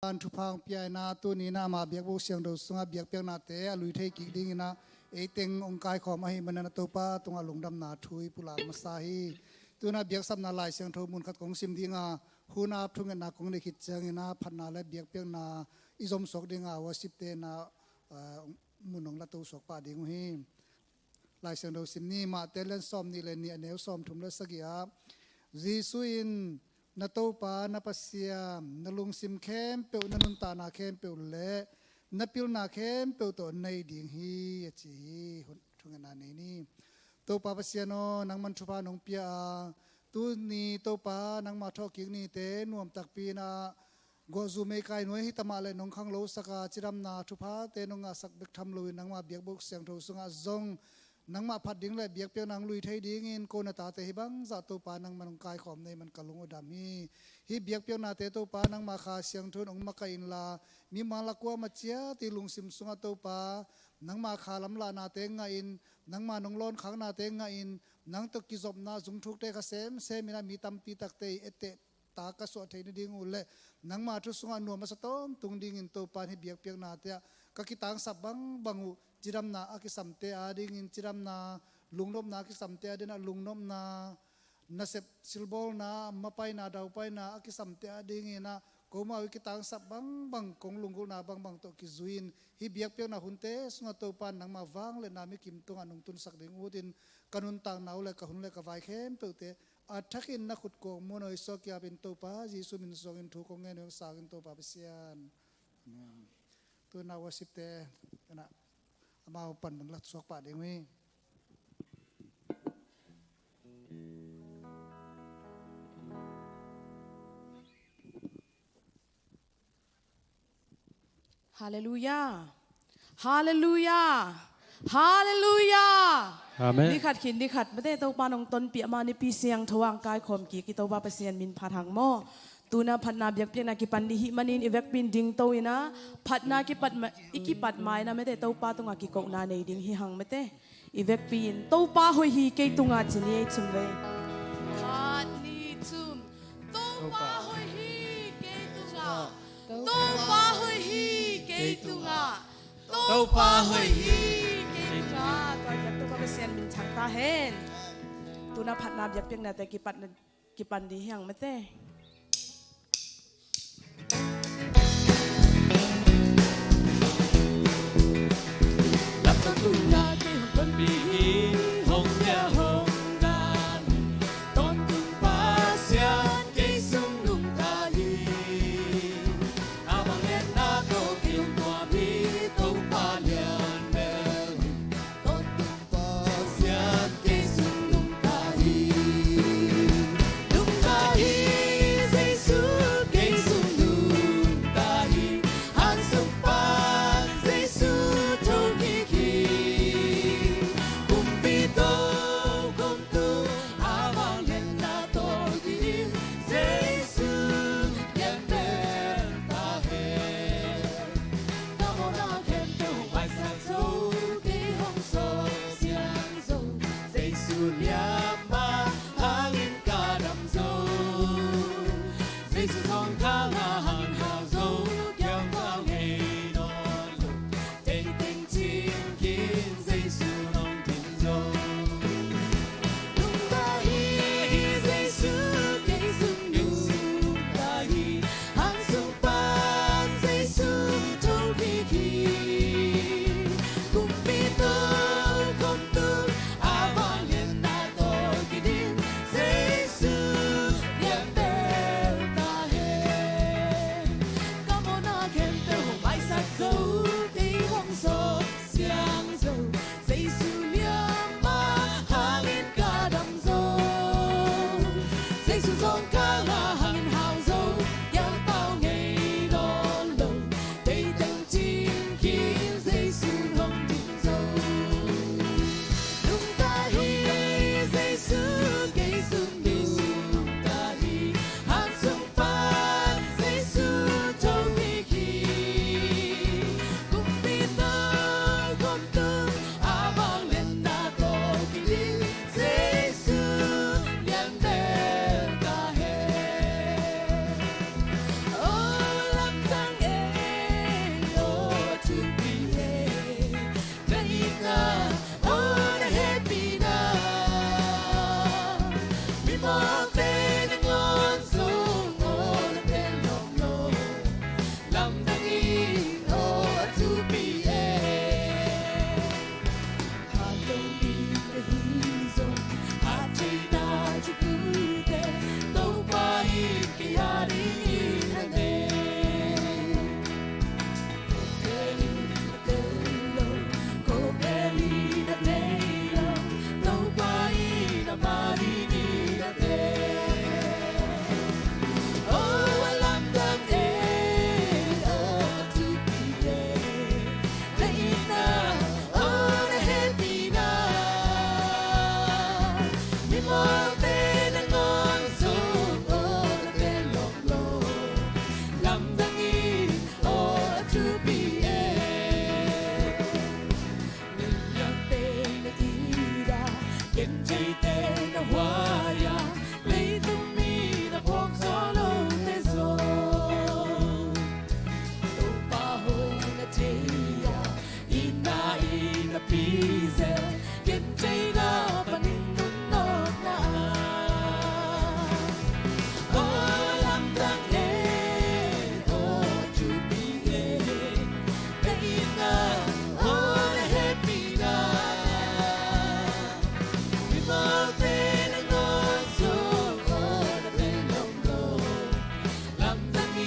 an thu phang piai na tu ni na ma biak bo siang do sunga biak piang na te alui thei ki ding na eiteng ong kai khom a hi manana to pa tunga lungdam na thui pula ma sa hi tuna biak sam na lai siang tho mun khat kong sim dinga huna thung na kong ne khit chang na phan na le biak piang na izom sok dinga worship te na munong la to sok pa ding hi lai siang do sim ni ma telen som ni le ni aneu som thum le sagia jisuin na to pa na pasia na lung sim khem pe na nun ta na khem pe le na pil na khem pe to nei ding hi chi thung na nei ni to pa pasia no nang man thu pa nong pia tu ni to pa nang ma tho ki ni te nuam tak pi na go zu me kai noi hi tama le nong khang lo saka chiram na thu pa te nong a sak bek tham lo nang ma biak bok siang tho sunga zong nang ma phat ding le biak pe nang lui thei ding in ko na ta te hi bang za to pa nang manong kai khom nei man kalung odam hi biak pe na te to pa nang ma kha siang thun ong ma ka in la mi ma la kwa ma chia ti lung sim sunga to pa nang ma kha lam la na te nga in nang ma nong lon khang na te nga in nang to ki zop na jung thuk te ka sem ina mi tam pi tak te ete ta ka so thei ni ding ule nang ma thu sunga no ma sa tom tung ding in to pa hi biak pe na te ka ki tang sap bang bangu chiram na akisam te ading in chiram na lungnom na akisam te adina lungnom na nasep silbol na mapai na daw pai na akisam te ading ina koma wi kitang sap bang bang kong lungul na bang bang to kizuin hi biak pe na hunte sunga to pan nang ma wang le na mi kim tung anung tun sak ding udin kanun tang naw le ka hun le ka vai khem pe te athakin na khut ko monoi so kya bin to pa jisu min song in thu ko nge no sa in to pa sian tu na worship te na ama pan man lat sok pa ding mi Hallelujah Hallelujah Hallelujah Amen นี่ขัดขินนี่ขัดไม่ได้ตัวปานองตนเปียมาในปีเสียงทวางกายข่มกีกิตวาเปเซียนมินพาทางหม้อตูนาพัดนาเบียกเปียนากิปันดิหิมันินอีเวกบินดิงโตยนะพัดนากิปัดอีกิปัดไม้นะไม่ได้ตัวปาตงอากิกนาในดิงหิหังไม่ได้อีเวกบินตัวปาหอยฮีเกยตุงอาจินีชุมเวพัดนีชุมตัวปาหอยฮีเกยตุงอาตัวปาหอยฮีเกยตุงอาตัวปาหอยฮีเกยตุงอาตัวยักษ์ตัวปาเปเซียนมินชังตาเห็นตูนาพัดนาเบียกเปียนาแต่กิปันดิหิหังไม่ได้Tuya ke hong bi hong ya hong dan ton tung pa sia ke sung lung ta hi abang len na ko ki hong tua bi to pa lian me ton tung pa sia ke sung lung ta hi Giêsu ke sung lung ta hi han sung pa Giêsu thâu ki cùng chơi tê na hoa ya lấy tung mi na phong gió lâu tê gió đâu ba hồi na chơi ya ina pize kem chơi na panin nun nốt na oh lam tang e oh chu bi e đây na oh na happy na we both been and gone so oh na been long low lam tang e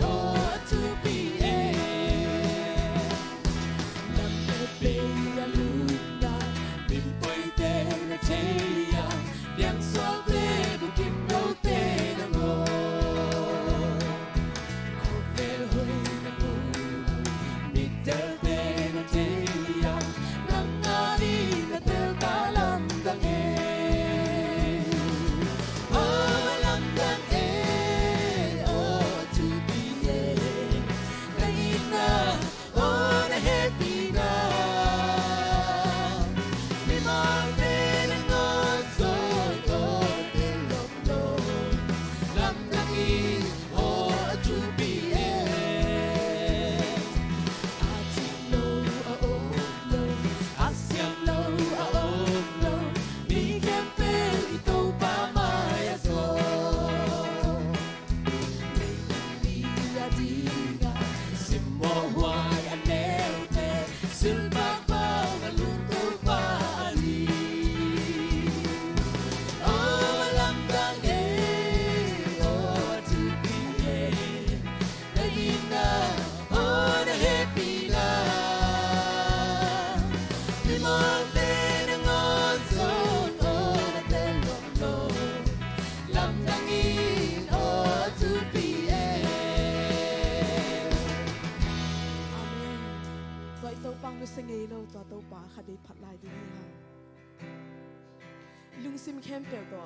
oh chu bi e lam na be ya luna bin poi te na chơi ya yang so ble bu kim đâu te na ngô ko ve hoi na bu mi tel te na chơi ya nang nga đi na tel ta lam dang e oh lam dang e oh to be e na ina oh na happy na mi mang te na ngon so oh te lộc lo lam dang e oh to be e I take low, low, I siam low, low. Mi kem pel ito pa maya so. Maybe I diga, simo huay anel te, silba pa maluto pa ali. Oh, alam kang oh, to be na oh, na happy na. Di mo din ang onson, oh, na telong lo. Lam tangin, oh, to be Amen. Tua ito pang no singay lo, tua ito pa kaday patlay din ha. Lung sim kempel to,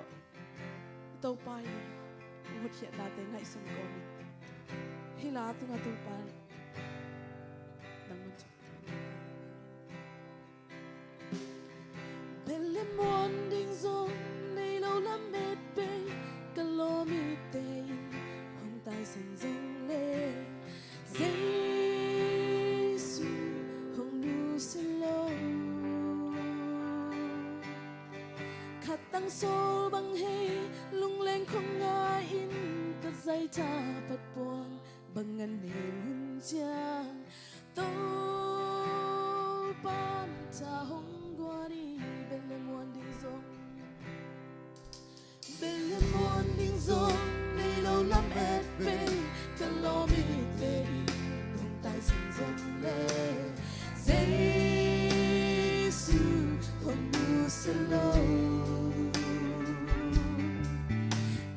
ito pa yun. Uhot hiya natin nga isang komit. Hila ito nga ito pa. Nang mansok. Belle monding zong, lay lâu lắm mệt bê, cả lô mi tên, hồng tai sân dông lê. Giêsu hồng nu xin lâu khát tăng số bằng hay lung lên không ngại in cất dây cha bật buồn bằng ngân niềm hân cha tô ban cha hồng qua đi bên lề muôn đình dông bên lề muôn đình dông đây lâu lắm ép bên cần lo mi về hồng tai sân dông lê Giêsu hồng nu xin lâu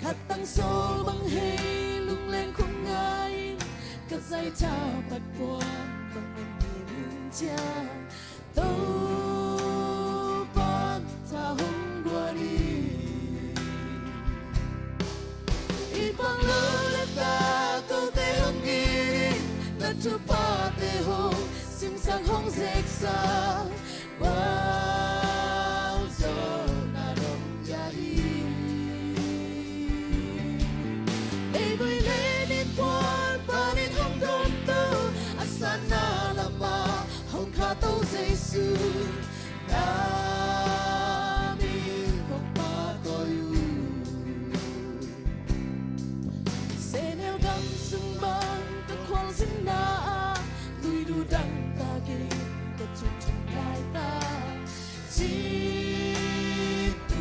khát tăng số bằng hay lung lên không ngại cất dây cha bật buồn bằng ngân niềm hân cha tô ban cha hồng qua đi ibang lulat ta câu te hong gini na tu pa te ho sim sang hong zek sa bao giờ na dom ya hi e vui lên đi quan pa đến hong dom tu asana lama hong kha tâu Giêsu nami hong pa ko yu sẽ nêu đắm sương băng các khoang dính na lùi đu đắng ta kinh các chung chung lại ta chỉ tu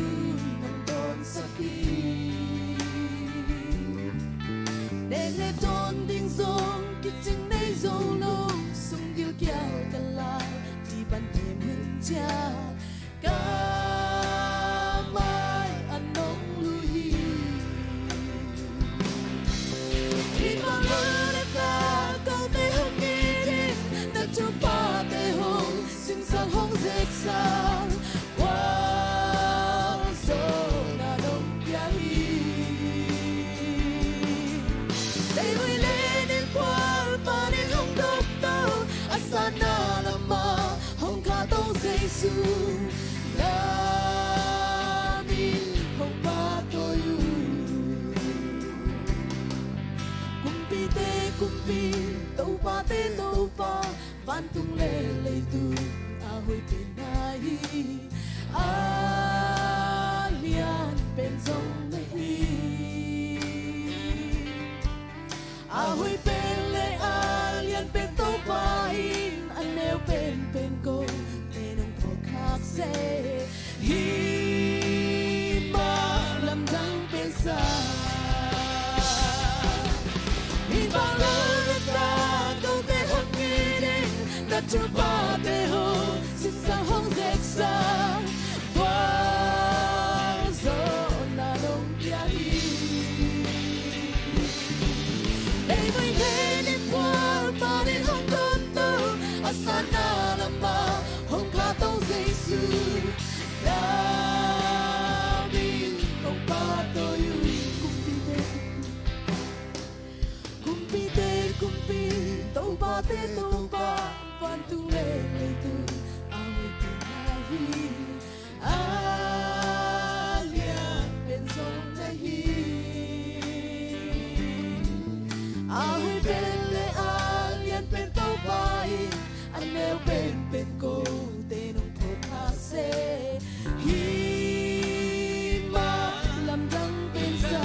nằm đón sắc đi để lê tôn đinh dông kịch chừng nay dâu lâu sung gil kiao cả lại đi ban đêm hương cha cả mai ăn nóng lui ibang lulat ta câu te hong gini na tu pa te ho sim sang hong zek sa wow so na dom ya hi đây vui lên đến qual pa đến hong dom tao asana lama hong kha tâu Giêsu na tê tô pa van tung lê lê tu a hui bên nai a lian bên sông lê a hui bên lê a lian bên tô pa in anh nêu bên cô tên ông thọ khác sẽ hi ma làm răng bên xa hi ba lơ ta câu tê hấp nghe đến đã chưa ba tê hồ xin sang hong dệt xa qua gió na đông kia hi đây với thế nên qua ba đến hong tôn tô asana lama hong kha tông Giêsu đã bin hong ba tôi kumpi tau ba van tu le tu awi pinahi alia pensong nahi awi pele alian pen tau bai anel pen ko tenong thokha se hi ma lam dang pen sa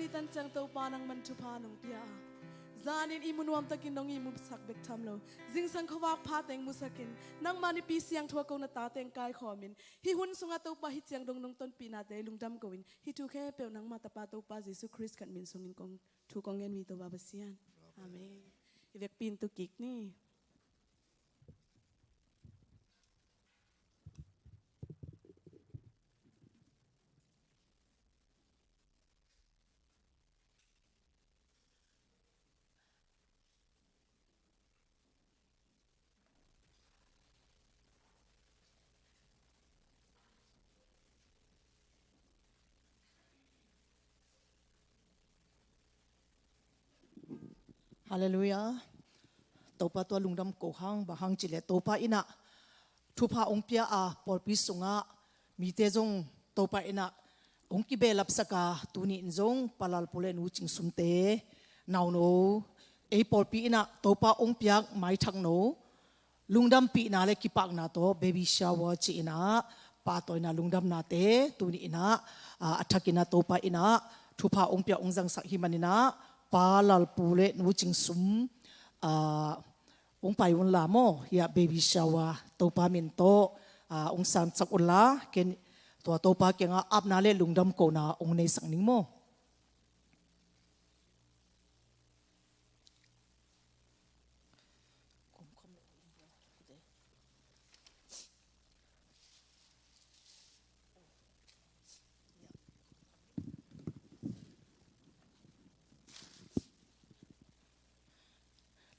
tunitan chang to pa nang man thu pa nong pia zanin imunuam takin nong imu sak bek thamlo jing sang khawak pha teng musakin nang mani pi siang thua ko na ta teng kai khomin hi hun sunga to pa hi chiang dong nong ton pi na te lungdam koin hi thu khe pe nang ma ta pa to pa Jesu Christ kan min sungin kong thu kong ngen mi to ba basian amen ivek pin tu kik ni Hallelujah. Topa tua lungdam ko hang bahang chile topa ina thupa ongpia a porpi sunga mite jong topa ina ongki belap saka tuni injong palal pule nu ching sumte nauno e porpi ina topa ongpia mai thang no lungdam pi na le kipak na to baby shower chi ina pa toina lungdam na te tuni ina athakina topa ina thupa ongpia ongjang sak himanina palal pule nu ching sum ong pai un la mo ya baby shower topa min to ong san chak ulla ken to topa kenga apna le lungdam ko na ong nei sang ning mo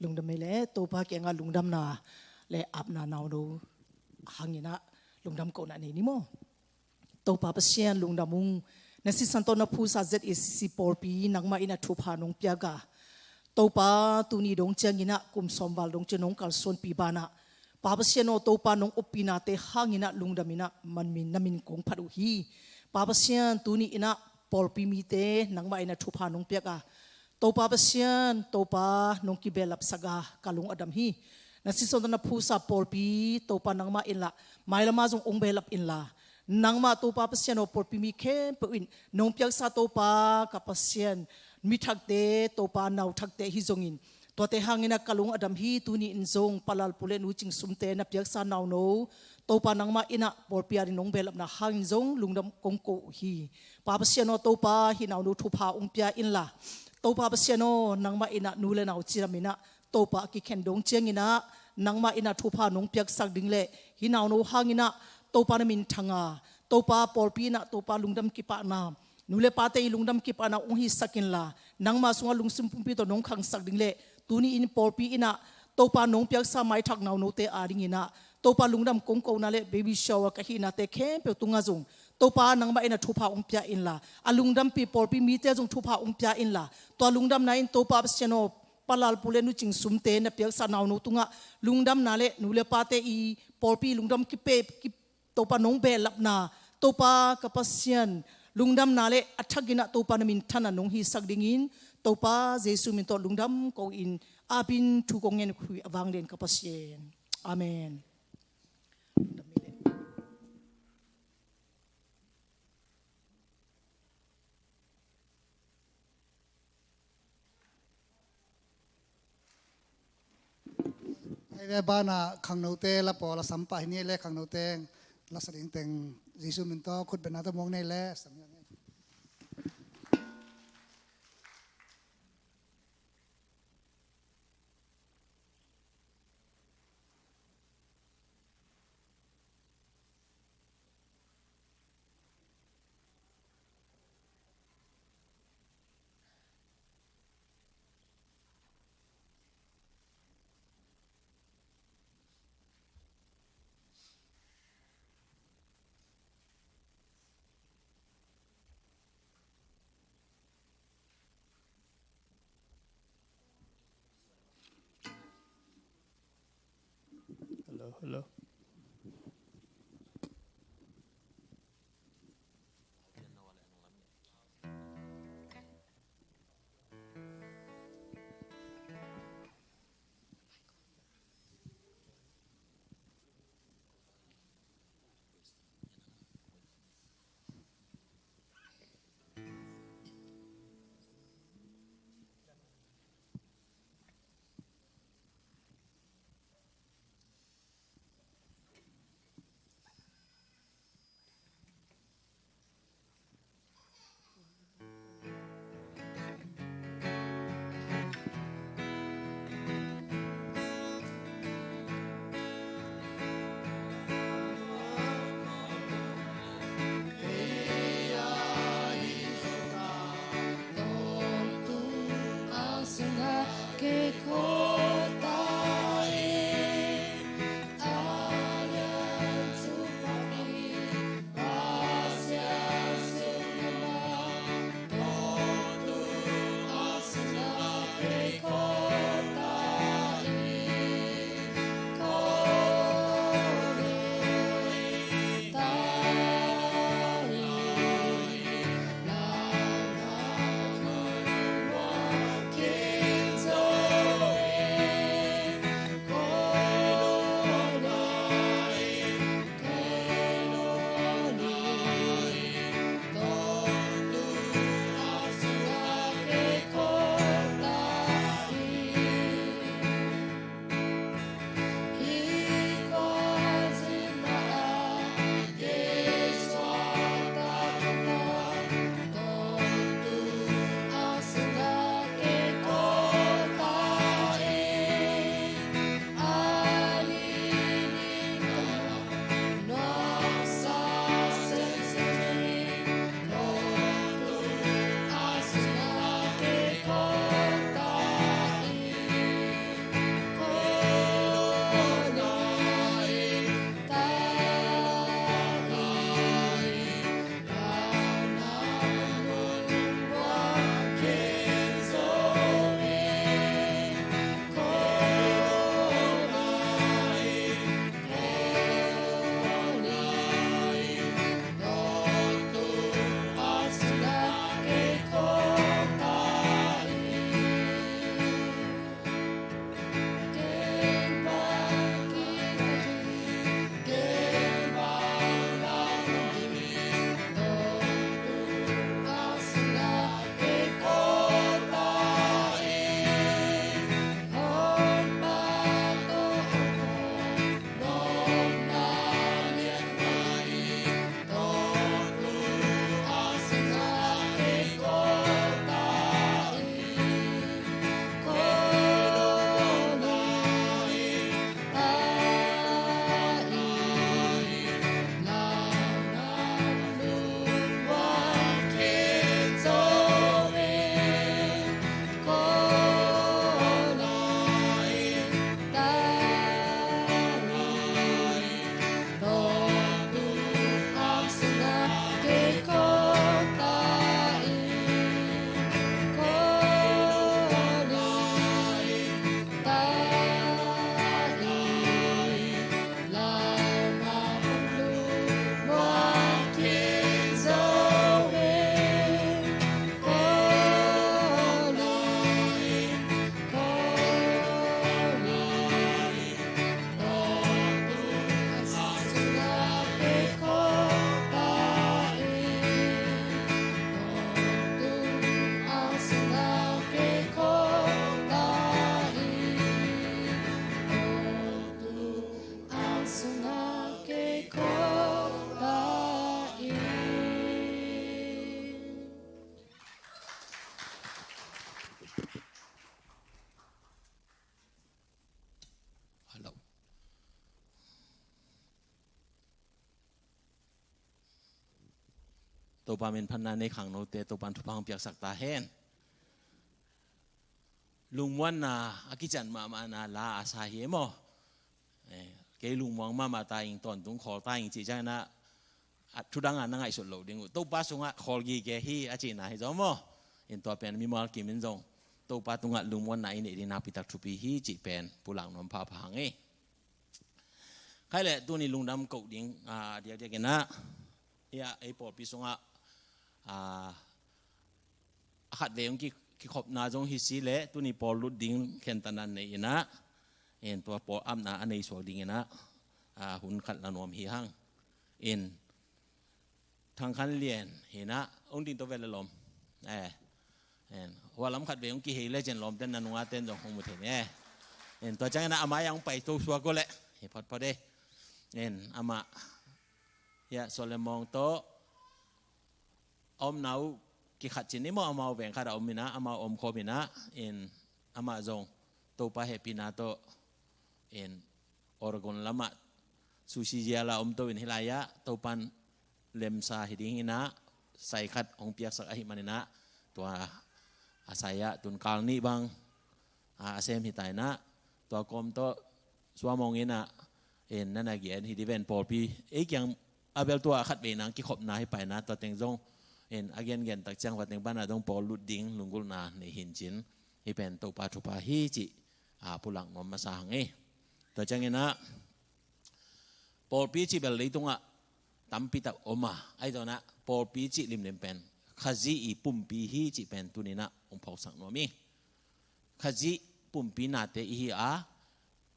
lungdam mele topa kenga lungdam na le apna naw do hangina lungdam ko na ni mo topa pasien lungdamung nasi santo na phusa ZACC porpi nangma ina thupa nong piaga topa tuni dong changina kum sombal dong chenong kalson pibana pa pasien no topa nong opina te hangina lungdamina manmin namin kong pharu hi pa pasien tuni ina porpi mi te nangma ina thupa nong piaga topa pasien topa nong kibelap saga kalung adam hi nasison na pusa porpi topa nang ma inla mai lama jong ong belap inla nang ma topa pasien o porpi mi khem pewin nong piak sa topa kapasien mi thak te topa nau thak te hi jongin to te hangina kalung adam hi tuni inzong palal pulen uching sumte na piak sa nau no topa nang ma ina porpi ari nong belap na hang jong lungdam kongko hi pa pasien o topa hi nau no thupa ong pia inla topa pasien o nang ma ina nule nau chiramina topa ki kendong chiangina nangma ina thupa nong piak sak dingle hinau no hangina topa na min thanga topa porpi na topa lungdam kipa na nule pate lungdam kipa na ong hi sakin la nangma sunga lungsum pumpi to nong khang sak dingle tuni in porpi ina topa nong piak sa mai thak nau no te aring ina topa lungdam kongko na le baby shower ka hi na te khem pe tunga jong topa nangma ina thupa ong pia in la alungdam pi porpi mi te jong thupa ong pia in la to lungdam na in topa seno palal pulen nu ching sumte na piak sa naw no tunga lungdam na le nule pate i porpi lungdam ki pe ki topa nong be lap na topa kapasian lungdam na le athagina topa na min thana nong hi sakdingin topa jesu min to lungdam ko in abin thu kongen khui awang len kapasien amen.ไอ้เว็บบ้านอ่ะขังโนเตละปอละสัมปะหินี่แหละขังโนเตงละสลิงเต็งยิสุมินโตคุดเป็นนาตมงในแหละสำยังไง Hello. ตัวปาเป็นพันนาในขังโนเตตัวปันทุพังเปียกสักตาเฮนลุงวันนาอากิจันมานาลาอาซาเฮโมเกลุงวังมาตายอิงตอนตุงขอตายอิงจีจังนะทุดังอันนั่งไอสุดโลดิงตัวปาสุงะขอกีเกฮีอาจีนาให้จอมเห็นตัวเป็นมีมอลกิมินจงตัวปาตุงะลุงวันนาอินเดีนาปิตักทุปีฮีจีเป็นปุลังนอมพาพังใครแหละตัวนี้ลุงดำกดิงเดี๋ยวกันนะไอปอดปีสุงะขัดเวงกี่ขบนาจงฮิสิเละตัวนี้ปอลุดดิ้งเข็นตันนันในนะเอ็นตัวปออัมนาอันในสวดดิ้งนะหุ่นขัดละนวมฮีหังเอ็นทางขันเลียนเห็นนะองค์ดินตัวเวลลมว่าล้ำขัดเวงกี่เฮเลเจนลมเต้นนันวาเต้นจงคงมุเทนเอ็นตัวจังนะอามายังไปตัวชัวก็แหละเห็นพอได้เอ็นอามาโซเลมองโตอมนาวกิขัดจินนี่มออามาแหวงขัดอมมินะอามาอมโคมินะเอ็นอามาจงตัวปะเฮปินาโตเอ็นออร์กอนละมาซูชิเจลาอมโตอินฮิลายะตัวปันเลมซาฮิดิงินะใส่ขัดองเปียกสักอหิมันินะตัวอาศัยะตุนกาลนี่บางอาเซมฮิตายนะตัวกรมโตสวามองอินะเอ็นนั่นน่ะเกียนฮิดิเวนปอปียังอาเบลตัวขัดเบนังกิขบนาให้ไปนะตัวเต็งจงเอ็นอาเกนเกนตักจังวัดเต็งบ้านต้องปอลุดดิ้งลุงกุลนาในหินจินให้เป็นตัวปาทุปาฮิจิปุลังนอมมาสางตัวจังเงินะปอปีจิเบลเลยตรงตั้มปิตักอมาไอตัวนะปอปีจิลิมเลมเป็นขจีอีปุ่มปีฮิจิเป็นตัวนี้นะองค์พอกสังนอมีขจีปุ่มปีนาเตอี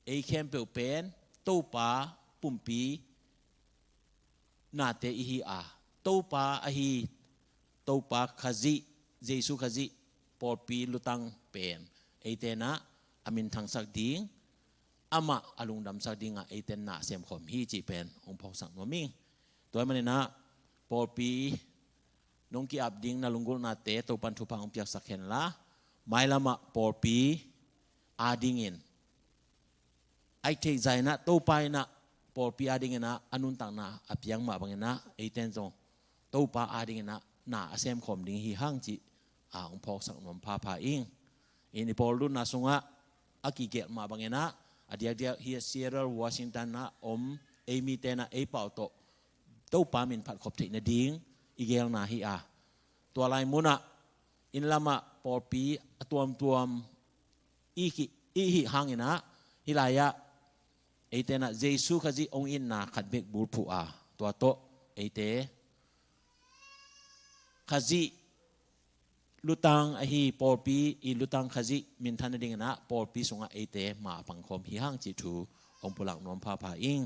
ไอเข้มเปลเป็นตัวปาปุ่มปีนาเตอีตัวปาตัวปาขจีเจสุขจีปอปีลุตังเป็นไอเตนะอามินทางสักดิ้งอามาอลุงดำสักดิ้งไอเตนะเสียมขมฮีจีเป็นองค์พอกสังนอมิตัวมันนะปอปีนงกีอับดิ้งนาลุงกุลนาเตตัวปันทุพังเปียกสักเห็นละไม่ละมาปอปีอาดิ้งอินไอเทใจนะตัวไปนะปอปีอาดิ้งนะอนุนตังนะอภิยังมาบังนะไอเตนจงตัวปาอาดิ้งนะน่าเสียมขมดิ้งฮีฮังจีองพอกสักนมพาพาอิงอินปอลุนนาสุงะอากิเกตมาบังนะเดียเฮียเซียร์วอชิงตันนะเอมีเตนะเอเป่าโตตัวปามินผัดขบถินดิ้งอีเกลนาฮีตัวลายมุนะอินลามาปอปีตัวอีฮิฮังนะฮิลายะไอเตนะเจสุขจีองอินนาขัดเบกบูรผูตัวโตไอเตขจีลุตังไอฮีปอปีอีลุตังขจีมินทันดิ้งนะปอปีสงะไอเตมาปังคมฮิฮังจิตูองปุลักนอมพาพาอิง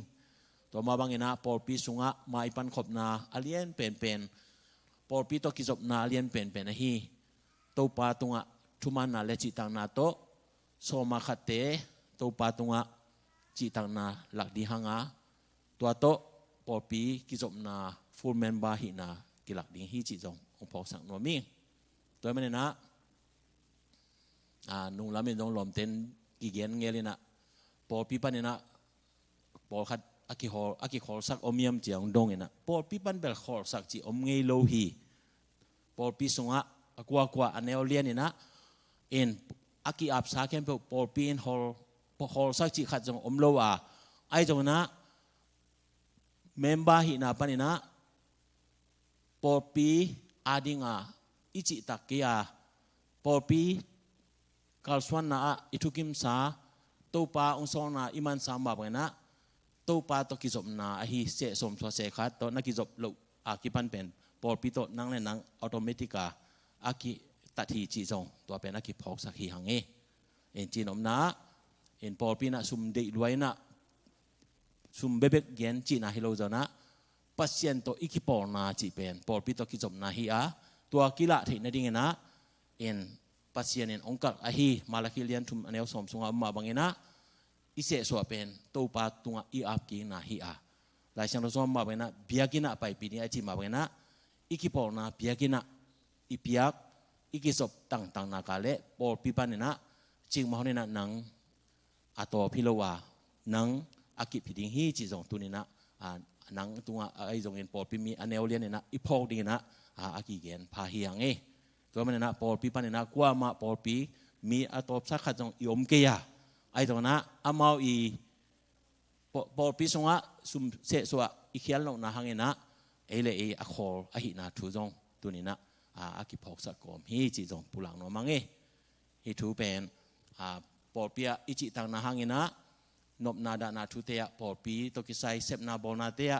ตัวมาบังเงินะปอปีสุงะมาอีปันขบนาอเลียนเป็นปอปีตัวกิจบนาอเลียนเป็นนะฮีตัวปาตุงะทุมันนาเลจิตังนาโตโซมาขัดเตตัวปาตุงะจิตังนาหลักดีหังตัวโตปอปีกิจบนาฟูลเมนบาหินากิหลักดีฮีจิจงองพอกสังนวมิตัวมันนะนุ่งลามินจงลมเต็นกิเกนเงลินะปอปีปันนะปอขัดอากิฮอลสักอมยมเจียงดงเองนะปอปีปันเบลฮอลสักจีอมเงยโลฮีปอปีสงะกว่าอันเนลเลียนนะเอ็นอากิอับสาเข้มปอปีนฮอลสักจีขัดจงอมโลไอจงนะเมมบาหินาปันนะปอปีอาดิงอิจิตักเกียปอปีกัลสวนนะอิทุกิมสาตัวปาองศนาอิมันสามบาปกันนะตัวปาตัวกิจบนาฮีเสสมสวเสขัดตัวนักกิจบลุกิปันเป็นปอปีโตนั่งเล่นนั่งอัตโนมัติกากิตัดทีจีจงตัวเป็นกิพอกสักฮีหังเอ็นจีนอมนะเอ็นปอปีนะซุ่มเดือดไว้นะซุ่มเบบกเย็นจีนะฮิโลจนะปัสเซียนตัวอิกิปอนาจีเป็นปอปีตัวกิจบนาฮีตัวกิละที่นั่นดิ่งนะเอ็นปัสเซียนเอ็นองค์กัฮีมาลาคิเลียนทุมอันเอลสมสงฆ์มาบังเงินะอิเสสวเป็นตัวปาตุงอีอับกินาฮีหลายเช่นเราส่งมาบังเงินะเบียกินะไปปีนี้ไอจีมาบังเงินะอิกิปอนาเบียกินะอีเปียกอิกิศพต่างๆนาคาเล่ปอปีปันเนี่ยนะจริงมาเขาเนี่ยนะนังอาตัวพิโลวานังอากิพิดิงฮีจีจงตัวเนี่ยนะนังตัวไอจงเงินปอปีมีอันเอลเลียนเนี่ยนะอีพอกดีนะ aki gen pa hiangตัวมันนะปอลปีปันนะกว่ามาปอลปีมีอัตบสักขัดจงยอมเกียไอ้ตรงนั้นอามาอีปอลปีสงะสุมเสสวะอีเขียนลงนะหังเงินะเอเลเออคอลอหินาทูจงตัวนี้นะอากิพอกสักกอมฮีจีจงปุลังโนมังฮีทูเป็นปอลปีอิจิตังนะหังเงินะนบนาดานาทูเตียปอลปีตกิไซเซปนาบอลนาเตีย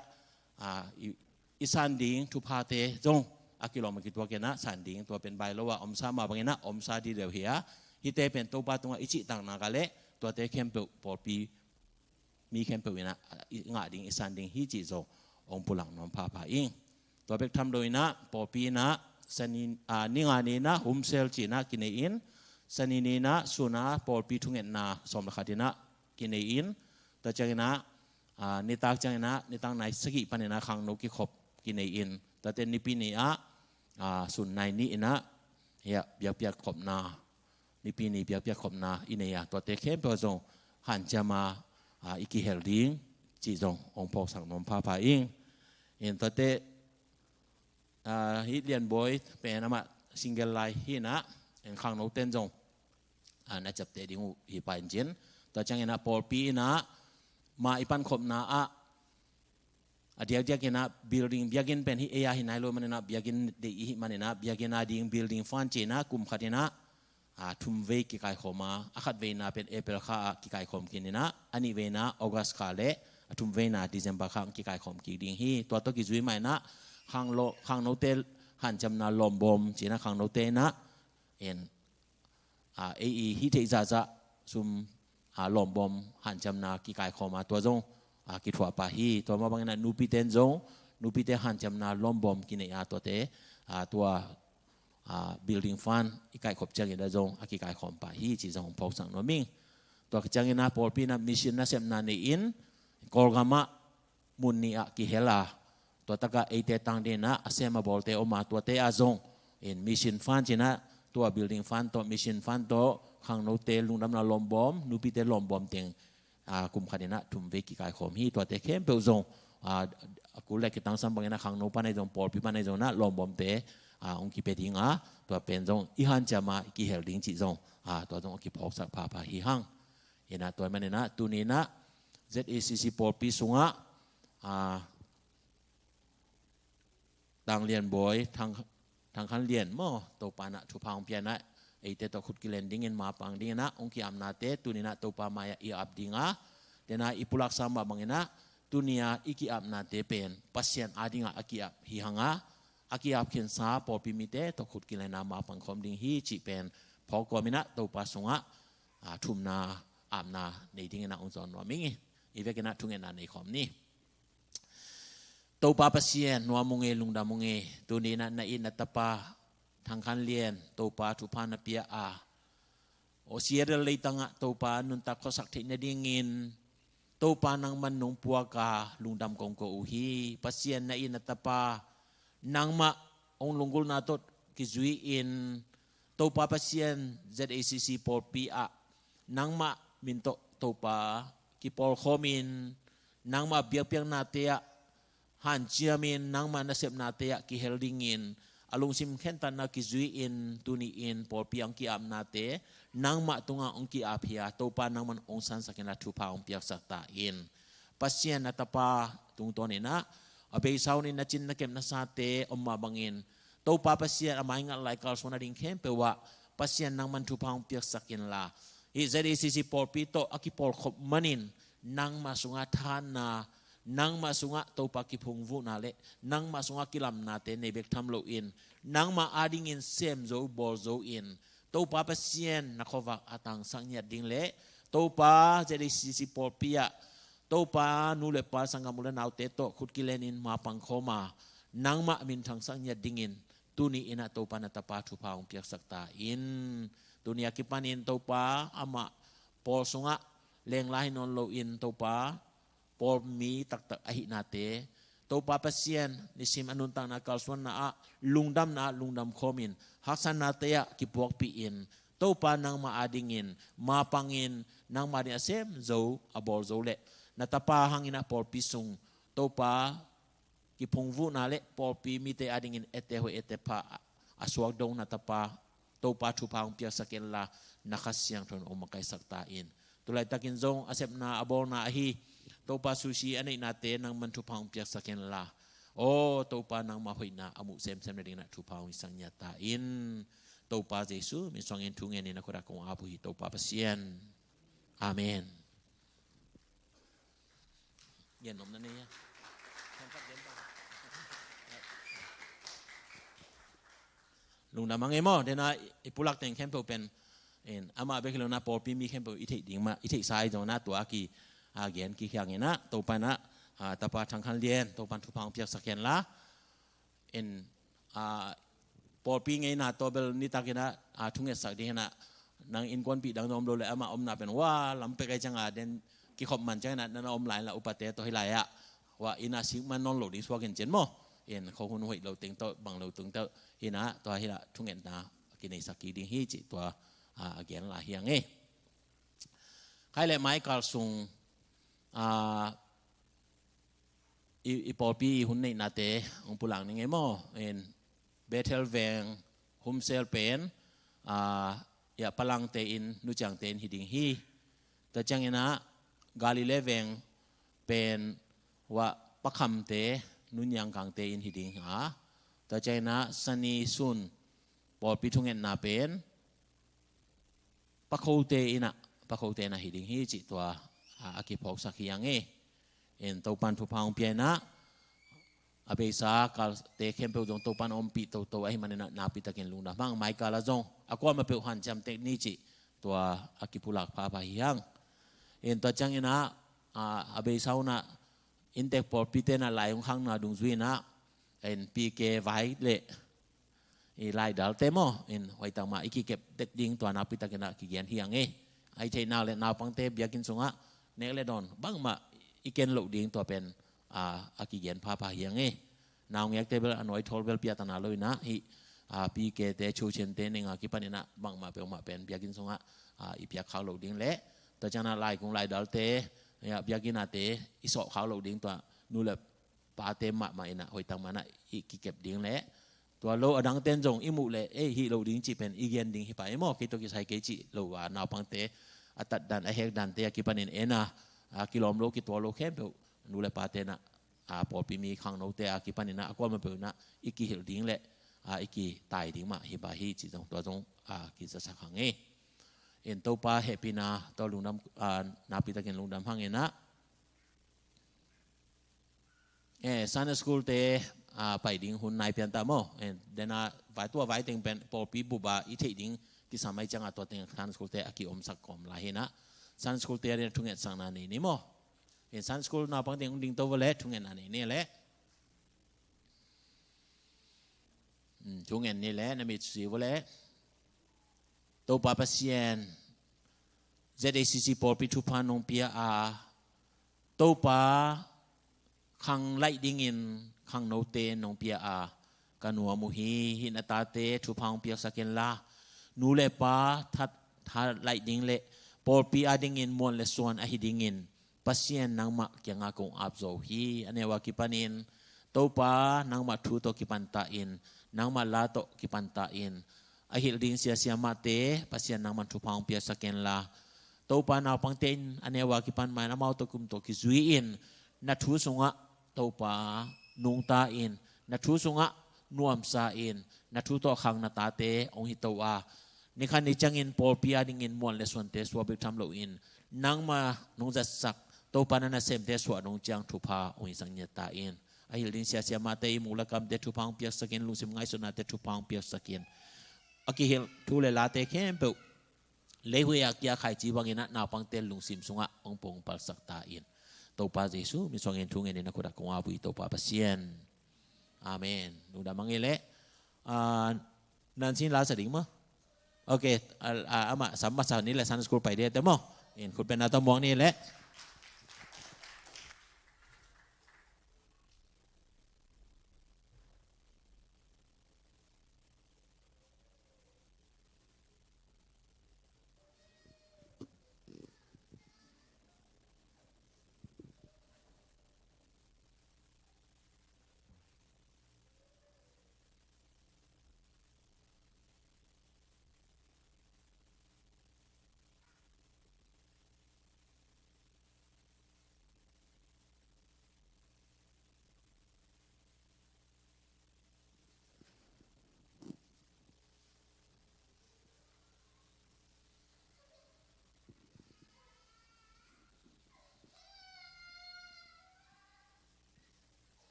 อิสันดิงทุพาเตจงอากิลองมาคิดว่าแกนะสันดิงตัวเป็นใบแล้วว่าอมซามาบางนะอมซาดีเดียวเหียฮิเตเป็นตัวปาตัวอิจิตังนากาเลตัวเตเข้มเปิลปอปีมีเข้มเปิลนะงาดิงอิสันดิงฮิจิโซองปุลังนอมพาพาอิงตัวเป็กทำโดยนะปอปีนะสันนิงานีนะหุมเซลจีนะกินอินสันนีนะสุนะปอปีทุงเงินนะสมรคดีนะกินอินแต่จังนะนิตากจังนะนิตังไหนสกิปันนะขังนกิขบกินอินแต่เตนิปีนี้สุนในนี้นะเฮียเบียกขบนานิปีนี้เบียกขบนาอินเนียตัวเตเข้มเปิดจงหันจะมาอีกิเฮลดิ้งจีจงองค์พอสังนมพาพาอิงเห็นตัวเตฮิตเลียนบอยเป็นอะไรมาซิงเกิลไลน์ฮีนะเห็นข้างโน้ตเต้นจงน่าจับเตดิ้งฮีปายจินแต่จังเห็นนะพอปีนะมาอีปันขบนาdia kena building biagin pen hi eya hi nailo manena biagin de hi manena biagin ading building fan chena kum khatina thum ve ki kai khoma akhat ve na pen april kha ki kai khom kinina ani ve na august kha le thum ve na december kha ki kai khom ki ding hi to ki zui mai na khang no tel han cham na lom bom chena khang no te na en hi te za sum lom bom han cham na ki kai khoma to jongคิดว่าปะฮีตัวมาบางนั้นนูปิเตนจงนูปิเตหันจำนาล้อมบอมกินเนี่ยตัวเตตัวbuilding fund อีกไก่ขบจังยังได้จงอีกไก่ขอมปะฮีจีจงพกสังโนมิงตัวจังยังน่าพอปีน่ามิชชั่นน่าเสพนาในอินกอลกามะมุนนี่กิเฮลาตัวตะกะเอเตตังเดนะเสมาบอลเตอมาตัวเตอาจงอินมิชชั่นฟันจีน่าตัว building fund ตัวมิชชั่นฟันตัวขังโนเตลุงดำนาล้อมบอมนูปิเตล้อมบอมเต็งกุมขันนะทุ่มเวกิกายขมฮีตัวเตเข้มเปลจงกูเล็กตั้งสัมบังนะขังโนปันในจงปอลปีปันในจงนะลมบอมเตองค์กิเปดิงตัวเป็นจงอีหันจะมากิเฮลดิงจิจงตัวจงองค์กิพอกสักพาพาฮีหังเห็นนะตัวมันนะตัวนี้นะ ZACC ปอลปีสุงต่างเรียนบ่อยทางขันเรียนมั่วตัวปานะทุพางเพียนะไอเตตัวขุดกิเลนดิ้งเงินมาปังดิ้งนะองค์กิอำนาจเตตุนีนะตัวปามายอีอับดิ้งเดนะอิปุลักษามาบังเงินนะตุนียอีกิอำนาจเตเป็นปัสเซียนอาดิ้งอากิอับฮิฮังอากิอับเขียนซาปอปิมิเตตัวขุดกิเลนนามาปังคอมดิ้งฮีจิเป็นพอกอมินะตัวปัสสงะทุมนาอำนาในดิ้งนะองค์จอนว่ามิงอีเวกินะทุงเงินนาในคอมนี้ตัวปาปัสเซียนนัวมุงเอลุงดามุงเอตุนีนะนาอินนัตปาทางขันเลียนตัวปลาทุพานาเปียโอเสียเลยตั้งตัวปลานุนตะข้อสักทีนดิ่งินตัวปลานังมันนงปัวกาลุงดำกงโกอุฮีปัสเซียนนาอินนัตปานางมาองลุงกุลนาตดกิจุยอินตัวปลาปัสเซียน ZACC ปอลปีนางมามินโตตัวปลากิปอลโคมินนางมาเบียกเปียงนาเตียหันเจียมินนางมานาเซบนาเตียกิเฮลดิงินอารมณ์ซิมเข็นตันนักกิจุยอินตุนีอินปอลปีอังกีอัมนาเตนางมาตุงอังกีอาพิยาตัวปานางมันองสันสักนัดทุพาองเปียกสักตาอินปัสเซียนนัตปาตุงตัวนี้นะอเบยสาวนี่นัดจินนักเก็บนักสาเตอมมาบังอินตัวปาปัสเซียนอามาอิงอะไรกัลสวนาดิงเข้มเปว่าปัสเซียนนางมันทุพาองเปียกสักินละอิเซดีซีปอลปีโตอากิปอลขบมันินนางมาสุงาทานานังมาสุงะตัวปากิพงวุนาเลนังมาสุงะกิลำนาเตในเบกทำโลอินนังมาอาดิงินเซมโซบอลโซอินตัวปาเปเซียนนักวักอาตังสังเนียดิงเลตัวปาเจดิซิปอลปียตัวปานูเลปาสังกามุลนาวเตโตขุดกิเลนินมาปังโคมานังมามินทางสังเนียดิงินตัวนี้อินะตัวปานาตปาทุพาองเปียกสักตาอินตัวนี้กิปันินตัวปาอามาปอลสุงะเลงลายนนโลอินตัวปาปอลมีตักอหินาเตตัวปาเปเซียนนิสิมอนุนตังนักการสวนนาลุงดำโคมินฮักษณาเตะกิปวกปีอินตัวปานังมาอาดิงินมาปังอินนังมาเดียเซมโซอบอลโซเลนัตปาหังอินะปอลปิสุงตัวปา ki pungvu na le polpi mi te adingin ete ho ete pa aswag dong na tapa to pa thu pa pia saken la nakasyang ton o makai saktain tulai takin zong asep na abol na ahi to pa sushi anai na te nang man thu pa pia saken la o to pa nang mahoi na amu sem na ding na thu pa isang nyatain to pa Jesu mi songin tungen ni na ko kong abu hi to pa pasien amen yen nom na niya lung namang emo dena ipulak teng kempo pen en ama bekelo na por pi mi kempo ite ding ma ite sai jong na to aki agen ki hyang ena to pa na tapa thang khan lien to pan thu pang piak saken la en por pi ngai na to bel ni takina thunge sak ding na nang in kon pi dang nom lo le ama om na pen wa lam pe kai changa den ki khop man chang na na om lai la upate to hi lai a wa ina sing man non lo ding swa gen chen mo en kho hun hoi lo teng to bang lo tung to hina to hila thungen na kini saki ding hi chi to again la hiang e khai le mai kal sung i por pi hun nei na te ong pulang ni nge mo en Bethel veng hum sel pen ya palang te in nu chang ten hi ding hi ta chang ina Galilee veng pen wa pakham te nun yang kang te in hiding ha ta china sani sun por pitungen na pen pakhote ina pakhote na hiding hi chi to aki phok sakyang e en to pan thu phang pia na abesa kal te kempe jong to pan om pi to ai manena na pi takin luna mang mai kala jong akwa ma pe han jam tek ni chi to aki pulak pha pha hiang en to chang ina abesa na intek por pitena lai ong khang na dung zui na en pk vai le i lai dal temo en hoi tang ma iki kep tek ding to na pitakena ki gian hiang e ai chei na le na pang te biakin sunga ne le don bang ma iken lo ding to pen aki gian pha pha hiang e naw ngek te bel anoi thol bel pia tana loi na hi pk te chu chen te ninga ki panina bang ma pe ma pen biakin sunga i pia khau lo ding le ta chana lai kung lai dal te ya biakin ate isok khau lo ding to nu le pa te ma ina hoi tang mana ki kep ding leตัวโลอดังเต้นจงอิมุเลฮิโลดิ้งจีเป็นอีเกียนดิ้งฮิปายมอคิดตัวกิใช้เกจิโลวานาวปังเตอัตัดดันเฮกดันเตกิปันินเอนะกิโลมโลกิตัวโลเข้มเปนูเลปาเตนะปอปีมีขังโนเตกิปันินะกว่ามันเปนะอีกิฮิโลดิ้งเลอีกิตายดิ้งมาฮิบาฮิจีจงตัวจงกิจะสักขังเอ็นตัวปาเฮปินาตัวลุงดำนาปิตะกินลุงดำหังเอนะซันสคูลเตไปดิ้งหุ่นนายเพียนตามอเดน่าไว้ตัวไว้เต็งเป็นปอปีบุบาอีเทดิ้งกิสามัยจังตัวเต็งซันสคูลเตอกิอมสักกอมลาเฮนะซันสคูลเตเรียนทุ่งเงินสังนานีนี่มอซันสคูลนาปังเต็งดิ้งตัวเล่ทุ่งเงินนานีนี่แหละทุ่งเงินนี่แหละนั่นมีสีวะเล่ตัวปาปเซียนZACC ปอปีทุพานงเปียตัวปาขังไล่ดิ้งอินขังโนเตนงเปียกันหัวมุฮีหินตาเตทุพังเปียสักเกนลานูเลปาทัดไลดิ้งเลปอปีอาดิ้งอินมวนเลส่วนอหิดิ้งอินปัสเซียนนางมาเกียงอากงอับโซฮีอันเนวากิปันินโตปานางมาทูโตกิปันตาอินนางมาลาโตกิปันตาอินอหิดิ้งเสียเสียมาเตปัสเซียนนางมันทุพังเปียสักเกนลาโตปานาวปังเตนอันเนวากิปันมานามาโตกุมโตกิซุยอินนัทูสงะโตปานุงตาอินนัทูสงะนวมซาอินนัทูโตขังนาตาเตองฮิตวานี่คันนี้จังอินปอลปีอาดิงอินมวนเลสวนเตสวาบิทำโลอินนางมานงจัดสักโตปานันเซมเตสวานงจังทุพาองฮิสังเนตาอินไอฮิลินเสียเสียมาเตมูลกรรมเตทุพังเปียสกินลุสิมไงสุนาเตทุพังเปียสกินอากิฮิลทูเลลาเตเข้มเปเลหุยากยาไข่จีบังอินะนาปังเตลุสิมสุงะองปงปัลสักตาอินตัวปาเยซูมีสองเงินทุ่งเงินนักขุดกงอาบุยตัวปาเปเซียนอาเมนนูดามังเอเล่นันซินลาสดิ่งมั้งโอเคอามาสัมมาสานี้แหละซันสกูลไปเดียแต่มั้งเห็นคุณเป็นนาตมองนี่แหละ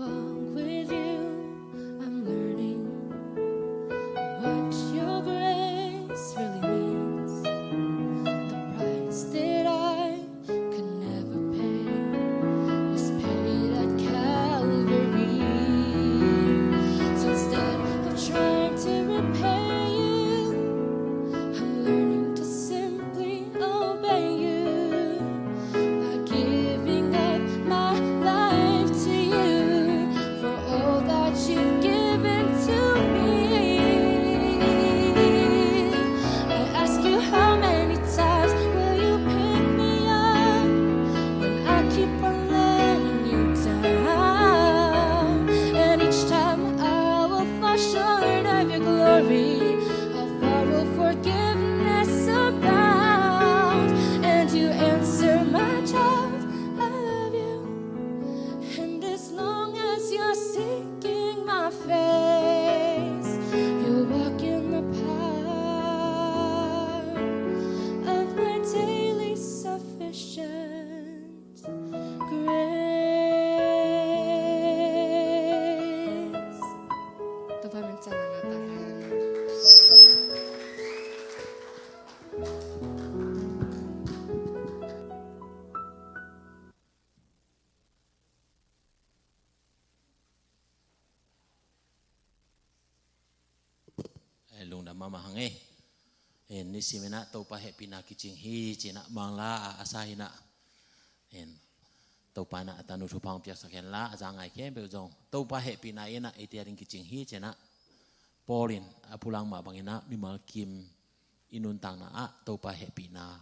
walk with you, I'm learning what your grace really means. The price that I could never pay was paid at Calvary. So instead of trying to repay you, I'm learning to simply obey you by giving up my life to you for all that you've given to me. I ask you, how many times will you pick me up when I keep on letting you down? And each time I will fall short of your glory, how far will forgiveness abound? And you answer, my child, I love you. And as long as you're seeking my face, you'll walk in the path of my daily sufficient grace. Tuhan mencanangkan. Lung da mama hange en ni simena to pa happy na kiching hi china mangla asahina en to pa na atanu thupang pya saken la azangai ke be jong to pa happy na ena etiaring kiching hi chena polin apulang ma bangina mimal kim inun tang na a to pa happy na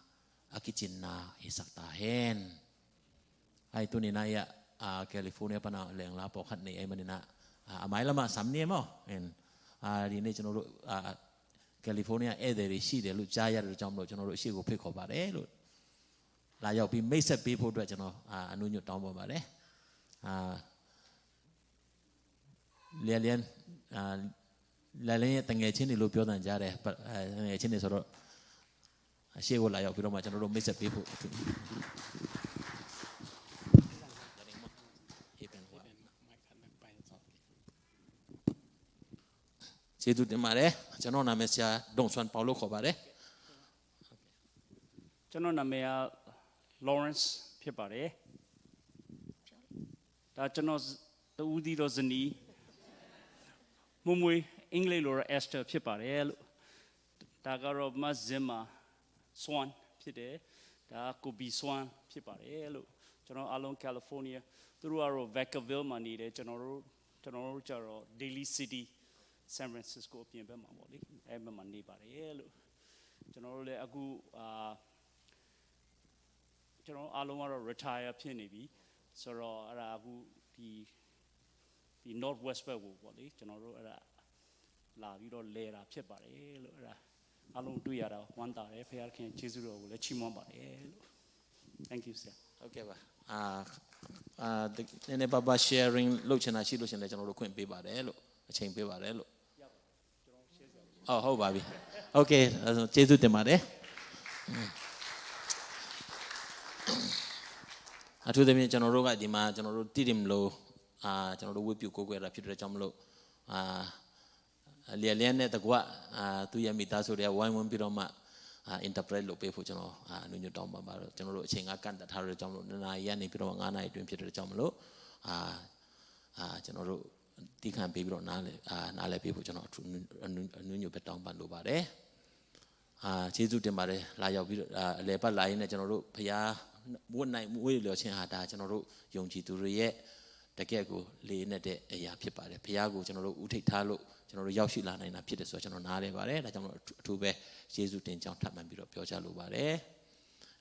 akichin na hisakta hen ai tu ni na ya California pa na leng la po khat ni ai manina amai lama samni mo enဒီနေ့ကျွန်တော်တို့ကယ်လီဖိုးနီးယားဧည့်သည်တွေရှိတယ်လို့ကြားရတဲ့ကြောင့်မလို့ကျွန်တော်တို့အရှိကိုဖိတ်ခေါ်ပါတယ်လို့လာရောက်ပြီးမိတ်ဆက်ပေးဖို့အတွက်ကျွန်တော်အနုညွတ်တောင်းပန်ပါတယ်လျက်လျက်ရဲ့တငယ်ချင်းတွေလို့ပြောတဲ့ကြားတယ်တငယ်ချင်းတွေဆိုတော့အရှိကိုလာရောက်ပြီးတော့မှကျွန်တော်တို့မိတ်ဆက်ပေးဖို့ကျေးဇူးတင်ပါတယ်ကျွန်တော်နာမည်ဆရာဒုံဆွမ်ပေါလိုခေါ်ပါတယ်ကျွန်တော်နာမည်က Lawrence ဖြစ်ပါတယ်ဒါကျွန်တော်တူဦးဒီတော့ဇနီးမမွေအင်္ဂလိပ်လိုတော့ Esther ဖြစ်ပါတယ်လို့ဒါကတော့မဇင်မာ Swan ဖြစ်တယ်ဒါကိုဘီ Swan ဖြစ်ပါတယ်လို့ကျွန်တော်အားလုံး California သူတို့ကတော့ Vacaville မှာနေတယ်ကျွန်တော်တို့ကျတော့ Daly City San Francisco အပြင်ဘက်မှာပေါ့လေအဲ့ဘက်မှာနေပါတယ်လို့ကျွန်တော်တို့လည်းအခုကျွန်တော်အားလုံးကတော့ retire ဖြစ်နေပြီဆိုတော့အဲ့ဒါအခုဒီ North West ဘက်ကိုပေါ့လေကျွန်တော်တို့အဲ့ဒါလာပြီးတော့လဲတာဖြစ်ပါတယ်လို့အဲ့ဒါအားလုံးတွေ့ရတာဝမ်းသာတယ်ဖခင်ယေရှုတော်ကိုလည်းချီးမွမ်းပါတယ်လို့ Thank you sir ဟုတ်ကဲ့ပါနည်းနည်းပါပါ sharing လုပ်ချင်တာရှိလို့ရှင်လည်းကျွန်တော်တို့ခွင့်ပေးပါတယ်လို့အချိန်ပေးပါတယ်လို့ဟုတ်ပါပြီโอเคကျေးဇူးတင်ပါတယ်အထူးသဖြင့်ကျွန်တော်တို့ကဒီမှာကျွန်တော်တို့တည်တယ်မလို့ကျွန်တော်တို့ဝတ်ပြုကိုးကွယ်တာဖြစ်တဲ့ကြောင့်မလို့လျက်လျက်နဲ့တကွသူရဲ့မိသားစုတွေကဝိုင်းဝန်းပြီးတော့မှ interpret လုပ်ပေးဖို့ကျွန်တော်အနုညွတ်တောင်းပါပါတော့ကျွန်တော်တို့အချိန်ကကန့်တတ်ထားတဲ့ကြောင့်မလို့2နာရီကနေပြီးတော့9နာရီအတွင်းဖြစ်တဲ့ကြောင့်မလို့ကျွန်တော်တို့တီးခံပေးပြီးတော့နားလဲပေးဖို့ကျွန်တော်အနုညွတ်ပဲတောင်းပန်လိုပါတယ်ကျေးဇူးတင်ပါတယ်လာရောက်ပြီးတော့အလဲပတ်လာရင်းနဲ့ကျွန်တော်တို့ဖရားဝတ်နိုင်ဝေးလျော်ခြင်းဟာဒါကျွန်တော်တို့ယုံကြည်သူတွေရဲ့တကယ့်ကိုလေးနဲ့တဲ့အရာဖြစ်ပါတယ်ဖရားကိုကျွန်တော်တို့ဥထိတ်ထားလို့ကျွန်တော်တို့ရောက်ရှိလာနိုင်တာဖြစ်တယ်ဆိုတော့ကျွန်တော်နားလဲပါတယ်ဒါကြောင့်အထူးပဲယေရှုတင်ကြောင်းထပ်မံပြီးတော့ပြောကြလိုပါတယ်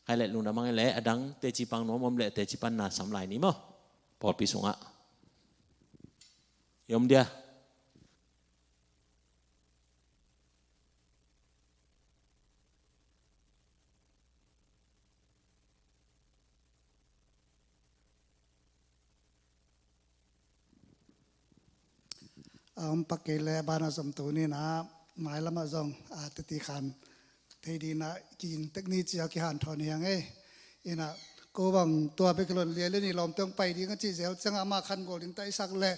အဲ့လေလူနာမငယ်လေအဒန်းတေချီပန်းနော်မမလေတေချီပန်းနာဆမ်လိုက်နီမောပေါ်ပြီးဆုံးယုံdia pakele bana samtu ni na mai lama zong tati khan thei di na kin technique ya ki han thon yang e ina ก็บังตัวไปกลนเลียเล่นนี่ลอมต้องไปดีกันจีเซลจังอามาคันกอลิงไตสักเละ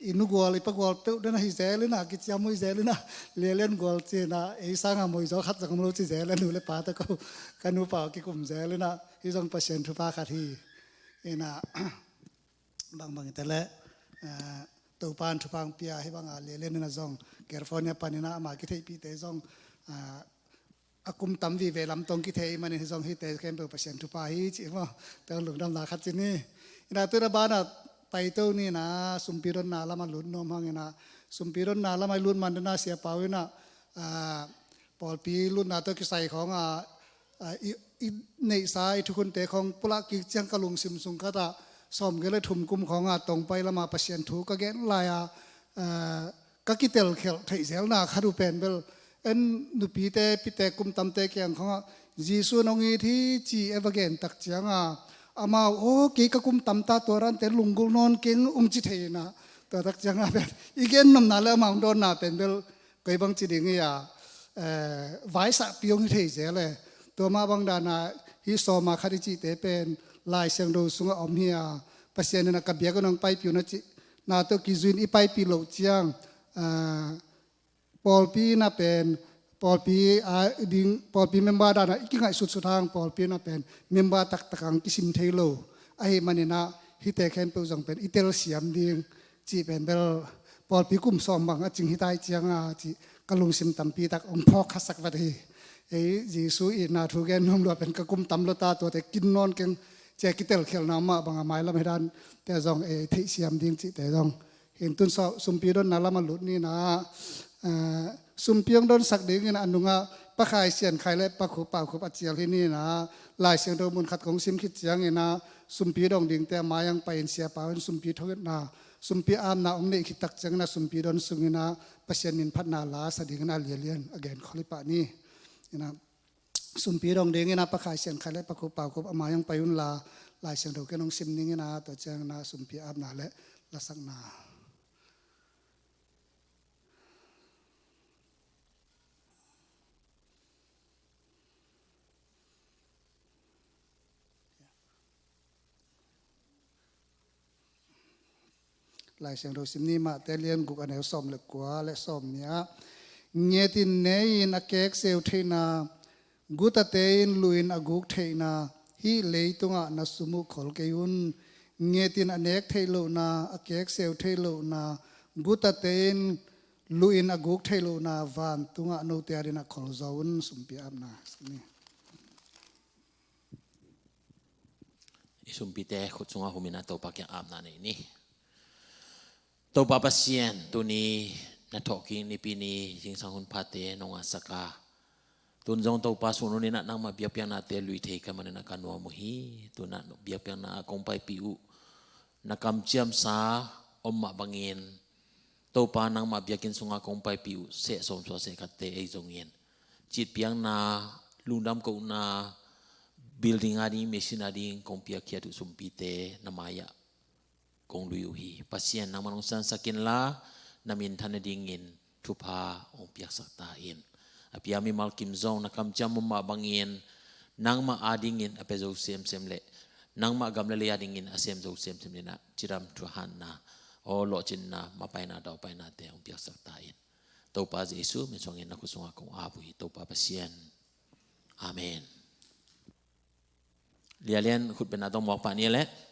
อินุกอลิปกอลเตอเดนฮิเซลนะกิจยามุยเซลนะเลียเล่นกอลเจนะไอ้สังอามวยจอขัดจังมโลจีเซลนูเลปาตะก็กันูป่ากิกุมเซลนะฮิซองเปอร์เซ็นต์ทุปาคาทีเอนะบางแต่ละตัวปานทุพังเปียให้บางอาเลียเล่นนะจงแคลิฟอร์เนียปานินะมากิเทปีเตจงอากุมตัมวีเวลัมตงกิเทมันนี่จงฮิเตเข้มเปอร์เซ็นต์ทุปาฮิจิมาแต่หลงดำนาขัดจีนี่นะตัวระบาดไปตัวนี่นะสุมพิรนนาละมาลุ้นน้องมังนะสุมพิรนนาละมาลุ้นมันนะเสียเปล่านะปอลปีลุ้นนาตัวกิใส่ของในสายทุกคนเตะของปุระกิจังกะลุงซิมซุงก็ตาสอมกันเลยทุ่มกุมของตรงไปละมาประเสียนถูกก็แกนลายก็กิเตลเขลไทยเซลนาคารูเป็นเบลเอ็นนุปีเตปิเตกุมตำเตเกียงของจีซูนองอีที่จีเอวเกนตักจังอามาโอ้กีกกุมตำตาตัวรันเตลุงกุนอนเก่งจิเทนะตัวตักจังเป็นอีกเอ็นนำนาเลมาอุดรนาเป็นเบลก็บังจีดิ่งไว้สักปีองไทยเซลเลยตัวมาบางดานาฮิโซมาคาริจิเตเป็นลายเสียงดูสุงอมเฮียปัสยานักเบียก็น้องไปผิวนัจินาตัวกิจุนอีไปผิวเจียงปอลปีน่าเป็นปอลปีดิ้งปอลปีเมมเบอร์ดานะอีกง่ายสุดทางปอลปีน่าเป็นเมมเบอร์ตักตักกิสิมเทโลไอ้มันนี่นะฮิเตแคนเปิลจังเป็นอิเตลเซียมดิ้งจีเป็นเบลปอลปีกุมซอมบังจิงฮิตายเจียงจีกะลุงซิมตัมปีตักองพ่อขัดสักวันทีไอ้จีซูอีนาทูแกนนุ่มรัวเป็นกะกุมตำลตาตัวแต่กินนอนเก่งเจ้ากิเตลเขลนามาบางไม้ละไม่ดันแต่จงเทเสียมดิ้งจีแต่จงเห็นตุนสุมปีดอนนาละมันหลุดนี่นะสุมเปียงดอนสักดิ้งนะอันนุงปะขายเสียนขายและปะขุปะขุปัจเจียที่นี่นะลายเสียงโดมุนขัดของซิมคิดเสียงนะสุมปีดองดิ้งแต่มายังไปเสียป่าเป็นสุมปีทวิตนะสุมปีอามนาองเนคิดตักจังนะสุมปีดอนสุงนะปัจเจียนินพัฒนาลาสดิ้งนะเลียนอเกนคอลิปะนี่นะสุมปีดองดิ้งนะปะขายเสียนขายและปะขุปะขุมายังไปอุนลาลายเสียงโดกันองซิมนิ่งนะตัวจังนะสุมปีอามนาและละสักนาลายเสียงเราสิมนี่มาแต่เลียนกุกอันเหวซ้อมเล็กกว่าและซ้อมเนี้ยเงียตินเนยนักเก็กเซลเทนากุตเตนลุยนอกุกเทนาฮีเลยตุงะนัสมุขอลเกยุนเงียตินอเนกเทโลนาอเก็กเซลเทโลนากุตเตนลุยนอกุกเทโลนาวันตุงะโนเตียรินักขอลจาวุนสุมพิอับนานี่สุมพิเตขุดสุงอาหุมินาโตปักยังอาบนานี่ตัวปาปัสเซียนตัวนี้นัทกิงนิปีนี้จิงสังหุนพาเตนงอาสกาตุนจงตัวปาสุนุนี่นักนั่งมาเบียบยังนาเตลุยเทกันมันนักการนัวมุฮีตัวนักเบียบยังนาคงไปปิวนักกำเจียมสาอมมาบังเงินตัวปานังมาเบียกินสุงอาคงไปปิวเสะสมสวเสกัดเตไอจงเงินจิตเพียงนาลุงดำกูนาbuilding adi mesin adi kong pia kia tu sumpi te namaya kong luyuhi pasien nang manungsan sakin la namin thana dingin thupa ong piak saktain apiami malkim zong nakam jam ma bangin nang ma adingin apezo sem semle nang ma gamle adingin asem zo sem sem na chiram tuhan na o lo chin na mapaina daw paina te ong piak saktain to pa jesu mesongin nakusunga kong abui to pa pasien amen lialian khut ben atong mok pa ni le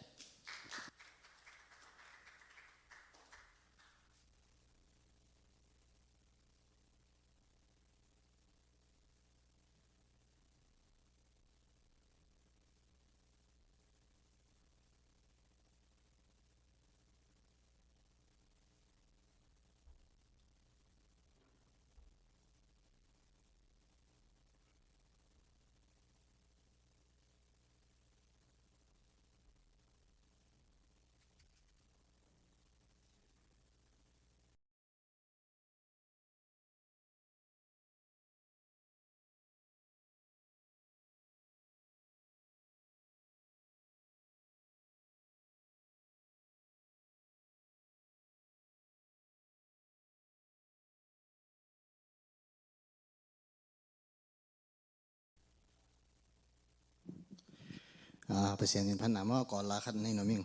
pasien min phan nama ko la khat nei noming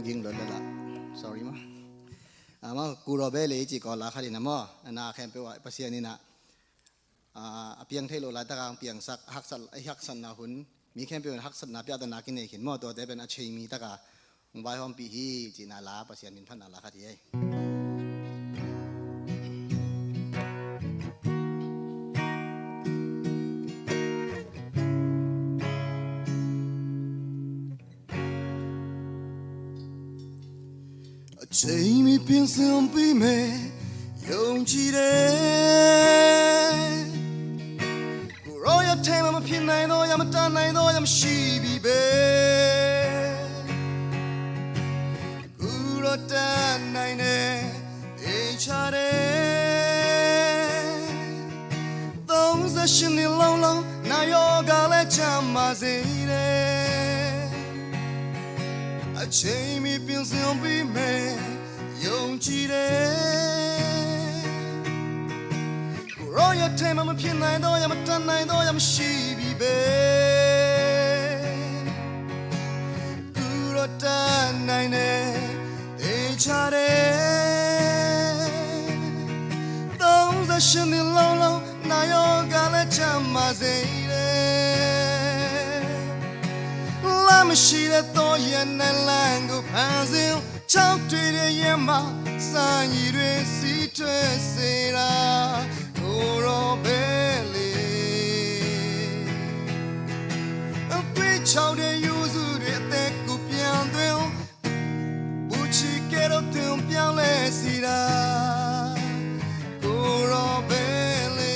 ging lo la sorry ma ama ku ro be le chi ko la khat ni nama na khem pe wa pasien ni na apiang thelo la ta kang piang sak hak san na hun mi khem pe hak san na pya da na kin nei khin mo to te ben a chei mi ta ka vai hom pi hi chi na la pasien min phan na la khat hi Jamie Pinson be me Yong chi de Roya time I'm a pin nai do yam ta nai do yam shi bi be Uro ta nai ne e cha de Those that shin ni long long na yo ga le cham ma se de Jamie Pinson be me Yong chi de Roya time I'm a pin nai do yam ta nai do yam shi bi be Uro ta nai ne e cha de Those that shin ni long long na yo ga le cham ma se de La me shi de to yen na lang go panzil Chao tui de yen ma san yi de si tue se la Uro bele Tui chao de yu zu de te ku pian duel Bu chi ke do tun pian le si la Uro bele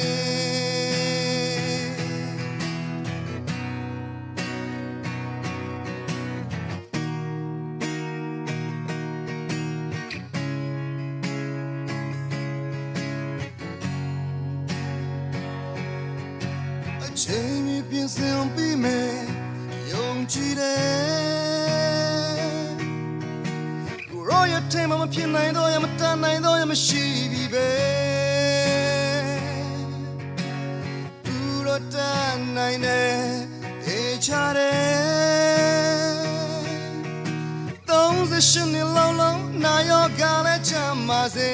Jamie Pinson be me Yong chi de Roya time I'm a pin nai do yam ta nai do yam shi bi be Uro ta nai ne e cha de Those that shin ni long long na yo ga le cham ma se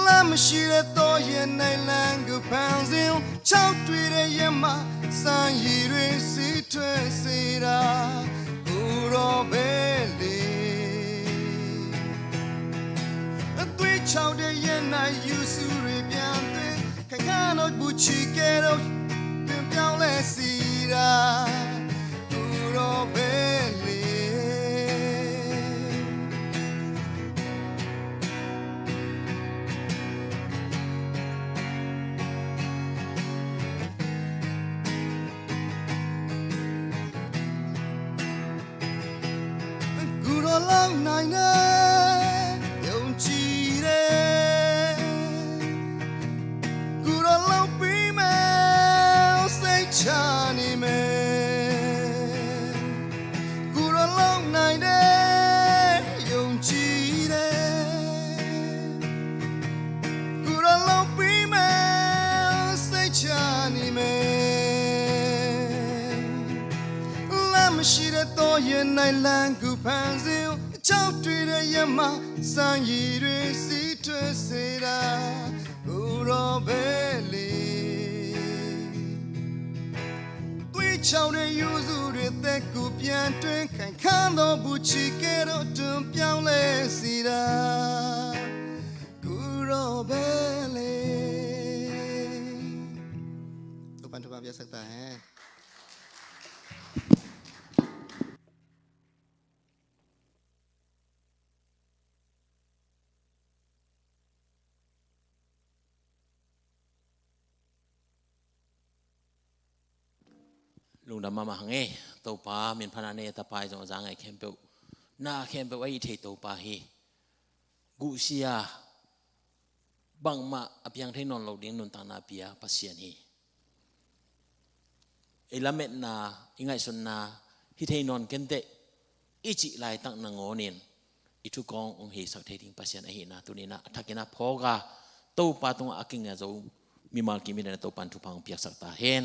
La me shi de to yen nai lang go panzil Chao tui de yen ma san yi de si tue se da Uro bele Tui chao de yen nai yu su re pian tue Kan kan no bu chi ke do Pian pian le si da Uro bele Long night Yong chi de Good long be me say chani me Good long night Yong chi de Good long be me say chani me La me shi de to yen nai lang gu pan zil Chao tui de yen ma san yi de si tue se da Uro bele Tui chao de yu zu de te ku pian tuen Kan kan do bu chi ke do tun pian le si da Uro bele Tupan biasa ta Lung dam ma hange to pa min phana ne ta pai jong jang ai khem pe na khem pe ai the to pa hi gu sia bang ma apyang the non lo ding nun ta na pia pasien hi elamet na ingai sun na ฮิเทนอนกันเตอิจิไลตั้งนางอนินอิทุกององเฮสักเทดิงปัสยันอหินาตุนีนะทักกินะพอกาตู้ปาตงอากิงเงาโจมีมาลกิมิดนะตู้ปันทุพังเปียกสักตาเห็น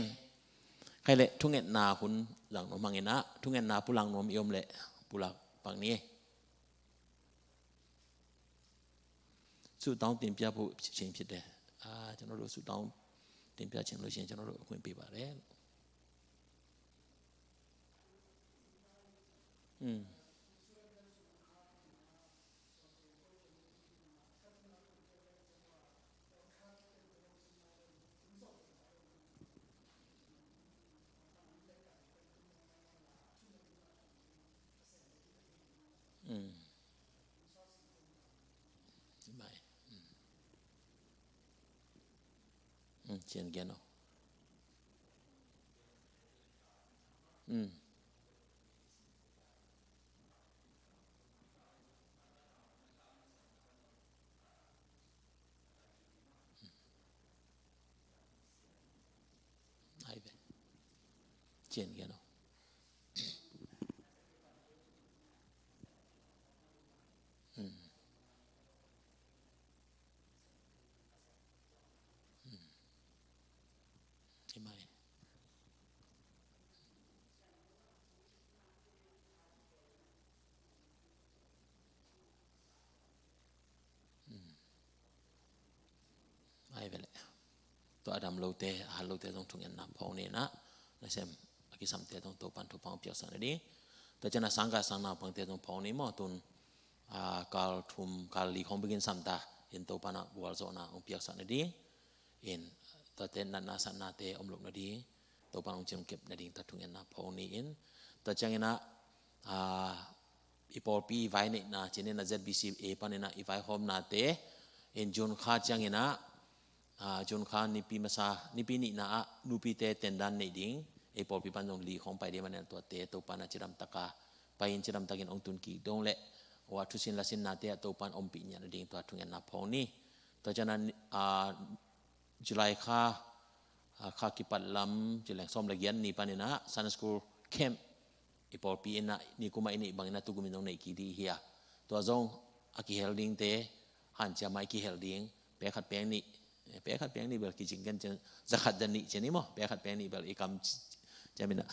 ใครเละทุ่งเงินนาคุณหลังนมังเงินนะทุ่งเงินนาผู้หลังนมยมเละผู้หลักปังนี้สุดท้องเต็มเปียผู้เชียงผิดเด้ฉันรู้สุดท้องเต็มเปียเชียงรู้เชียงฉันรู้คุยปีบาเร่เชียนเกียนเนาะไอ้เบเชียนเกียนเนาะใช่ไหมไอ้เบเลยตัวอดัมโลเตฮัลโลเตต้องทุ่งเงินนับพองนี่นะนะเซมอากิสัมเตต้องตัวปันทุพังเปียกสันนี่แต่จะน่าสังกัดสังนาพังเตต้องพองนี่มั้งตุนการทุ่มการลีของบิกินสัมตาเห็นตัวปันบัวโซนาองเปียกสันนี่เห็นตัวเต้นนันนาสันนาเตอมลุกนาดีตัวปันองเจียมเก็บนาดีตัดทุ่งเงินนับพองนี่เองตัวจังเงินนะอีพอปีไว้เนี่ยนะเจเนน่า ZBC เอปันเนี่ยนะอีไว้โฮมนาเตเอ็นจุนข้าจังเงินนะจุนข้านิปีมาซานิปีนี่นะนูปีเตเต็นดันในดิ่งไอพอปีปันจงลีของไปเดียมันเนี่ยตัวเตตัวปันอาจิรัมตะกาไปอินจิรัมตะกินองตุนกีดงเละว่าทุสินละสินนาเตตัวปันอมปีเนี่ยนาดิ่งตัวทุ่งเงินนับพองนี่ตัวจังนั้นจุลัยข้ากิปัดลำจุลัยส้มละเกียนนี่ปันเนี่ยนะซันสคูลเข้มไอพอปีน่ะนี่กูมาอินี่บางน่ะตุกุมินตรงไหนกีดีเฮียตัวจงอากิเฮลดิ้งเตหันจะไม่กิเฮลดิ้งเปขัดแปลงนี่เปขัดแปลงนี่เบลกิจิงกันจะขัดจันนี่เจนี่มั้งเปขัดแปลงนี่เบลอีกำจะมีนะ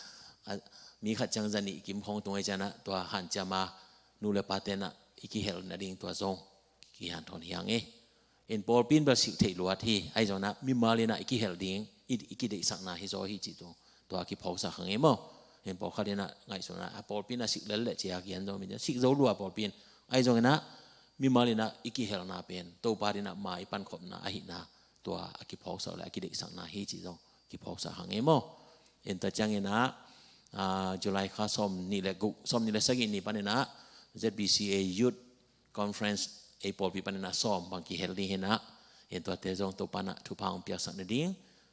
มีขัดจังจันนี่กิมของตรงไอ้เจนะตัวหันจะมานูเลปาเตนะอีกิเฮลนั่นเองตัวจงกิหันทอนยังเอ็นพอปีนเบลสิเทลัวที่ไอ้เจ้านะมีมาเลยนะอีกิเฮลดิ้งอีกิเดสักนาฮิโซฮิจิตรงตัวกิพอกสักหังมั้งเห็นพอเขาเรียนนะไงส่วนนะพอปีน่ะสิกเล่นเละเจียกินตรงนี้สิกโจลัวพอปีนไอ้ตรงนั้นมีมาเลยนะอีกิเฮลนาเป็นตัวปารินะมาอีปันขบนะไอหินะตัวกิพอกสักและกิเด็กสังนาฮิจิตรงกิพอกสักหังเอโมเห็นแต่จังเงินะจุลัยข้าสมนี่แหละกุสมนี่แหละสักอินนี่ปันนะ ZBCA Youth Conference ไอพอปีปันนะสมบางกิเฮลนี่เห็นนะเห็นตัวเตจงตัวปันนะทุพางเปียกสักนดิ่ง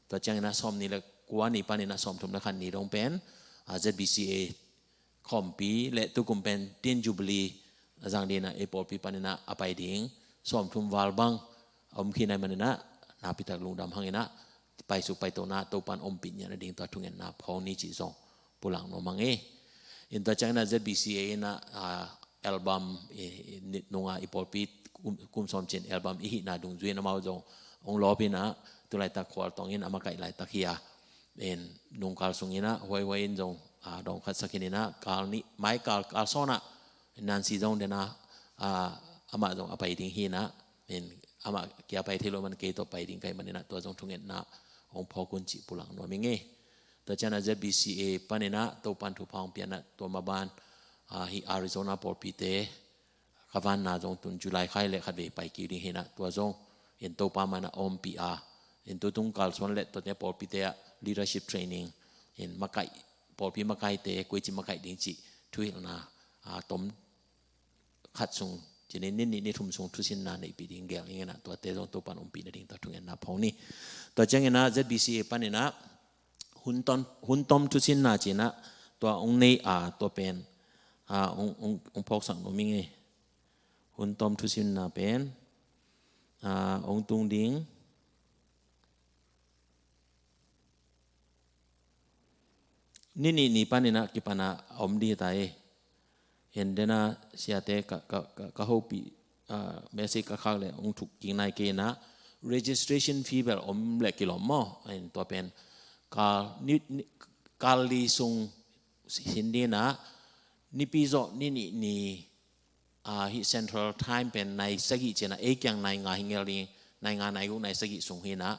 ตัวจังเงินะสมนี่แหละกว่านี่ปันนะสมทุมละคันนี่ตรงเป็นZBCA คอมปีและตุกุมเป็นเตียนจูบลีจังเดียนะเอพอปีปันนะอภัยดิ่งสมทุมวาลบังอมขีนัยมันนะนาพิทักษ์ลุงดำหังนะไปสุไปตัวนาตัวปันอมปิญญาดิ่งตัวทุ่งเงินนาพองนี่จีซองปุลังโนมังอินตัวจังนะ ZBCA นะอัลบั้มนิดนงาอีพอปีกุมสมเจนอัลบั้มอีหินาดุงจุยนะมาจงองล้อปีนะตัวไรตะควอลตองอินอามาไก่ไรตะเคียเป็นนุ่งกาลสุงินะไว้อินจงดองคัดสักินินะกาลนี้ไม้กาลโซนะนันซีจงเดนะอามาจงอภัยดิ่งฮีนะเป็นอามาเกียไปที่โรมันเกตัวไปดิ่งไกมันนะตัวจงทุ่งเงินนะองพอกุนจิปุลังโนมิงตัวเจ้าหน้า ZBCA ปันนะตัวปันทุพองเปียนะตัวมาบานที่อาริโซนาปอร์ปีเตขวันนาจงตุนจุลัยไข่เล็กขัดเวไปกีดิ่งฮีนะตัวจงเห็นตัวปามานะอมปีอาเห็นตัวตุงกาลส่วนเล็กตัวเนี้ยปอร์ปีเตะ leadership training เห็นมาไก่ปอร์ปีมาไก่เตะกุยจิมาไก่ดิ่งจิทุยนะต้มขัดส่งจีนี่นี่ทุ่มส่งทุสินนาในปีดิ่งเกลอย่างเงี้ยนะตัวเตะจงตัวปันอมปีนะดิ่งตัวทุ่งเงินนะพองนี่ตัวเจ้าเงี้ยนะ ZBCA ปันเนี่ยนะหุ่นต้มทุสินนาจีนะตัวองค์ในตัวเป็นองค์พกสังนมิงหุ่นต้มทุสินนาเป็นองค์ตุงดิ่ง ni panina kipana omdi tae hendena siate ka hopi mesi ka khale ong thuk king nai ke na registration fee bel om le kilom mo en to pen kali sung hindina ni pizo ni hi central time pen nai sagi chena e kyang nai nga hingeli nai nga nai gu nai sagi sung hina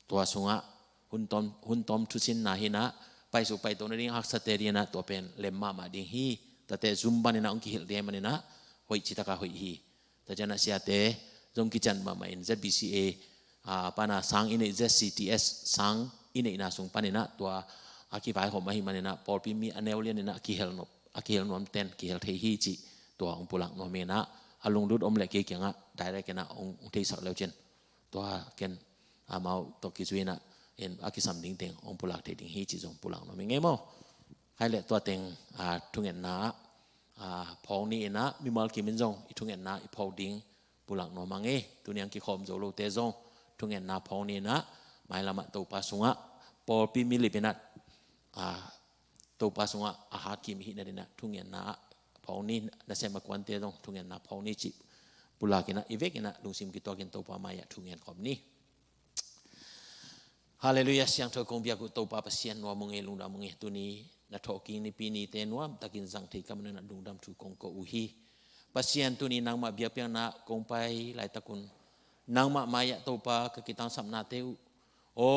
tua sunga hun tom thusin na hina pai su pai to na ring hak sateri na to pen lemma ma ding hi tate zumba ni na ong ki hil de manina hoi chita ka hoi hi ta jana siate jong ki chan ma ma in ZBCA pana sang ine ZCTS sang ine ina sung panina tua aki vai ho ma hi manina por pi mi aneulian ina ki hel no aki hel nom ten ki hel thei hi chi tua ong pulang no me na alung lut om le ke kyanga direct na ong thei sak leu chen tua ken amau to ki zuina en aki sam ding teng ong pulak thei ding hi chi jong pulang no me nge mo hai le tua teng thungen na phong ni na mi mal ki min jong i thungen na i phau ding pulang no mangi tuniang ki khom zo lo te jong thungen na phong ni na mai lama to pa sunga por pi mi lipena to pa sunga a ha ki mi hi na thungen na phong ni na se ma kwan te jong thungen na phong ni chi pulakina ivekina lungsim ki to kin to pa maya thungen khom ni hallelujah siang tho kong bia ku to pa pasien no mong elung da mong tu ni na tho ki ni pi ni te nuam takin jang thei kam na dung dam thu kong ko u hi pasien tu ni nang ma bia piang na kong pai lai takun nang ma maya to pa ka kitang sam na te o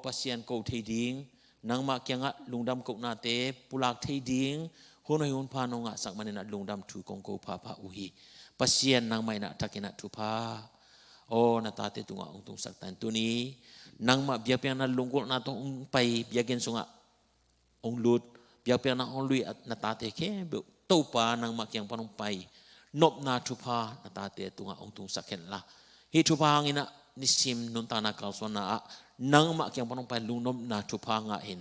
pasien ko thei ding nang ma kyanga lungdam ko na te pulak thei ding hunoi hun pha no nga sak manina lungdam thu kong ko pha pha u hi pasien nang mai na takina thu pha o na ta te tunga ung tung sak tan tu ni nang ma bia piang na lungkol na to ung pai bia gen sunga ong lut bia piang na ong lui na ta te ke to pa nang ma kyang panong pai nop na thu pha na ta te tunga ong tung sak hen la hi thu pha ngina nisim nun ta na kal so na nang ma kyang panong pai lung nom na thu pha nga hin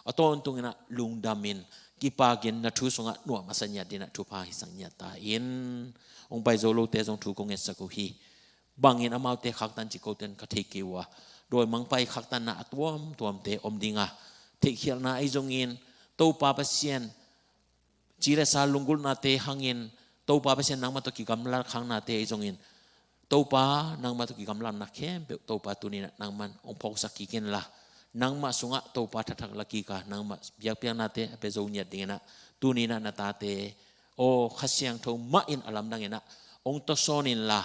aton tungina lung damin kipagin na thu sunga nuwa masanya dina thu pha hisang nya ta in ong pai zo lo te jong thu kong es ko hi bangin amau te khak tan chi ko ten ka thei kiwa doi mang pai khak tan na tuam te om dinga thei khial na ai jong in to pa pasien chira sa lungul na te hangin to pa pasien nang ma to ki gamla khang na te ai jong in to pa nang ma to ki gamla na khem pe to pa tu ni nang man ong phok sak ki ken la nang ma sunga to pa thatak laki ka nang ma biak piang na te pe zo nya dingena tu ni na ta te o khasyang tho ma in alam dangena ong to sonin la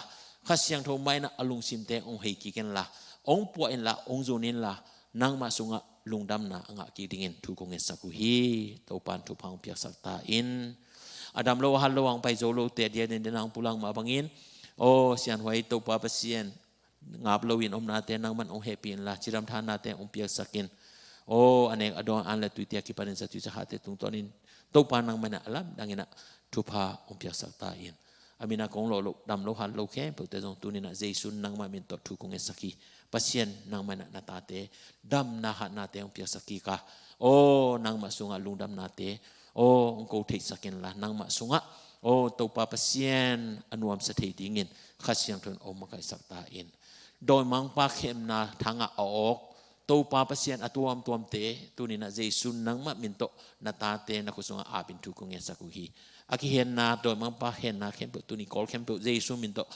khasyang tho mai na alung sim te ong hei ki ken la ong po in la ong zonin la nang ma sunga lungdam na anga ki dingin thu kong es ku hi to pan thu phang piak sak ta in adam lo hal lo ang pai zo lo te dia den nang pulang ma bangin o sian hoi to pa pasien ngap lo in om na te nang man ong happy in la chiram than na te ong piak sakin o anek adon an la tu tia ki parin sa tu sa hate tung tonin to pa nang man alam dangina thu pha ong piak sak ta in amina kong lo dam lo hal lo ke pe te jong tu ni na jaisun nang ma min to thu kong es saki pasien nang ma na ta te dam na ha na te ong piak saki ka o nang ma sunga lungdam na te o ong ko thei sakin la nang ma sunga o to pa pasien anuam sa thei dingin khasyang thon om ma kai sak ta in doi mang pa khem na thanga ok to pa pasien atuam tuam te tu ni na jaisun nang ma min to na ta te na ko sunga abin thu kong es saku hi aki hen na doi mang pa hen na khem tu ni kol khem jaisun min to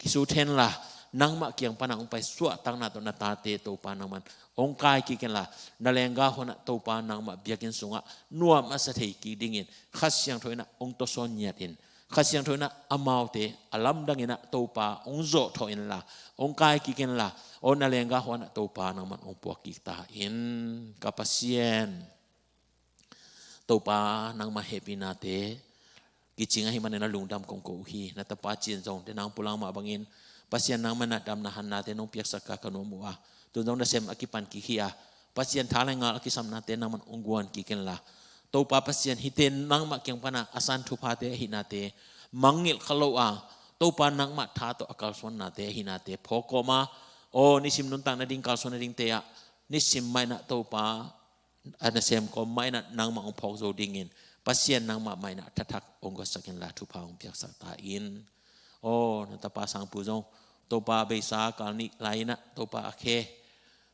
kisu ten la nang ma kyang panang pai suwa tang na to na ta te to pa nang man ong kai ki ken la na lenga hona to pa nang ma biakin sunga nuam asa thei ki dingin khasyang thoina ong to son nyatin khasyang thoina amau te alam dangina to pa ong zo thoin la ong kai ki ken la on na lenga hona to pa nang man ong puak ki ta in kapasien to pa nang ma happy na te kichinga hi manena lungdam kong ko hi na ta pa chin jong te nang pulang ma bangin pasien nang mana dam na han na te nong piak saka kanu muwa tu jong na sem akipan ki hiya pasien thalenga akisam na te nang man ongguan ki ken la to pa pasien hiten nang ma kyang pana asan thu pha te hi na te mangil khalo a to pa nang ma tha to akal son na te hi na te phoko ma o nisim nun tang na ding kal son na ding te ya nisim mai na to pa ana sem ko mai na nang ma ong phok zo dingin pasien nang ma mai na thatak onggo sakin la thu pha ong piak sak ta in o na ta pa sang pu jong to pa be sa kal ni lai na to pa khe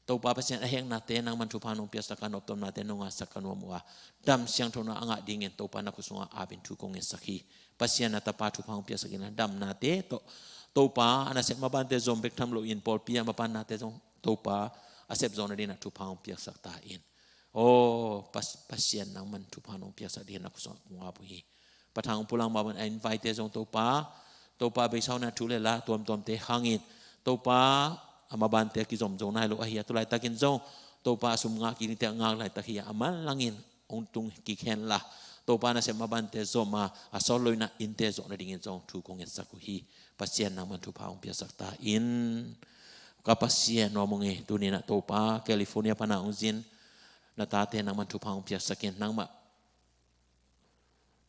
tau pa pasien aheng nate nang man tupan ong piasa kan optom nate nonga sakan wa dam siang thona anga dingin tau pa na kusunga abin tu kong sakhi pasien na tapa tupang piasa gina dam nate to tau pa ana sep mabante zombek tham lo in pol pia mapan nate zong tau pa asep zona dina tupang piasa ta in pasien nang man tupan ong piasa dina kusunga ngabuhi patang pulang maban invite zong tau pa besau na tule la tuam te hangin tau pa amabante ki zom zong nai lo ahia tulai takin zong tau pa sumnga ki ni te ngang lai takia amal langin ong tung ki khen la tau pa na se mabante zoma asol loina inte zong na dingin zong tu kong sakuhi pasien na man tu pa ong piasak ta in ka pasien no monge tu ni na tau pa California pa na ongzin na tate na man tu pa ong piasakin nang ma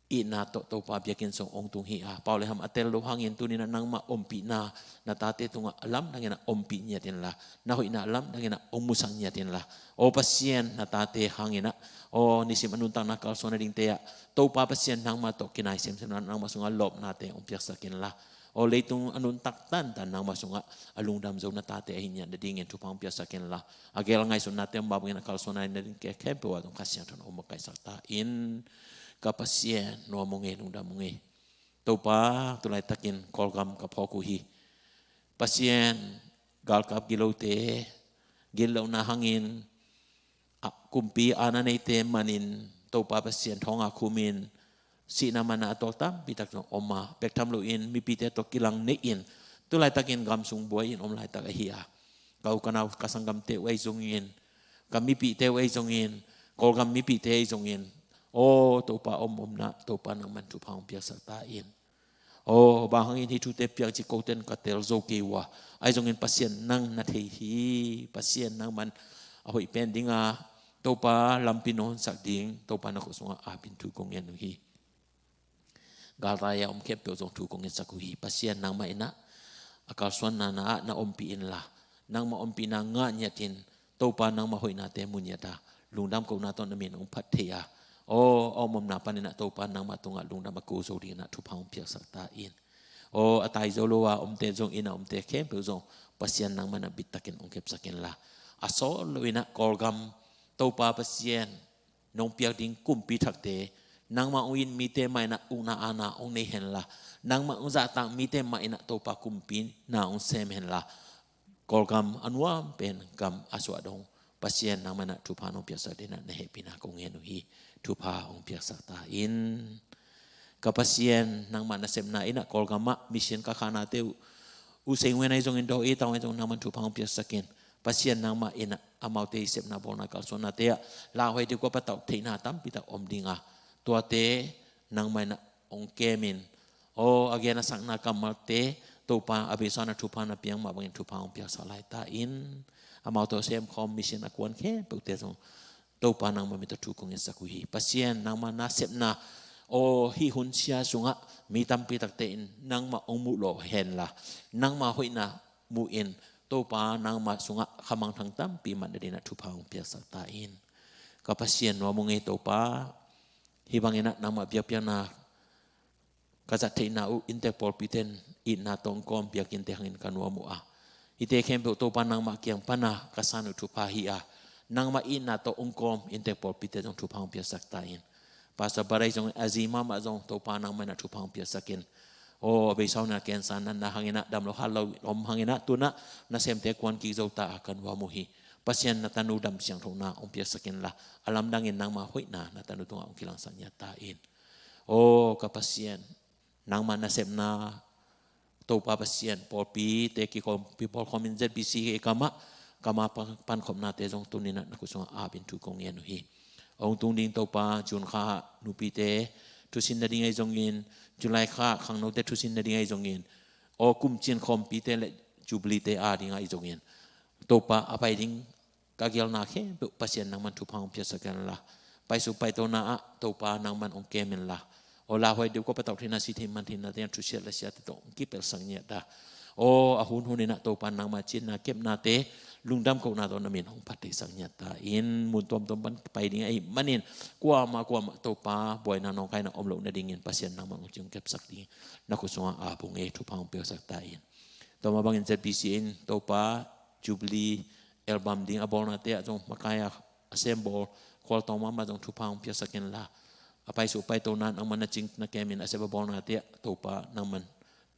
ina tau pa biakin song ong tung hi paule ham atel lo hangin tu ni na nang ma ompi na tate tunga alam dangina ompi nya tin la na hoi na alam dangina ong musang nya tin la o pasien na tate hangina o nisim anuntang nakal sona ding te tau pa pasien nang ma to kinai sem sem nang ma sunga lop na te ong piasakin la o leitung anuntak tan nang ma sunga alung dam zo na tate ahinya na dingin tu pang piasakin la agel ngai sun na te mbabngina kal sona na ding ke kepo wa tong kasian ton o makai sakta in kapasien no monge nungda monge topa tulai takin kolgam kapokuhi pasien gal kap gilote gilau na hangin kumpi ananete manin topa pasien thonga kumin si namana atoltam pitak no oma pektam lo in mi pite to kilang ne in tulai takin gamsung boy in om lai tak ahia kau kanau kasanggam te wai zongin kami pi te wai zongin kolgam mi pi te zongin topa om na topa nang man tu pang piak satain bahangin hitu te piak ci koten katel zo kewa ai zongin pasien nang na thei hi pasien nang man ahoi pendinga topa lampinon sakding topa na kusunga abin tu kongen hi galraya om kep zong tu kongen sakuhi pasien nang ma ina akal suan na ompi in la nang ma ompi na nga nyatin topa nang ma hoi na te munyata lungdam ko na ton namin om pathia mom na panina to pa nang matunga lungna makuso ri na thu phang piak sakta in atai zolowa te jong ina te kem pe jong pasien nang mana bitakin ong kep sakin la aso loina kolgam to pa pasien nong piak ding kumpi thakte nang ma uin mi te mai na una ana ong nei hen la nang ma ong za tang mi te mai na to pa kumpin na ong sem hen la kolgam anwam pen kam aswa dong pasien nang mana thu phano piak sakdena na hepina kongen hi tupa ong piak sakta in kapasien nang mana semna ina kolgama mission kakana te useng wenai jong indo e taw jong naman tupa ong piak sakin pasien nang ma ina amau te semna bona kal sona te la hoi de ko patau theina tam pita om dinga to te nang mana ong kemin agena sangna kamal te tupa abisana tupa na piang ma bangin tupa ong piak salai ta in amau to sem kom mission akuan ke pe jong tau pa nang mamita tukong sakuhi pasien nang ma nasep na hi hun sia sunga mi tampi taktein nang ma omu lo hen la nang ma hoina muin tau pa nang ma sunga khamang thang tampi man de na thupang pia sakta in ka pasien no monge tau pa hibangena nang ma bia pia na kaza theina u interpol piten in na tong kom bia kin te hangin kanwa mu ite kempe tau pa nang ma kiang pana kasanu thupa hi nang ma ina to ongkom interpol pite jong thupang pia saktain pasa barai jong azima ma jong to panang mana thupang pia sakin be sauna ken san na hangina dam lo halo om hangina tuna na semte kwan ki zota akan wa muhi pasien na tanu dam siang thona om pia sakin la alam dangin nang ma hoina na tanu tunga ong kilang sanya tain ka pasien nang ma na semna to pa pasien polpi te ki kom people komin ZBC e kama pan khom na te jong tunina na kusong abin tu kong yen hi ong tung ding to pa chun kha nupi te tu sin na ding ai jong in julai kha khang no te tu sin na ding ai jong in kum chin khom pi te le jubli te a ding ai jong in to pa apai ding ka gel na khe pasien nang man tu phang pia sakan la pai su pai to na to pa nang man ong kemen la la hoi de ko pa taw thina si thim man thin na te tu sia la sia te to ki pel sang nya da ahun hunina to pa nang ma chin na kep na te lungdam ko na to namin hong pati sang nyata in muntom tom pan pai ding ai manin kwa ma to pa boy na nong kai na omlo na dingin pasien nang mang chung kep sakti na ko sunga apung e thu pang pe sak ta in to ma bangin ZBC in to pa Jubilee album ding abol na te jong makaya assemble call tong mama jong thupang pia sakin la apai su pai to nan ang manaching na kemin ase babol na te topa nang man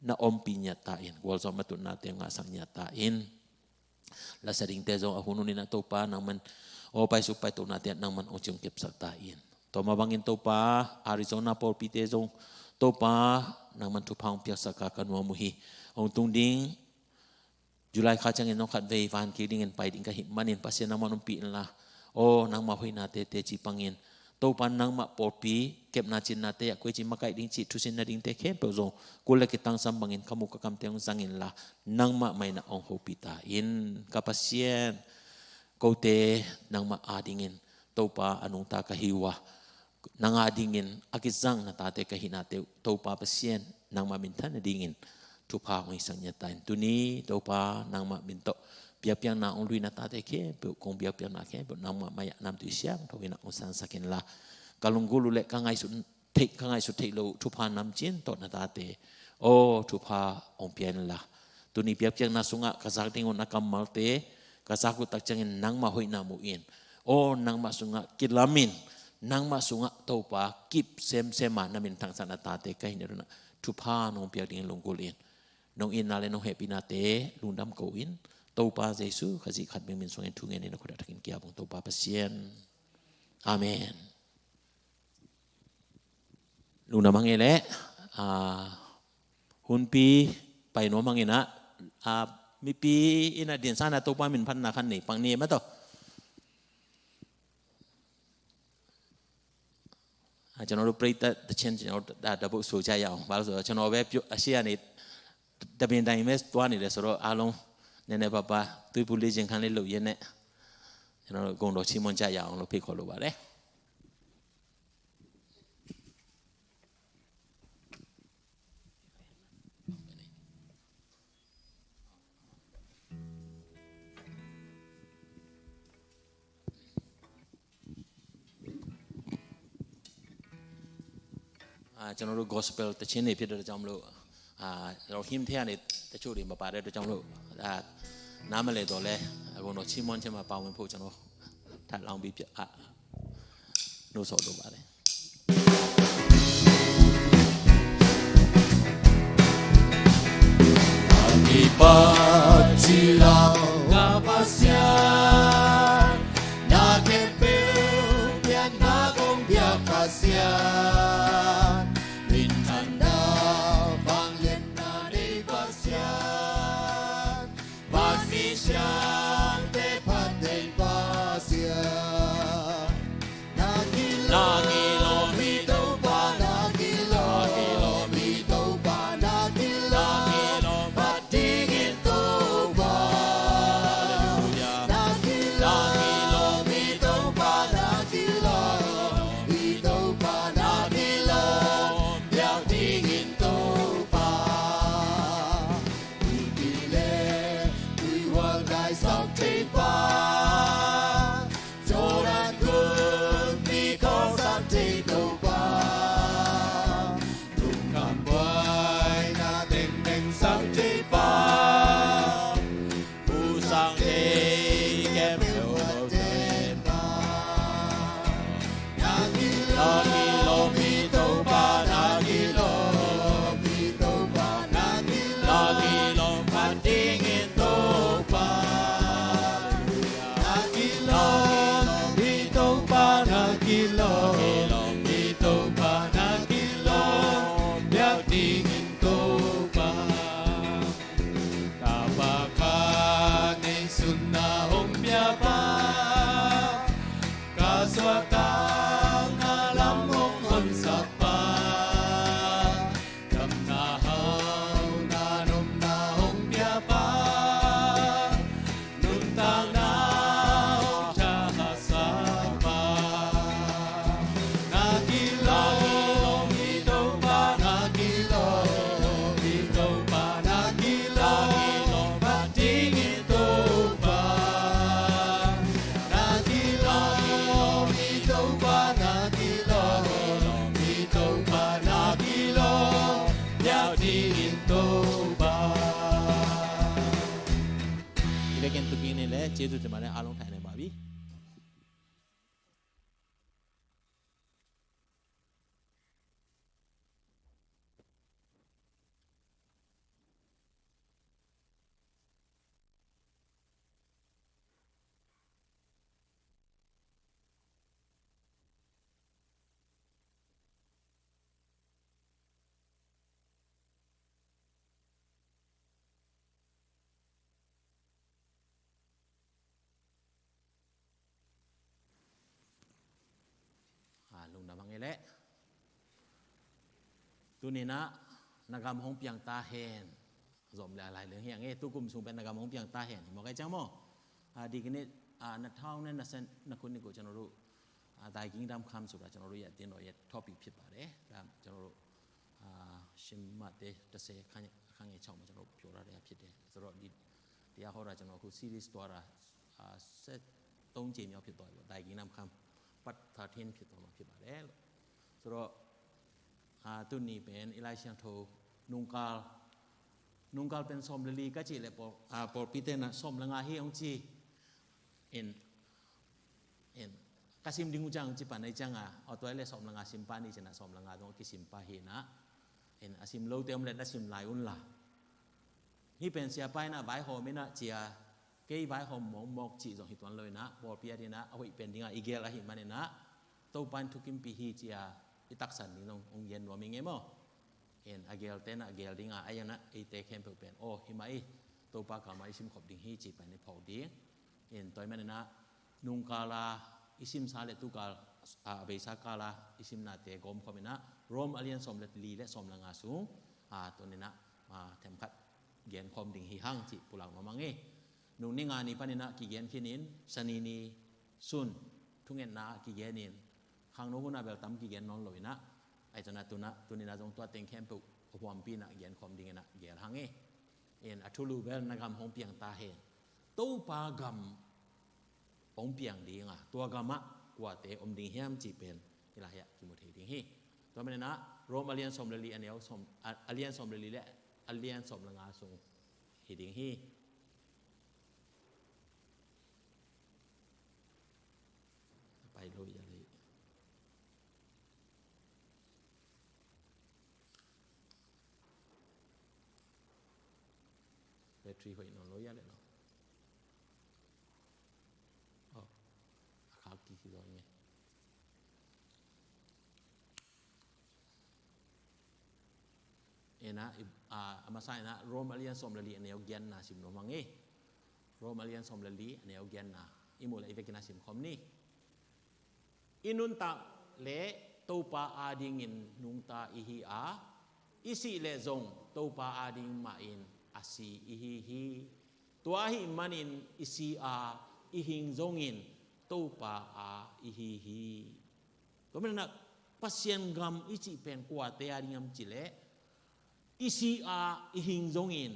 na ompi nyatain wal so matun na te nga sang nyatain la sering te jong ahunu ni na topa nang man o pai su pai to na te nang man ong chung kep saktain to mabangin topa Arizona por pite jong topa nang man thupang pia saka kanwa muhi ong tung ding Julai kacang enong kat vei van kiring en pai ding ka manin pasien nang manumpi la o nang ma hui na te chi pangin to pan nang ma porpi kep na chin na te kwe chi makai ding chi thusin na ding te khem pe zo kula ki tang sam bangin kamu ka kam teong zangin la nang ma mai na ong hopita in ka pasien ko te nang ma adingin to pa anong ta ka hiwa nang adingin akizang na tate ka hinate to pa pasien nang ma mintan na dingin tupa ng isang nyatain tuni topa nang ma binto biap-biap na ong lui na tate ke kung biap-biap na ke nang ma maya nam tu siang tawin na usang sakin la kalunggulu le kangai su take lo tupa nam jin to na tate o tupa ong pian la tuni biap-biap na sunga kasak tingon na kamalte kasaku tak jangin nang ma hoi na muin o nang ma sunga kilamin nang ma sunga topa kip sem-sema namin tang sana tate kay na tupa nong piak ding lunggulin nong in nale nong happy nate lundam ko in topa Jesu kasi khat min song en tungen ni ko takin kia bong topa pasien amen luna mangele hunpi pai no mangina mi pi ina din sana topa min phan na khan ni pang ni ma to chano ro preita the chen chano da bu so cha ya ba so chano be pyo asia ni da bin dai mes twa ni le so ro a long ne ne pa pa tui pu le jin khan le lo yin ne chano gong do chi mon cha ya ong lo phit kho lo ba leကျွန်တော်တို့ gospel တခြင်းတွေဖြစ်တဲ့ကြောင့်မလို့ကျွန်တော် hymn ထဲကနေတချို့တွေမပါတဲ့အတွက်ကြောင့်မလို့နားမလဲတော့လဲအခုတော့ချီးမွမ်းခြင်းမှာပါဝင်ဖို့ကျွန်တော်ထပ်လောင်းပြီးနှုတ်ဆော်လိုပါတယ် Ipatilang kapasyan Nakipil biyak na kong biyak kasyan Bintanda panglim na di pasyan Pagmisyang tepat din pasyan Nagilomito pa Nagilomito pa Nagilomito patingin to ba Nagilomito pa Nagilomito pa Nagilomito tingin to pa Ibile iwagay sa tipa Joran good because I'm taken ba Tungkambay natin ng sa tipa Pusang ikem yotempa Nagilomito pa Nagilomito pa Nagilom patingin to pa Nagilomito pa Nagilomito pa Nagilom biyak tingin to pa Tapakan ng ဒီကင်တူကင်းနဲ့လည်းကျေးဇူးတင်ပါတယ်အားလုံးထိုင်နေပါပြီลุงดำมังเอเล่ตัวนี้นะนากามฮงเปียงตาเฮนสมหลายๆเรื่องอย่างเงี้ยตัวกลุ่มสูงเป็นนากามฮงเปียงตาเฮนมองไอ้จังมั้งดีกันนี่นักท่องเนี่ยนักคนนี่กูจะรู้ตายกิ่งดำคำสุดจะรู้อย่างที่เราอยากท็อปิกผิดไปเลยจะรู้ชิมมาเตะจะเสียข้างเงี้ยช่องมันจะรู้พิวระผิดเลยจะรู้ดีเขาเราจะรู้คือซีรีส์ตัวละเซตตรงจีนเอาผิดตัวตายกิ่งดำคำปัดทาเทนผิดตัวมาผิดมาแล้วสำหรับตัวนี้เป็นอิไลเชียงโทนุงกาลเป็นสมลีก็จีเลยพอพิเตนะสมละงาเฮียงจีเอ็นกสิมดิงูจังจีปันในจังเอาตัวเลยสมละงาสิมปานี่จะนะสมละงาตรงกิสิมปาเฮนะเอ็นอาสิมโลเตมเลยนะสิมลายอุนละนี่เป็นเสียไปนะใบหอมไม่นะเจียเกย์ใบหอมมองจีจงหิตวันเลยนะพอเปียดีนะเอาอีเป็นดิ้งอีเกลอะไรหิมันเนี่ยนะตัวปันทุกิมปีฮีเจียอิตักสันนี่น้องเย็นว่ามีเงี้ยมั้งเอ็นอาเกลเต้นอาเกลดิ้งไอ้ยังนะไอเตะเข้มเป็นโอ้หิมะตัวปากกับมาอิสิมขบดิ้งฮีจีไปในพอดีเอ็นตัวมันนะนุงกาลาอิสิมซาเลตุกาลเบสากาลาอิสิมนาเตะกอมขมินะรวมอเลียนสมเลตลีและสมละงาสูงตัวนี้นะมาแถมขัดเย็นคอมดิ้งฮีหั่งจีปุลังมามังเงนุ่งนี่งานนี้ปนินะกิเกนขี้นินสนีนีซุนทุ่งเงินนากิเกนินข้างโน้นน่ะเบลตั้มกิเกนนอนลอยนะไอ้เจ้าน่ะตัวนี้นะจงตัวเต็งเข้มปุกพวมปีนะเกนคอมดิ้งนะเกลหังเอ็นอัทุลูเบลนักกำหงเปียงตาเห็นตู้ปากำหงเปียงดิ้งตัวกำมะกว่าเตอมดิ้งเฮียมจีเป็นที่ไรอะกิมุเทดิ้งฮีตัวมันนะโรมอเลียนสมเลลีอันเดียวสมอเลียนสมเลลีและอเลียนสมละงาสูงฮีดิ้งฮีไปลุยอะไรแบตเตอรี่หอยนอนลุยอะไรเนาะอ๋อข้าวกี่กิโลเงี้ยนะมาใส่นะโรมอเลียนสมเลลีอันเดียวเกียนนะสิมโนมังเงโรมอเลียนสมเลลีอันเดียวเกียนนะอิมูลอีเวกินาสิมคอมนี่inun ta le topa adingin nung ta ihi a isi le zong topa ading main asi ihi hi tuahi manin isi a ihing zongin topa a ihi hi to mena pasien gam ichi pen kwa te adingam chile isi a ihing zongin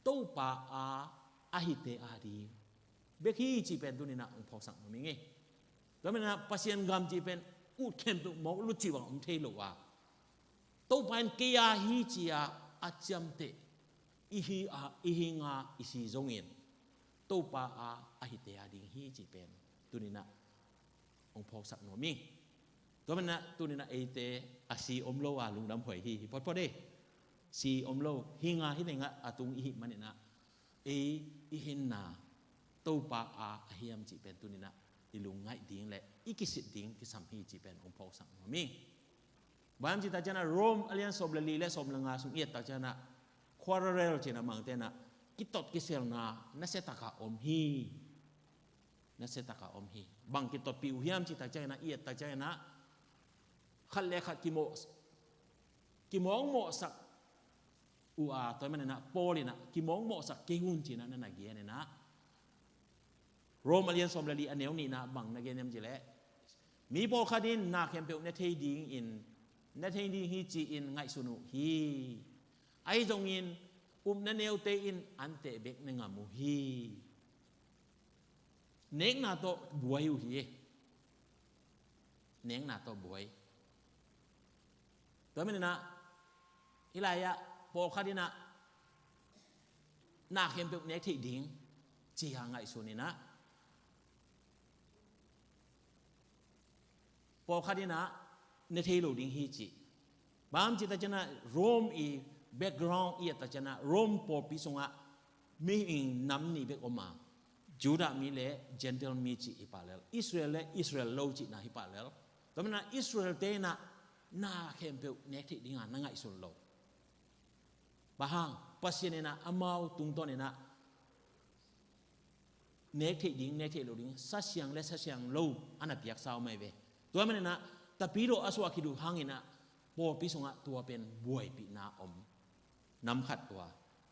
topa a ahite adi bekhi ichi pen tunina ong phosang mingiแล้วมันนะปัสยันกรรมจีเป็นอุดเข้มตุมองลุจิวังองเทโลวาตัวเป็นเกียร์ฮีจีอาอาจำเตอีฮิงาอิสิจงเงินตัวป้าอาหิตยาดิงฮีจีเป็นตัวนี้นะองพอกสักหน่อมิงตัวมันนะตัวนี้นะเอเตอาซีอมโลวาลุงดำหอยฮีพอดเด้ซีอมโลฮิงาฮิเนงะอาตุงอีหิมันเนี่ยนะอีหินนาตัวป้าอาเฮียมจีเป็นตัวนี้นะลุงไงดิ้งและอีกิสิดิ้งที่สัมพีจีเป็นองค์พระสังฆ์มิงบางจิตาจนะโรมอเลียนสมเลลีและสมละงาสุงเอียตาจนะควาเรลเจนะมังเตนะกิตตกิเซลนานัสเตกาอมฮีนัสเตกาอมฮีบางกิตตปิวเฮียมจิตาจนะเอียตาจนะขัดเลขัดกิโมงโมสักตัวมันนะโปลินะกิโมงโมสักเกหุนจีนะนั่นนะเกียเนี่ยนะโรมอเลียนสมเลลีอันเดียวนี่นะบังนักเรียนจิเล่มีโบคดินนาเข้มเปียวเนเทดิงอินเนเทดิงฮีจีอินไงสุนุฮีไอจงอินนันเนวเตอินอันเตเบกเนงามูฮีเน่งนาโตบวยอยู่ฮีเน่งนาโตบวยตัวมันนะอิไลยะโบคดินะนาเข้มเปียวเนเทดิง จีหางไอสุนีนะพอคดีนะในเทโลดิ้งฮีจีบางจิตจะนะโรมอีแบ็กกราวด์อีตจะนะโรมพอพิสงะมีอิงนำนี่เบกออกมาจูดามีเล่เจนเทลมีจีฮิปาเลลอิสราเอลอิสราเอลโลจีนะฮิปาเลลแต่มันนะอิสราเอลเตนะน่าเข้มเปเนติดิ้งานนั่งไอสุนโลบางปัสยานีนะอามาวตุงต้นนี่นะเนติดิ้งเนติโลดิ้งสัชยังและสัชยังโลอันนั้นเปียกสาวไม่เวตัวมันนะแต่ปีโรอสวาคิดูหางอินะพอพิสงะตัวเป็นบวยปีนาอมนำขัดตัว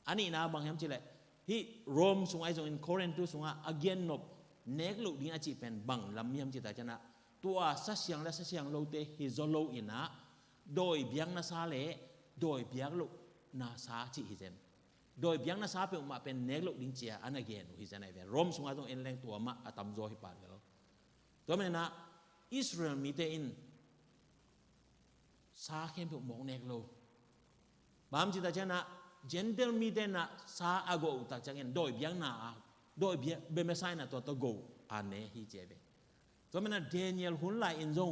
อันนี้นะบางแห่งจีเลยที่โรมสงไอจงอินโครินตุสงะอเกนนบเนกลุดิ้งอาจีเป็นบังลำยำจิตาจนะตัวสัชยังและสัชยังโลเตฮิโซโลอินะโดยเบียงนาซาเลโดยเบียงลุนาซาจิฮิเซนโดยเบียงนาซาเป็นมาเป็นเนกลุดิ้งเจียอันเกนฮิเซนไอเวนโรมสงไอจงอินแรงตัวมาอัตมโซฮิปาเลลตัวมันนะอิสราเอลมีเตอินสาเข้มเป็นมองเนกโลบางจิตาจนะเจนเดลมีเตนะสาอโกอุตจังเงินโดยเบียงนาโดยเบียเบเมไซนะตัวตะโกอันเนฮิเจเบตัวมันนะเดเนียลหุ่นไหลอินซง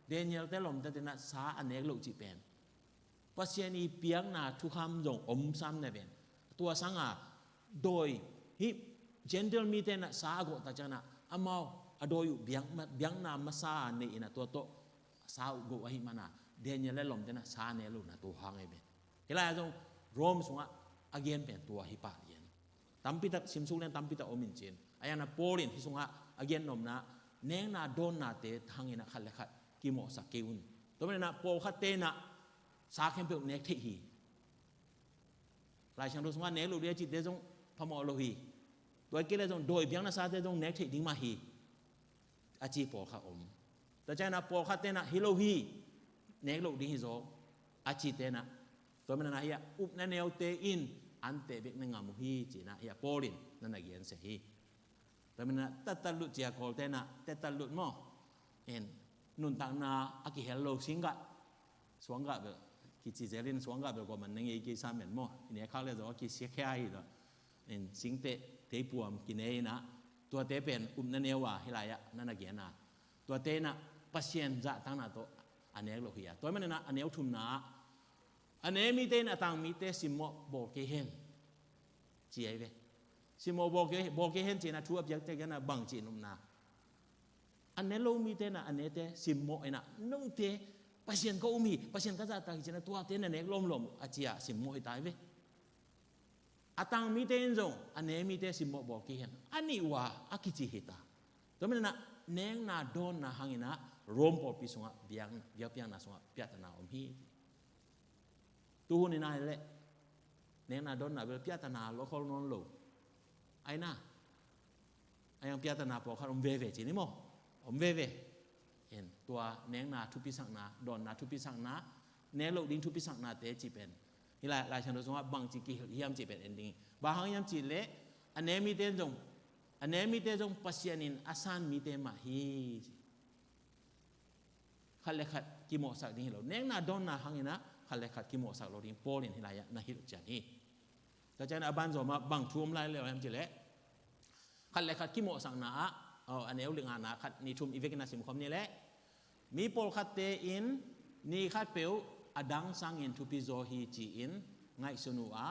เดเนียลแต่ลมแต่นะสาอันเนกโลจีเป็นปัสยานีเบียงนาทุกคำจงอมซ้ำเนเป็นตัวสังอาโดยฮิเจนเดลมีเตนะสาอโกอุตจังนะอามาวอโดยเบียงนามาซาเนอินะตัวโตสาโกวะฮิมานะเดเนียลและลมแต่นะสาเนลูนะตัวหางไอเป็นเวลาจงโรมสงะอเกนเป็นตัวฮิปาเลียนตัมปิตาซิมซุเลนตัมปิตาโอมินเจนอายันนะโปลินที่สงะอเกนนมนะเนงนาโดนนาเตทางอินะขัดเลขัดกิโมสักเกอุนตัวมันนะโปขัดเตนะสาเข้มเปเนกเทฮีหลายช่างดูสงะเนกลูเดียจิตเดจงพมอโลฮีตัวเกเลจงโดยเบียงนาซาเตจงเนกเทดิ้งมาฮีอาจีโปขัดอมแต่ใจนะโปขัดเตนะฮิโลฮีเนกลูดิ้งฮิโซอาจีเตนะตัวมันนะเฮียอุปนันเอลเตอินอันเตเบกนังามุฮีจีนะเฮียโปลินนั่นนักเรียนเสียฮีตัวมันนะตัดลุดเจียโคลเตนะตัดลุดมั้งเอ็นนุนต่างนาอากิเฮลโลสิงกะสวงกะเบลกิจิเซลินสวงกะเบลก็มันนั่งอีกิสามเหม็นมั้งเนี่ยเขาเลยจะว่ากิเสียแค่อีตัวเอ็นสิงเตเตปวมกินเอนะตัวเตเป็นอุปนันเอวะฮิลายะนั่นนักเรียนนะตัวเตนะปัสเซียนจะตั้งนาตัวอันเนกโลฮียตัวมันนะอันเนกทุมนาอันนี้มีเตนต่างมีเตสิโมบอกเกเฮนจีไอเวสิโมบอกเกเฮนจีนะทัวบยักษ์เจกันนะบังจีนุมนาอันนี้เรามีเตนะอันนี้เตสิโมไอนะนุ่งเตปัสยันก็มีปัสยันก็จะต่างจีนะตัวเตนะเนกลมอาจียสิโมไอตายเวอัต่างมีเตนจงอันนี้มีเตสิโมบอกเกเฮนอันนี้ว่าอากิจิเฮตาตัวมันนะเนงนาโดนนาหังนะรวมพอพิสงะเบียงนาสงะเปียตนาอมฮีตูนี่นายเละเนงนาโดนนาเบลพิจารณาโลกเขานอนโลไอ้น่ะไอ้ยังพิจารณาพอเขาอมเวเวจีนี่มั้งอมเวเวเห็นตัวเนงนาทุพิสังนาโดนนาทุพิสังนาเนงโลกดิ้งทุพิสังนาเตจีเป็นนี่แหละลายฉันรู้สึกว่าบางจีกิฮิยามจีเป็นเอนดิ้งบางยามจีเละอันเนมีเตจงอันเนมีเตจงปัสยานินอาสานมีเตมาฮีขัดเลขัดกิโมสักดิ้งเราเนงนาโดนนาหังนะขัดเลขัดกิโมสักโลดิ้งโปลินฮิลายะนาฮิลจานีแต่ใจนะบันโซมาบังทุ่มไล่เลยยามจีเละขัดเลขัดกิโมสักนาอันเนวเรื่องอาณาขัดนี่ทุ่มอีเวกนาสิมคอมนี่แหละมีโปลขัดเตอินนี่ขัดเปียวอดังสังอินทุพิโซฮีจีอินไงสนุอา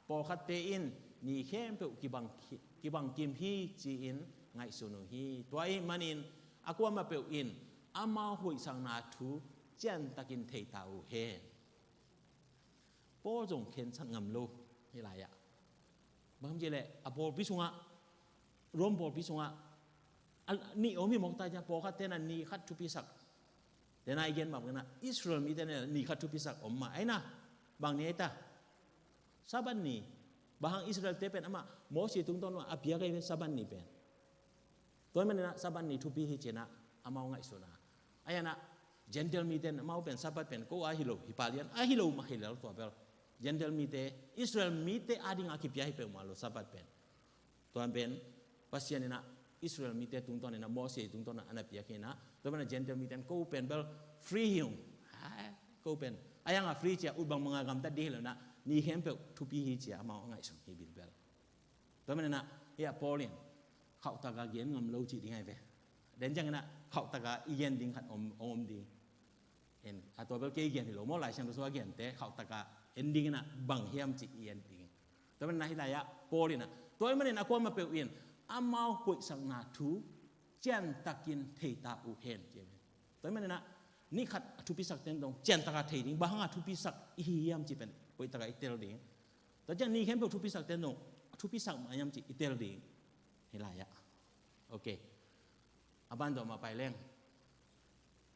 โปลขัดเตอินนี่เข้มเปียวกิบังกิมฮีจีอินไงสนุฮีตัวไอ้มันอินอากูมาเปียวอินอามาหุยสังนาทูเจนตะกินเทตาอูเฮโปจงเข็นสังงำโลนี่ไรอะบางทีเลยอโปพิสุงะรวมโปพิสุงะนี่โอมีมองตาจะโปขัดเตนันนี่ขัดทุพิสักแต่นายเย็นแบบนั้นอิสราเอลมีแต่เนี่ยนี่ขัดทุพิสักอมมาไอ้นะบางนี้ตาซาบันนี่บางอิสราเอลเตเป็นอามาโมเสตุงต้นว่าอภิยาไกเป็นซาบันนี่เป็นตัวมันนะซาบันนี่ทุพิฮิเจนะอามาไงสุนาไอ้นะเจนเดลมีแต่อามาเป็นซาบันเป็นก็อาฮิโลฮิปาเลียนอาฮิโลมาฮิเลลตัวเปลเจนเดลมีแต่อิสราเอลมีแต่อาดิงอาคิพิยาฮิเป็นมาโลซาบันเป็นตัวเป็นปัสยานินะอิสราเอลมีแต่ตุงต้นเนี่ยนะโมเสสตุงต้นนะอันนั้นเปียกนะตัวมันเจนเดลมีแต่ก็เป็นเบลฟรีฮิวก็เป็นไอ้ยังฟรีเจ้าอุบังมังกรตัดดีแล้วนะนี่เห็นเปล่าทุพีฮิเจ้ามาไงส่งให้บินเบลตัวมันนะ เฮียปอลินเขาตากาเกียนงมโลจีดิ้งไงเว้เด่นจังนะเขาตากาอีเย็นดิ้งขัดอมดิ้งเห็นตัวเบลเกียนที่เราโม่หลายเช่นตัวสวาเกียนแต่เขาตากาเอ็นดิ้งนะบังเฮียมจีเอียนดิ้งแต่มันนาฮิลายะปอลินนะตัวมันเนี่ยนักวนมาเปลี่ยนอามาคุยสังนาทูเจนตะกินเทตาอุเฮนเจมตัวมันเนี่ยนะนี่ขัดทุพิสักเต็มตรงเจนตะกาเทดิ้งบางอ่ะทุพิสักอีเฮียมจีเป็นคุยตะกาอิเตลดิ้งแต่จังนี่เข้มเป็นทุพิสักเต็มตรงทุพิสักมายามจีอิเตลดิ้งฮิลายะโอเคอาบันต่อมาไปเร่ง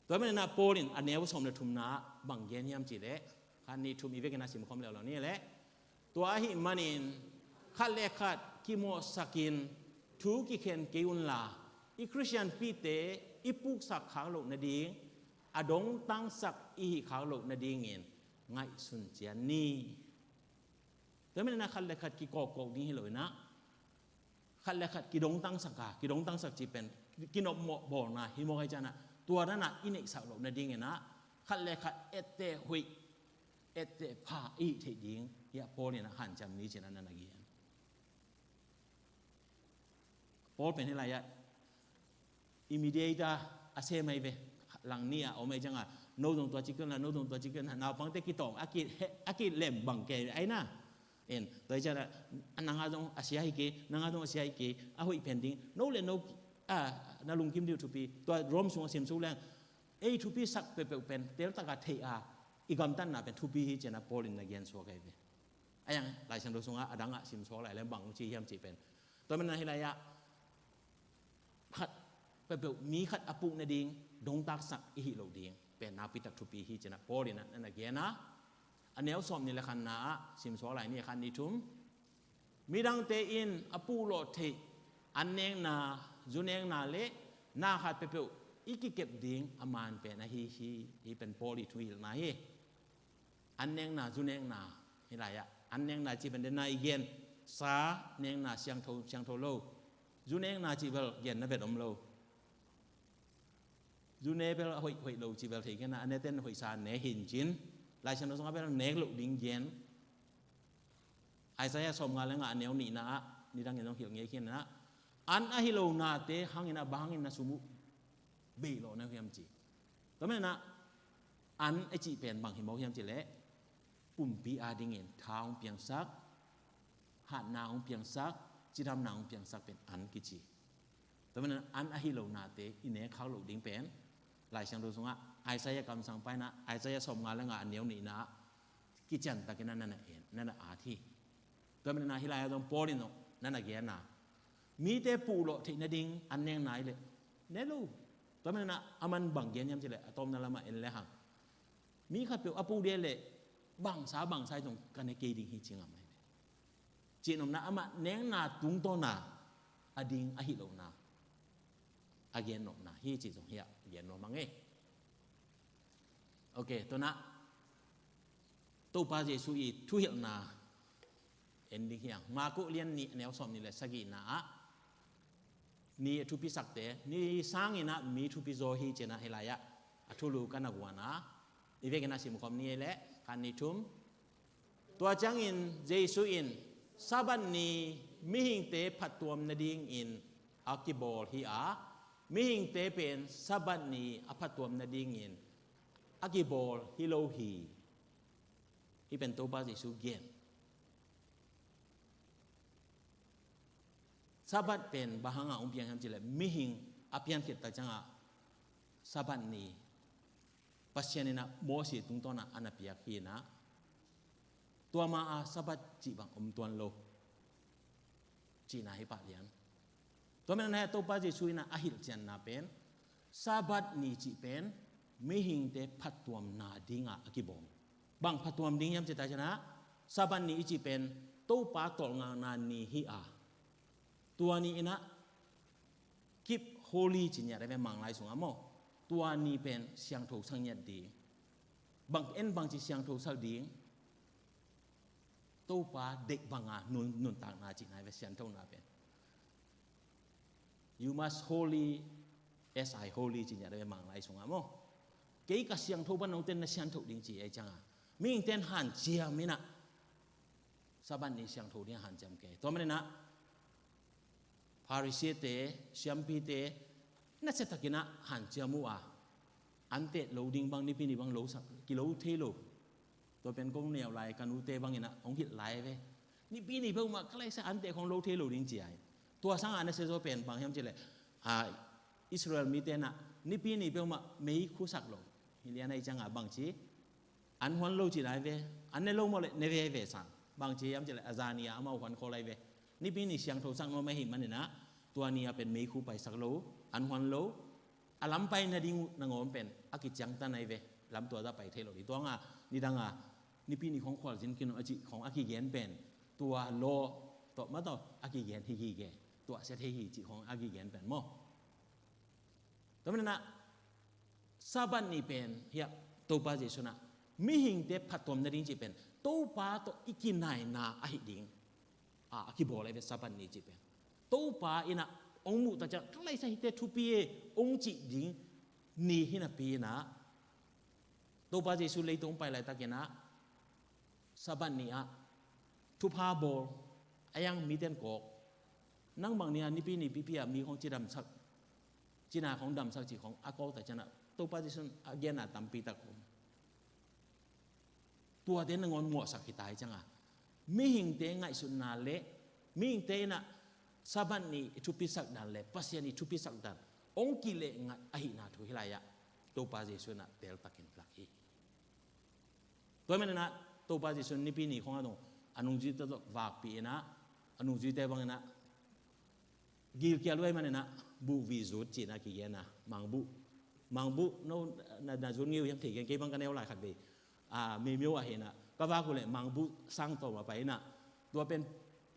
ตัวมันน่ะโปลินอันนี้ว่าสมเด็จทุมนาบังเย็นยามจีเละคันนี้ทุมอีเวกันนาสิมคอมเหล่านี้แหละตัวหิมันินขัดเลขัดกิโมสกินทุกิเคนเกุนลาอีคริสเตียนปีเตอีปุกสักขาวโลกนาดีอดงตั้งสักอีขาวโลกนาดีเงินไงสุนเจียนี่ตัวมันน่ะขัดเลขัดกิโกโกนี่เลยนะขัดเลขัดกิดงตั้งสักกากิดงตั้งสักจีเป็นกินอมบ่อนะฮิโมไฮจานะตัวนั้นนะอินิสักโลกนาดีเงินนะขัดเลขัดเอเตหุยเอเตพาอีเทดิงยาโปนี่นะหันจำนี้เจนันนักเรียนโปเป็นอะไรอะอิมิเดียตาอาเซไม่เวหลังนี้อ่ะเอาไม่จังอ่ะโน้ตตัวจิกเกิลนะโน้ตตัวจิกเกิลนะนาปังเตกิตองอากิเล่มบังเกไอ้น่ะเอ็นตัวจะนะนางอาดงอาเซียฮิเกนางอาดงอาเซียฮิเกอาหุยเพนดิ้งโน้ตเลยโน้ตนาลุงกิมดิวทูปีตัวรวมสูงเสียมสูงแรงไอ้ทูปีสักเป็นเตลตากาเทียอีกคำตั้งน่ะเป็นทูปีที่เจนะโปลินนักเรียนสวกไอ้เวไอ้ยังหลายชั้นดูสูงอ่ะอดังอ่ะสิมสวกหลายแล้วบังจีเฮียมจีเป็นตัวมันอะไรอ่ะขัดไปเปล่ามีขัดอปุนาดิงดงตักสักอีหิโลดิงเป็นนาปิตักทุปีฮีเจนะโปลินะนั่นนักเรียนนะอันนี้เอาสอบนี่แหละคันนะสิมสวกหลายนี่คันนี้ทุ่มมีดังเตอินอปุโลเทอันเนงนาจุนเนงนาเละนาขัดไปเปล่าอีกเก็บดิ่งอามันเป็นนะฮีเป็นโพลิทุยนะฮีอันเนงนาจุนเนงนาเห็นไรอ่ะอันเนงนาจีเป็นเดนายเย็นสาเนงนาเชียงโทโลจุนเนงนาจีเป็นเย็นนะเป็นอมโลจุนเนเป็นหอยโลจีเป็นที่กันนะอันนี้เต้นหอยสาเนหินจินหลายชั้นเราสงฆ์เป็นเนกโลดิ่งเย็นไอ้สายสมงานแล้วงานเนียวนี่นะนี่ดังเงินต้องเหี่ยวเงี้ยขึ้นนะอันอะฮิโลนาเตหังอินะบางอินะสุมุเบลอนะเฮียมจีแล้วมันนะอันไอจีเป็นบางหิมอเฮียมจีเละปุ่มปีอาดิเงินท้าวเปียงซักหัดนาวเปียงซักจีดำนาวเปียงซักเป็นอันกิจีแล้วมันอันอะฮิโลนาเตอินเน่เขาหลุดดิ้งเป็นหลายเชิงดูสงะไอซายกรรมสังไปนะไอซายสมงานแล้วงานเนียวนี่นะกิจันตะกินนั่นน่ะเองนั่นน่ะอาทีแล้วมันนะฮิลายตรงโพลิโนนั่นน่ะเกียนะมีแต่ปูโลที่นาดิงอันเนงไหนเลยเนลูตัวมันนะอามันบังเย็นยามเฉลยตอมนั่นละมาเอ็นเลยฮะมีข้าเปล่าอปูเดียเลยบังสาบังสายตรงกันในเกดิงฮิจิงอ่ะไม่จีนอมนะอามาเนงนาตุงโตนาอดิงอหิโลนาอาเกียนนนาฮิจิตรงเฮียเกียนนมังเอโอเคตัวนะตัวปาเจสุยทุเฮลนาเอ็นดิ้งเฮียมากุเลียนนี่แนวสอบนี่แหละสกีนานี่ทุพิสักเตนี่สร้างอินะมีทุพิโซฮีเจนะเฮลายะทุลูกันนักวานะอีเวกันนาสิมคอมนี่แหละคันนี้ทุมตัวจังอินเจสุอินซาบันนีมิหิงเตผัดตัวนาดิงอินอากิบอลฮีอามิหิงเตเป็นซาบันนีอผัดตัวนาดิงอินอากิบอลฮิโลฮีที่เป็นตัวบาสิสุเกนsabat pen bahanga umpiang ham chile mihing apian kit ta changa sabat ni pasianina mosi tungtona anapia khina tua ma a sabat chi bang tuan lo chi na hi pa lian to men na to pa ji suina ahil chan na pen sabat ni chi pen mihing te phattuam na dinga akibom bang phattuam ding yam chita chana sabat ni chi pen to pa tol nga na ni hi aตัวนี้นะกิบโฮลีจินยาได้เป็นมังไลสงฆ์มั้งตัวนี้เป็นเสียงถูกสังเกตดีบางบางจีเสียงถูกสักดีตัวป้าเด็กบางนุนต่างนาจินายเป็นเสียงถูกนาเป็น you must holy as I holy จินยาได้เป็นมังไลสงฆ์มั้งเกี่ยกับเสียงถูกบ้านน้องเต้นเสียงถูกดิ้งจีไอจังมิ่งเต้นหันเจียมินะสาบันนี้เสียงถูกเนี่ยหันจำเกตัวมันนะ Pharisee te siampi te na se takina han jamu a ante loading bang ni pini bang lo sak kilo the lo to pen kong neo lai kan u te bang ina ong hit lai ve ni pini bang ma klai sa ante kong lo the lo ding chi ai to sang an se so pen bang hem chi le Israel mi te na ni pini bang ma mei khu sak lo hi lia nai chang a bang chi an hon lo chi lai ve an ne lo mo le ne ve ve sang bang chi yam chi le azania ma hon kho lai ve ni pini siang tho sang no me hi man naตัวนี้เป็นไม่คู่ไปสักโลอันวันโลอาล้ำไปนาดิ้งนางอมเป็นอากิจังตันในเวล้ำตัวจะไปเทโลดีตัวง่ะนี่ดังอ่ะนี่ปีนี้ของขวัญสินกินอาจิของอากิเกนเป็นตัวโลตัวมาต่ออากิเกนที่กีเกตัวเซตที่จิของอากิเกนเป็นมั้งตัวนั้นนะซาบันนี่เป็นเฮียตัวป้าเจสุนะมิหิงเตพัดตัวนาดิ้งจีเป็นตัวป้าตัวอีกินไหนนาอาหิดิ้งอากิบอกเลยเป็นซาบันนี่จีเป็นตัวป้าอินะองมุตจะทั้งหลายสาเหตุทุปีองจิดิงนี่หินะปีนะตัวป้าเจสุเลยตรงไปเลยตะเกียนะสบันนี่อะทุพาโบอายังมีเต้นกอกนั่งบางเนี่ยนี่ปีอะมีของจีดำสักจีนาของดำสักจีของอากอแต่ชนะตัวป้าเจสุอาเกียนะตามปีตะคมตัวเต้นงอนหมวกสักขีตายจังอะไม่หิงเตงไงสุดนาเละไม่หิงเตนะsaban ni itu pisak dan le pasien itu pisak dan ongki le ngat ahina tu hilaya to pa jesu na tel takin plaki to men na to pa jesu ni pi ni khong adong anung ji to wak pi na anung ji te bang na gil kya loi man na bu vi zut chi na ki na mangbu no na zun ngiu yang thei ke bang ka neu lai khat be me myo a he na ka wa ku le mangbu sang to ma pai na toเป็น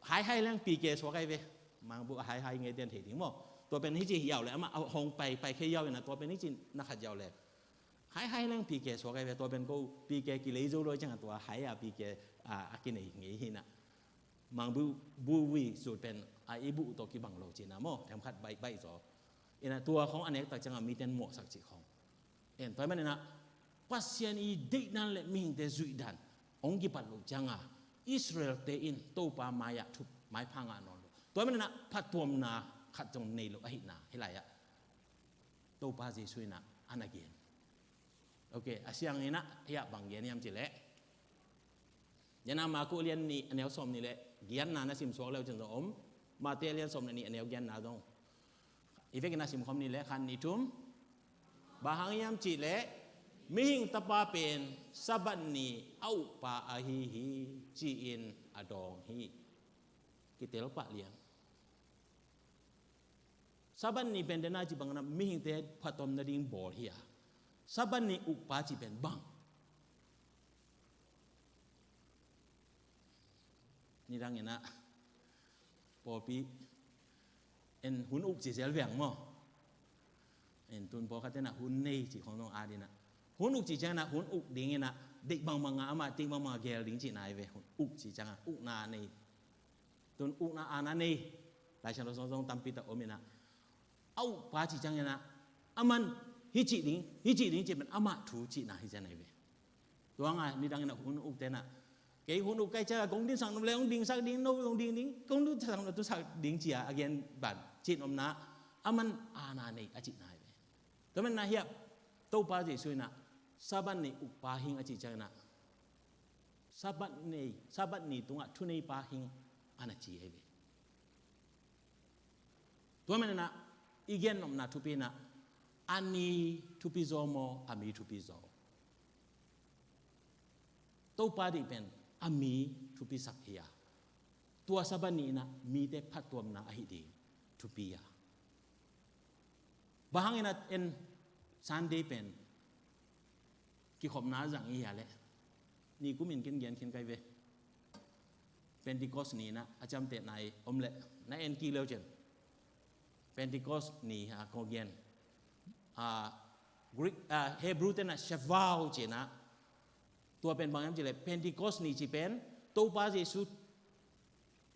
hai lang pi ke so kai veมังบุหายเงี้ยเดียนเถียงมั้งตัวเป็นที่จียาวเลยมาเอาหงไปแค่ยาวนะตัวเป็นที่จีนักขัดยาวเลยหายเรื่องปีเกสวกไอ้ตัวเป็นกูปีเกกิเลสโลจังตัวหายปีเกอากินเงี้ยหินะมังบุวิสุดเป็นอีบุตัวกิบังโลจีนะมั้งแถมขัดใบจอเอ็นตัวของอันนี้แต่จังมีเต็นหมวกสักจีของเอ็นตัวมันเนี่ยนะปัสยันอีเด็กนั่นแหละมิงเตจุยดันองกิปัดโลจังอิสราเอลเตอินโตปามายะทุบไม้พังนอนตัวมันนะพัดตัวนาขัดจงในโลกหินาให้ไรอะตัวป้าเจสุนะอันนั้นเกียนโอเคอาเซียงนี่นะเฮียบางเกียนยามจิเละยันนามาคุเรียนนี่อันเดียวสมนี่แหละเกียนนานะสิมสวกแล้วจนจะอมมาเตเรียนสมนี่อันเดียวเกียนนาตรงอีเฟกินาสิมคอมนี่แหละคันนี่ทุ่มบางยามจิเละมิหิงตะปาเป็นสับันนี่เอาปาอาฮีฮีจีอินอดองฮีกิเตลปะเลียงsaban ni pendena ji bang na mihing te phatom na ding bol hiya saban ni upa ji ben bang ni dang ena popi en hun uk ji sel weng mo en tun po khatena hun nei ji khong nong a dina hun uk ji jang na hun uk ding ena dik bang manga ama ting bang ma gel ding ji nai ve hun uk ji jang uk na nei tun uk na ana nei lai chan lo song song tam pi ta ominaเอาป้าจีจังนะอามันฮิจิลิงจะเป็นอามาถูจีนะฮิจังไหนเว้ตัวง่ายนี่ดังนะหุ่นอุกเตนะเกี่ยหุ่นอุกใกล้จะกงดิ้งสั่งนมเลยกงดิ้งสักดิ้งโน้กงดิ้งดิ้งกงดิ้งสั่งนมตัวสักดิ้งจีอาเกียนบัดจีนอมนะอามันอานาในอาจิตนายเว้แต่มันน่าเหี้ยตัวป้าจีสวยนะซาบันนี่อุกป้าหิงอาจิจังนะซาบันนี่ตรงอ่ะทุนในป้าหิงอานาจีเว้ตัวมันนะอีเกนนมนาทุปีนะอันนี้ทุปีโซโมอามีทุปีโซตัวป้าดีเป็นอามีทุปีสักเฮียตัวซาบันนี่นะมีแต่พัดตัวนะอหิดีทุปียาบางอย่างเอ็นซันเดย์เป็นกี่ขบน้าจังเฮียเลยนี่กูมินกินเกียนกินไก่เวเป็นดิโกสนี่นะอาจารย์เตะนายอมเละนายเอ็นกีเลวเจนPentecost ni kogian Greek Hebrew tena Shavau cina tua pen bangam cile Pentecost ni cipen tau pas Yesus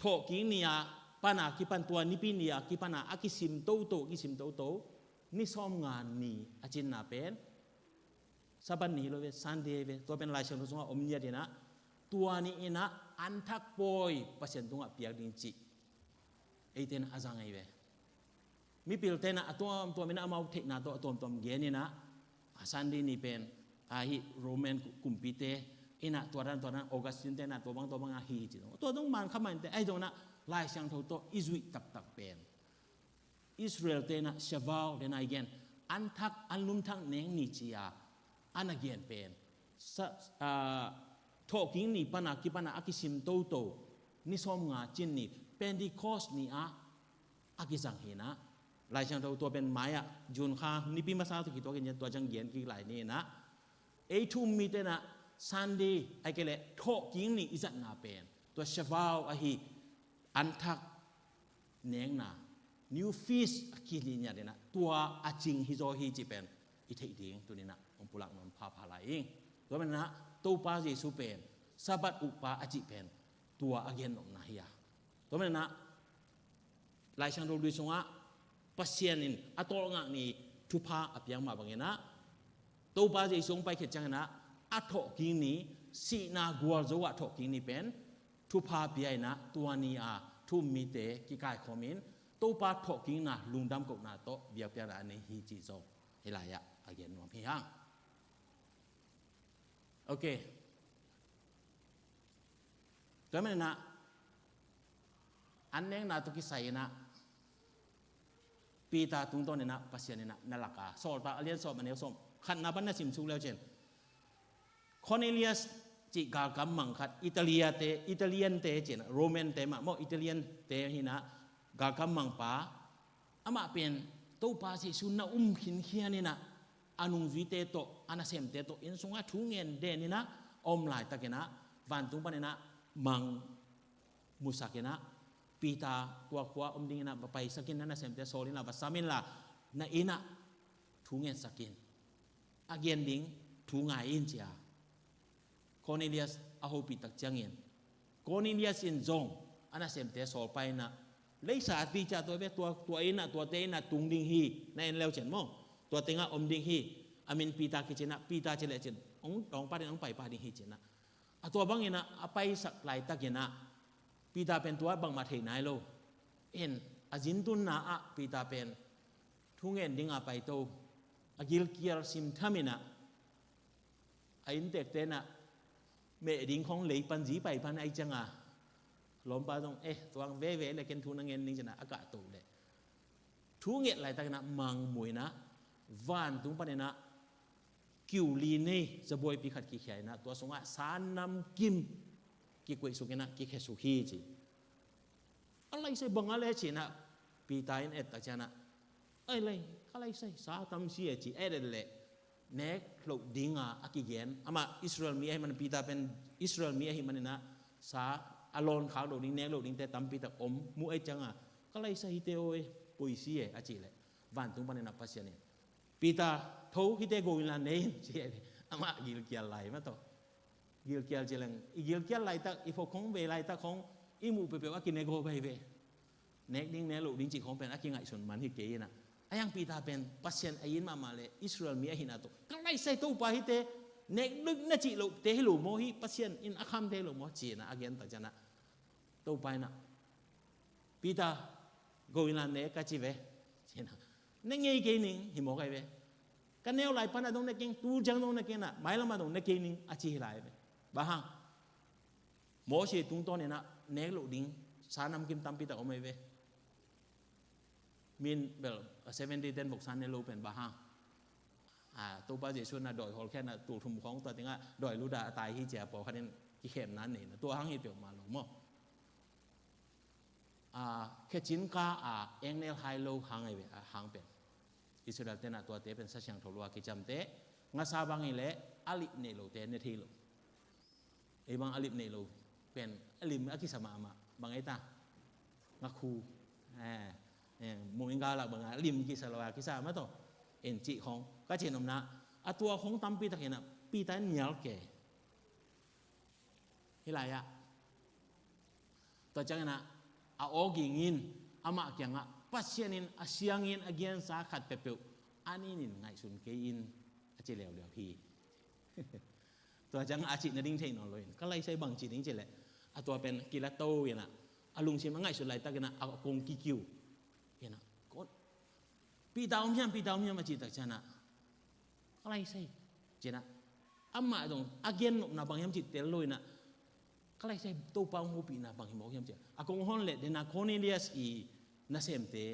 thoki nia pana kipan tua nipi nia kipana akisim tau ni som ngan ni acin na pen saban ni lo ve sande ve tua pen lai chen sunga omnya dina tua ni ina antak poi pasien tunga piak ding ci eiten azangai ve มีปิลเตนะตัวมินะเอาเทนาตัวเกนี่นะซันดีนี่เป็นฮิโรแมนกุมปิเตอินะตัวนั้นออกัสตินเตนะตัวบางฮิจิตัวต้องมันเข้ามาแต่ไอ้ตรงนั้นลายช่างตัวอิสวิตักเป็นอิสราเอลเตนะเชวาลเดนายเกนอันทักอันลุมทักเนงนิจิยาอันเกนเป็นทอกิงนี่ปนากิปนาอากิสิมโตนี่สมงาจินนี่เป็นดีคอสนี่อากิสังเฮนะลายช่างตัวเป็นไม้จุนข้านี่ปีมาซาตุกิตัวกันตัวจังเกียนกี่หลายนี่นะไอทุ่มมีเตนะซันดีไอเกเลทอกิงนี่อิจัดนาเป็นตัวเชวาลฮิอันทักเนงนาnew fish กิลิญาเดนะตัวอาจิงฮิโซฮิจิเป็นอิเทดิงตัวนี้นะองปุลักนนพาพาลายเองตัวมันนะตัวปาเยซูเป็นซาบัดอุปาอาจิเป็นตัวอาเกนอมนาฮิยาตัวมันนะลายช่างโรดูสงะปัสเซียนินอัตโตงะนี่ทุพาอภิยังมาบางเงนะตัวปาเยซูไปเขจังนะอัตโตกิงนี้สีนากัวโจอัตโตกิงนี้เป็นทุพาเปียนะตัวนี้ทุมีเตกิกายคอมินตัวปาทอกิงนะลุงดำกบนาโตเบียบเปียระในฮีจิโซเฮลายะอาเกนวมพิฮังโอเคตัวมันนะอันเนงนาตุกิไซนะปีตาตุงต้นเนี่ยนะปัสยานี่นะนั่นละกาสอบปาเลียนสอบมันเนี่ยสอบขัดนับนัสิมซูแล้วเช่นคอนเนเลียสจิกากำมังขัดอิตาเลียนเตเจนโรแมนเตมาโมอิตาเลียนเตหินะกากำมังป้าอามาเป็นตัวป้าสิสุนนะขินเขียนี่นะอนุจิเตโตอานาเซมเตโตอินสงะทุ่งเงินเดนี่นะอมลายตะเกนะวันตุงปานี่นะมังมุสักนะปีตาตัวขวาอมดิ้งนะไปสกินนั่นนะเซมเตโซลินะบัสามินละนะอินะทุ่งเงินสกินอาเกียนดิ้งทุ่งไงอินเจียคอนเนเลียสอาหูปีตักจังเงินคอนเนเลียสอินจงอานาเซมเตโซไปนะเลยสาธิตตัวเวตัวเอ็นตัวเตนะตุงดิงฮีในเร็วเช่นมั้งตัวเต็งอมดิงฮีอามินปีตากิจนะปีตาเจเลเจนองปาดิองไปปาดิงฮีเจนะตัวบางเงินอะไปสักหลายตะเกินะปีตาเป็นตัวบางมาเทนายโลเอ็นอาจินตุนนาอะปีตาเป็นทุ่งเงินดิงอะไปโตอากิลเกียร์ซิมทามินะไออินเตกเตนะเมดิงของเลยปันจีไปปันไอจังอะลมปาตรงตัวเว่เลยกันทุนเงินนี่จะนะอากาศตูเลยทุงเงินอะไรต่างนะมังมวยนะวันตุงปนนะกิวลีนี่จะบวยปีขัดกี่แขนนะตัวสงะสารนำกิมกี่กวยสุกินะกี่แขสุขีจีอะไรใส่บังอะไรจีนะปีตายนี่ตักจานะอะไรใส่สาตำเสียจีเดเลยเน็กหลบดิ้งอากิเกนอามาอิสราเอลมีให้มันปีตาเป็นอิสราเอลมีให้มันนะสาอารมณ์ขาวโดดดิ้งเนกโดดดิ้งแต่ตั้มปีตาอมมูไอจังก็เลยใส่เตโอยปุยซีอาจีเลยวันตุงปนนะปัสยานี่ปีตาทูฮิเตโกวินลาเนยเจียอามากิลเกียร์ไหลมาต่อกิลเกียร์เจริญกิลเกียร์ไหลตาอีพวกของเวไหลตาของอิมูเปเปว่ากินเนโกไปเวเนกดิ้งเนโลดิ้งจีของเป็นอากิงไอส่วนมันที่เกยนะไอยังปีตาเป็นปัสยานไอยินมาเลยอิสราเอลมีไอหินาโตก็เลยใส่ตู้ปาฮิเตเนกลึกน่าจีโลเตฮิโลโมฮิปัสยานอินอาคัมเตโลโมจีนะอาเกนตักจานะตู้ไปนะปีตาโกวินลาเนกจีเวจีนะเนงเงยเกนิงหิมอกไอเวกันเนวไหลปันตรงเนกิงตูจังตรงเนกิงนะไม่ละมาตรงเนกิงนิงอาจีไหลเวบ้าฮังโมเชตุงต้นเนี่ยนะเนกโลดิ้งสารนำกิมตั้มปีตาอมไอเวมินเบล70 บอกสันเนโลเป็นบ้าฮังตัวป้าเจชวนนะดอยฮอลแค่นะตัวทุ่มของตัวติงะดอยลูดาตายที่เจ้าปอคันนี้ที่เข้มนั้นนี่นะตัวฮังฮีเปียวมาหลงมั้งแค่จินก้าเอ็งเนลไฮโลฮังไอเวฮังเป็นอิสราเอลเตนะตัวเตเป็นสัญญาณทลัวกิจำเตงาซาบังอีเล่อลิเนโลเตเนทีโลไอบางอลิเนโลเป็นอลิมอากิสมามาบางไอตางาคูมูอิงกาลักบางอลิมกิสลาวากิสามาต่อเอ็นจิของก็เจนอมนะตัวของตั้มปีตะเห็นปีตะเหนียวแก่ฮิลายะตัวจังนะโอกิงินอามาเกียงปัสยานินอาเซียงินอาเกียนสาขัดเปเปวอันนี้นินไงสุนเกยินอาเจเลวเดียวพี่ตัวจังอาจินดิ้งเทนอนเลยก็เลยใช้บางจิตดิ้งเจเลตัวเป็นกิลาโตอย่างน่ะลุงชิมง่ายสุดเลยตะกันนะอากงกิคิวอย่างน่ะก็ pitau miam aci tak cana kalai sai cina amma dong agen na bang yam cit teloi na kalai sai to pau hopi na bang himo yam cit akong hon le de na Cornelius i na semte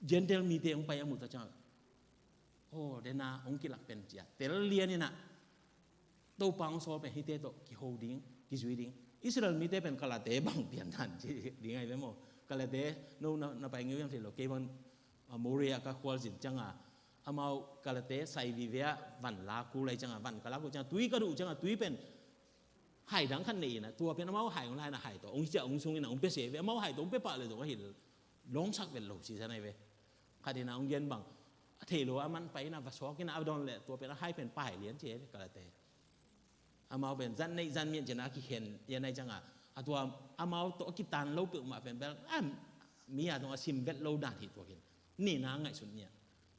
gentle mite ong pai amu ta cana oh de na ong kilak pen cia tel lian ni na to pang so pe hite to ki holding ki zuiding Israel mite pen kalate bang pian tan ci di ngai be mo kalate no na pai ngiu yam thilo ke bon Moria ka kwal jin changa amau kalate sai vivia van la ku lai changa van kala ku changa tui ka du changa tui pen hai dang khan nei na tua pen amau hai ong lai na hai to ong cha ong sung ina ong pe se ve amau hai to ong pe pa le to ka hil long sak vel lo si sanai ve kadina ong yen bang thelo aman pai na va so kina adon le tua pen hai pen pai lian che kalate amau pen zan nei zan mien chena ki hen yan nai changa atua amau to ki tan lo pe ma pen bel mi a dong asim vet lo dan hi to kinนี่นางไงสุดเนี่ย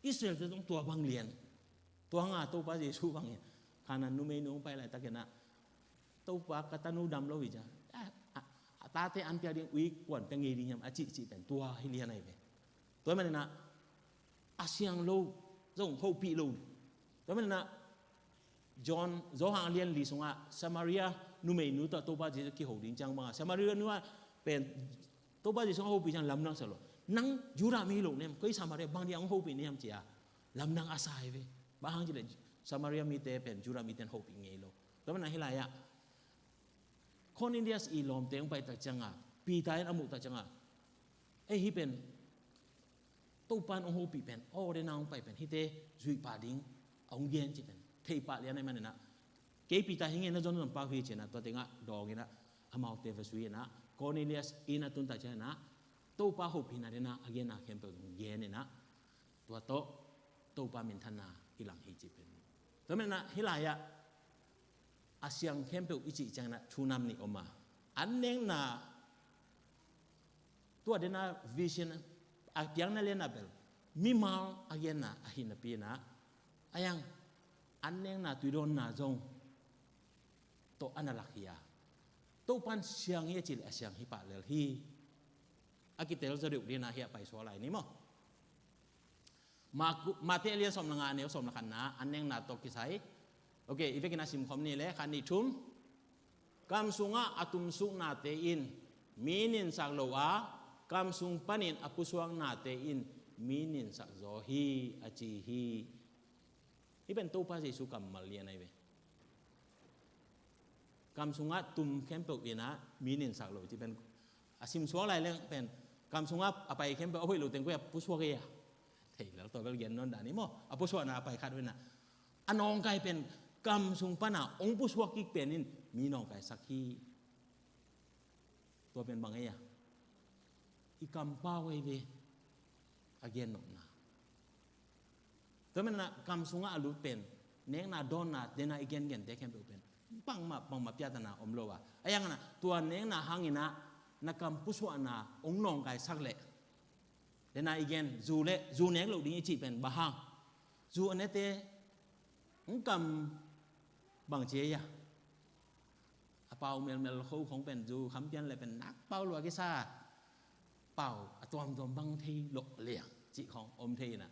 อิสราเอลจะต้องตัวบางเรียนตัวงาตัวป้าเยซูบางเนี่ยขนาดนู้นไม่นู้นไปอะไรตะเกียนะตัวป้ากตันนูดำเราวิจารตาเตอันเปียดิงวิกวนเป็นไงดีเนี่ยอาจิเป็นตัวให้เรียนอะไรไปตัวมันนะอาเซียงโลส่งเข้าปีโลตัวมันนะจอห์นโจฮังเรียนลีสงะซามารียนู้นไม่นู้นตัวป้าเยซูกี่หัวดิ้งจังบ้างซามารียนู้นเป็นตัวป้าเยซูเข้าปีจังลำนังสโลนังยูรามีโลเนี่ยก็สามารียบางที่อังโฮปีเนี่ยมเจียลำนังอาศัยเว้บางทีเลยสามารียมีเตเป็นยูรามีเตนโฮปีเงี้ยโลแล้วมันอะไรอ่ะคนอินเดียสอีลอมเตงไปตัดจังอ่ะปีตายอามุตัดจังอ่ะฮิเป็นตู้ปานองโฮปีเป็นโอ้เดนางไปเป็นฮิเตจุยปาดิงองเย็นจีเป็นเทปะเลียนในมันนะเกปีตายหิ้งเงินนะจนต้องปาหุยเจนะตัวเต็งอ่ะดอกเงี้ยนะอามาเตฟสุยนะคนอินเดียสอีน่ะตุนตัดจังนะตัวป้าหูพินาเดนะอาเกน่าเข้มเปิลเย็นนะตัวโตตัวป้ามินทนาอิหลังฮิจิเป็นตัวมันนะฮิลายะอาเซียงเข้มเปิลอิจิจังนะชูนำนี่ออกมาอันเน่งนะตัวเดนะวิชั่นอาเปียงนั่นเลยนะเบลมีมาอาเกน่าอาหินปีนะอายังอันเน่งนะตุยโดนนะจงตัวอันลักฮียตัวปันเสียงเยจิลอาเซียงฮิปะเลลฮีอากิเตลจะดูดีนะเฮียไปสวอะไรนี่มั้งมาเตเลียสมนงานเนี่ยสมนกันนะอันยังนาตกิสัยโอเคอีเวกินาสิมคอมนี่แหละคันนี้ทุ่มกำสุงะอาตุมสุงนาเตอินมีนินสักโลวากำสุงปนินอปุสวงนาเตอินมีนินสักโซฮีอาจีฮีนี่เป็นตัวภาษาสุกัมมาเลียนไอเวกำสุงะตุมเข้มเปิลเวนะมีนินสักโลที่เป็นอาสิมสวงอะไรเรื่องเป็นกำสุงะไปเข้มไปเอาไปหลุดเต็งก็แบบผู้ช่วยอ่ะเฮ้ยแล้วตัวก็เรียนนนด่านี่มั้งเอาผู้ช่วยน่ะไปคัดไว้น่ะอันน้องกายเป็นกำสุงปะน่ะองค์ผู้ช่วยกิ๊กเป็นนี่มีน้องกายสักทีตัวเป็นบางไงอ่ะอีกำป้าไว้เวอาเกียนนน่ะตัวมันน่ะกำสุงะอลุเป็นเน่งน่ะโดนน่ะเดน่ะอีเกียนเกียนเด็กเข้มไปเป็นปังมาพิจารณาอมโลวะไอ้ยังน่ะตัวเน่งน่ะหังอินะนักกำผู้ช่วยน่ะองค์น้องกายสักเละเดน่ะอีเกียนจูเละจูเน่งเราดิ้งจีเป็นบ้าหังจูอันนี้เตะองค์กำบางเจียเป่าเมลเขาของเป็นจูคำเพี้ยนเลยเป็นนักเป่าลัวกิซ่าเป่าตัวบางทีหลกเหลี่ยงจีของอมทีน่ะ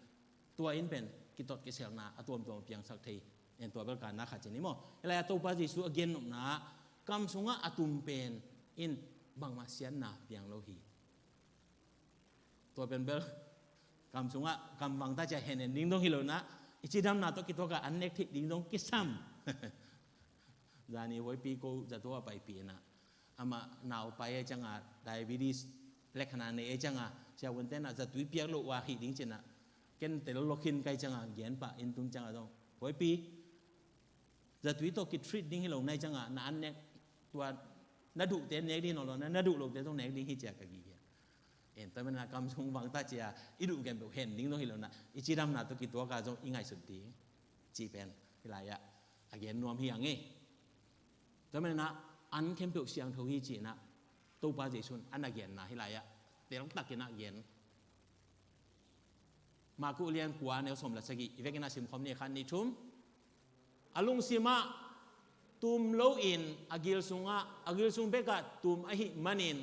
ตัวอินเป็นกิตดกิเซลนาตัวเพียงสักทีเอ็นตัวเป็นการนักขัดจีนี่มั้งอะไรตัวปัจจุบันเกินหนะกำสุงะอตุมเป็นอินบางมาเสียนนาเพียงโลหีตัวเป็นเบลกำสุงะกำบางตาจะเห็นดิ้งดงฮิโลนะอิจิดำนาตัวกิตัวกับอันเน็กทิดิ้งดงกิซัมจานี่ไว้ปีกูจะตัวไปปีนะอามาหนาวไปจังอ่ะไดวิดิสเล็กขนาดนี้จังอ่ะเจ้าวันเต้นอ่ะจะตุยเปียกโลวาหิดิ้งจินะเกินแต่เราคินไกจังอ่ะเย็นปะอินตุงจังอ่ะตรงไว้ปีจะตุยตัวกิทริดดิ้งให้ลงในจังอ่ะนั่นเนี่ยตัวนัดดุเต้นเน็กดิ้งนอนนัดดุลงเต้นตรงเน็กดิ้งให้เจ้ากับกี่เอ็นแต่มันกำสงบางตาเจียอิดูกันแบบเห็นดิ้งตรงฮิโลนะอิจิดำนาตัวกิตัวกาจงอิงไงสุดดีจีเป็นที่ไรอ่ะอาเกนนวมเฮียงเงี้แต่มันนะอันเข้มเปรี้ยวเสียงทวีจีนะตัวป้าเจชุนอันนักเรียนนะที่ไรอะเดี๋ยวต้องตักกินนักเรียนมากุเรียนกว่าแนวสมรัศกีอีเวกินาสิมคอมเนี่ยคันนี้ทุ่มอลุงซีมาตุมโลอินอากิลซุงะอากิลซุงเบกัดตุมอหิมันิน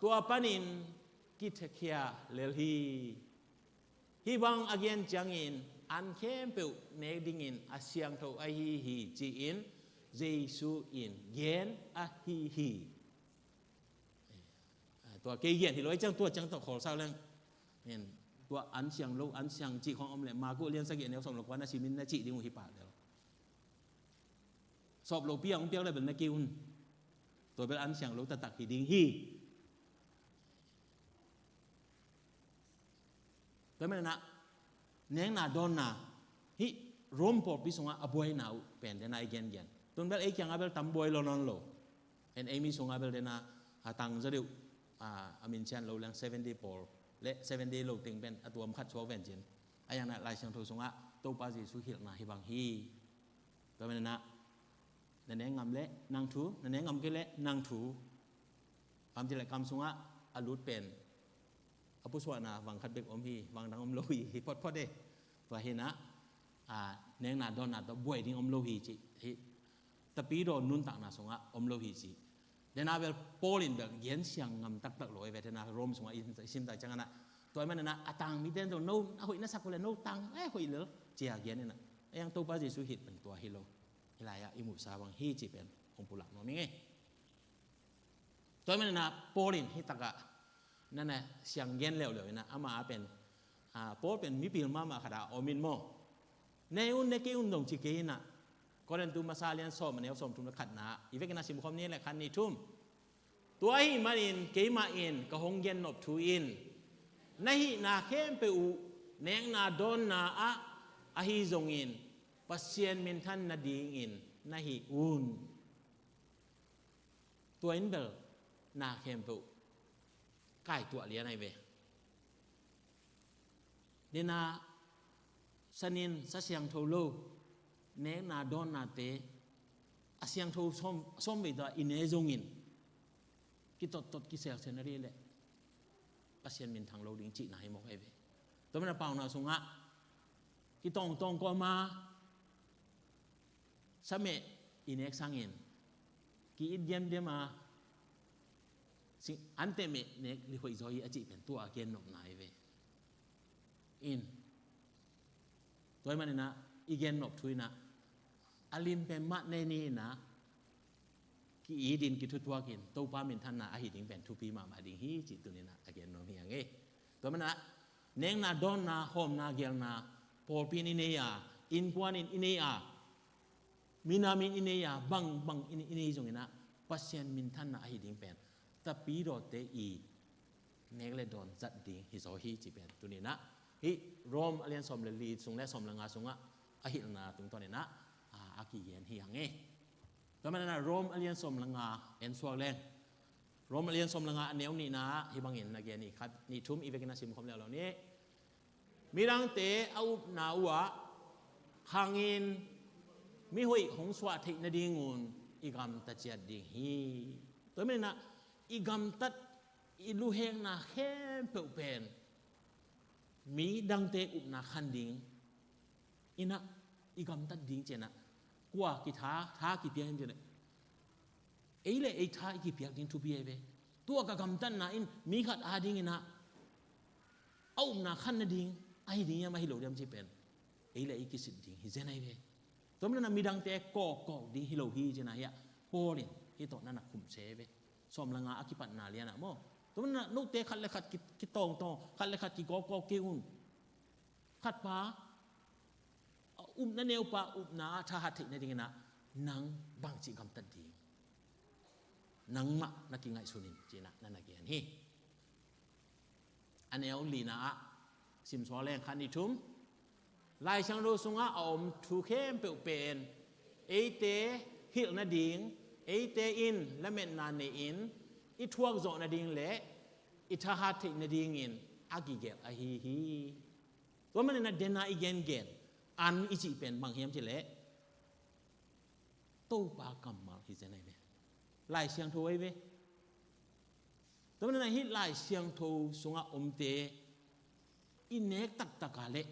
ตัวปานินกิเทเคียเลลฮี hi bang again jangin an khem pe ne dingin asyang tho a hi chi in Giêsu in gen a hiตัวเกียนที่ร้อยจังตัวจังตัวขอเศร้าเรื่องเห็นตัวอันเสียงโลอันเสียงจีของอมเลยมากูเรียนสักเกียนแนวสมหลกวันนาชิมินนาจีดิงหิปาเดียวสอบโลเปียงเปียงเลยเป็นนักกิวตัวเป็นอันเสียงโลตะตักหิดิงฮีแต่ไม่นะเนียงนาดอนนาฮิรวมปอดพิสงะอบวยนาเป็นเดน่าเกียนตัวเป็นไอ้ยังอาเบลตั้มบวยโลนอนโลเห็นไอ้มีสงอาเบลเดน่าหาตังจะเดียวอามินเชนเราเลี้ยง70 ปอลและ70โลติงเป็นตัวมขัดชัวเวนจินไอ้ยังนั้นลายเชียงทูสงะตัวปาจีสุหิลนาฮิบังฮีก็เป็นนะนั่นเองงำเละนางทูนั่นเองงำกิเละนางทูคำที่แหละคำสงะอลุดเป็นอภิสวนาวังขัดเบกอมฮีวังดังอมโลหีพอดเดตัวเห็นนะเนียงนาดอนนาตัวบวยดิ้งอมโลหีจีแต่ปีโดนุนตักนาสงะอมโลหีจีเดน่าเวลโปลินเบลเย็นเสียงงำตักลอยเวทนาโรมสงอินซิมตาจังนะตัวมันนะอาตังมีเดนตัวโน้หอยนัสักคนเลยโน้ตังหอยเหลือเจียเย็นนี่นะยังตัวปาจิสุหิตเป็นตัวฮิโลฮิลายะอิมุสาวังฮีจีเป็นองปุระมอมิงตัวมันนะโปลินฮิตากะนั่นแหละเสียงเย็นเร็วๆนะอามาเป็นโปลเป็นมิปิลมาขดาอมินโมในอุนในกิอุนดงจิเกนะก็เรียนตัวมาซาเลียนสอบมันเนี่ยสอบทุนขัดนะอีเวกันนาซิมคอมนี่แหละคันนี้ทุ่มตัวไอ้มาอินเกมาอินกระหงเย็นนบทูอินในนาเข้มเปอูเนงนาดอนนาอะฮิซงอินปัสเซียนมินทันนาดีอินนาฮิอุนตัวอินเบลนาเข้มเปอูใกล้ตัวเลียนไอเวเดนาสนินสัเสียงโทโลเนนาดอนนาเตอาเสียงโทส้มไปตัวอินเนซงอินกิตตกิเซลเซนรีเลยอาเซียนมินทางโลดิงจีนายมอกไอเวตัวมันเปล่านาสงะกิตองก็มาสมัยอินเอกสังอินกิอินเดียมเดมาสิอันเตเมเนกลิโฮอิโซอีอจิเป็นตัวอาเกนนบนายเวอินตัวมันนะอีเกนนบทุยนะอลินเป็นมะในนี้นะกิอีดินกิทุตัวกินตัวป้ามินทันนะอาหิดิงเป็นทุปีมาดิงฮีจิตุนินะอาเกนนบอย่างเงี้ยตัวมันนะเนงนาดอนนาโฮมนาเกลนาพอปีนิเนียอินกวานินอินเนียมินามินอินเนียบังอินเนียจงนะปัสเซียนมินทันนะอาหิดิงเป็นแต่ปีโรเตอีเนกเลดอนจัดดิงฮิโซฮีจิเป็นตุนินะฮิโรมอเลียนสมเลลีสงและสมละงาสงะอาหิลนาตุงตอนนี้นะอากิเยนฮียังเงี้ยก็มันนะโรมอเลียนสมละงาเอ็นสวกแรงโรมอเลียนสมละงาเนียวนี่นะฮิบังเห็นนะเกนี่ครับนี่ทุ่มอีเวกินาซิมคอมแล้วเหล่านี้มีรังเตเอาหนาวะขางอินมีหอยหงสวะทินดิงูนอีกำตัดเจียดดิงฮีตัวมันนะอีกำตัดอีลูเฮงนะเข้มเปลเป็นมีดังเตอุนาคันดิงอินะอีกำตัดดิงเจนะกว่ากิท้ากิเปียงเจนะเอเลไอท้ากิเปียงดิงทุบีเอเวตัวกะกำตัดนะอินมีขัดอาดิงอินะเอานาคันนะดิงไอดิงยังไม่ให้หลงเดียมจีเป็นเอเลไอกิสิดิงฮิเจนไอเวตัวมันนะมีดังเตก่อดิงฮิโลฮีเจนะเฮียโพลินฮิตอนนั้นนะคุมเซเวสมละงาอคิปันนาเลียนะโมตัวมันนุเตะขัดเลยขัดกิตองขัดเลยขัดกิกอเกอุนขัดป้านั่นเอวป้านาท้าหัดถิในดิ่งนะนังบางจิกำตัดดีนังมะนักกิงไงสุนินจีนะนั่นนักเกียนฮีอันเอวลีนะสิมสวแรงขันนิทุมลายช่างโรสุงะอมทูเข้มเปลเป็นเอเตฮิลนาดิ่งเอเตอินและเมนนานเนอินอิทวกโจนาดิงเละอิทหัตถินาดิงอินอากิเกลอาฮีตัวมันนะเดน่าอีเกนเกนอันอิจิเป็นบางเฮียมจิเละตู้ปากำมาฮิเจนัยเวไล่เสียงโทไว้เวตัวมันนะฮิไล่เสียงโทสุงะอมเตอินเนกตักตะกาเละ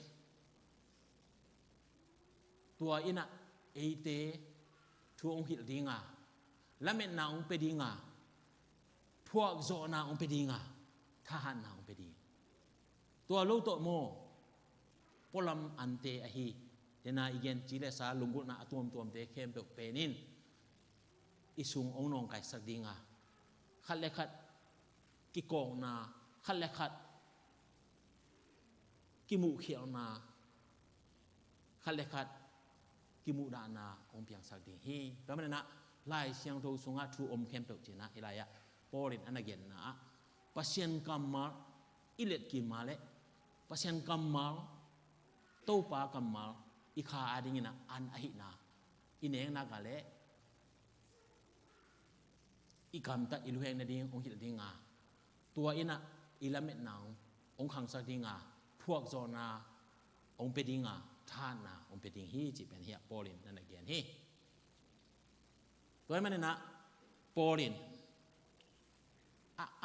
ตัวอินะเอเตทัวองหิลดิงาและเมนนาองเปดิงาพวกโจนาองเปดิงาทหารนาองเปดีตัวลูกโตโม polam ante ahi dena igen chile sa lungut na atom tom te khem pe penin isung ong nong kai sak dinga khat le khat ki kong na khat le khat ki mu khiao na khat le khat ki mu da na ong piang sak ding hi ba man na lai siang tho sunga thu om khem pe china ilaya porin anagen na pasien kamal ilet ki male pasien kamal topa kamal ikha adingina an ahina ineng na gale ikam ta iluheng na ding ong hil dinga tua ina ilamet nang ong khang sa dinga phuak zona ong pe dinga than na ong pe ding hi chi pen hi polin nan again hi toy man na polin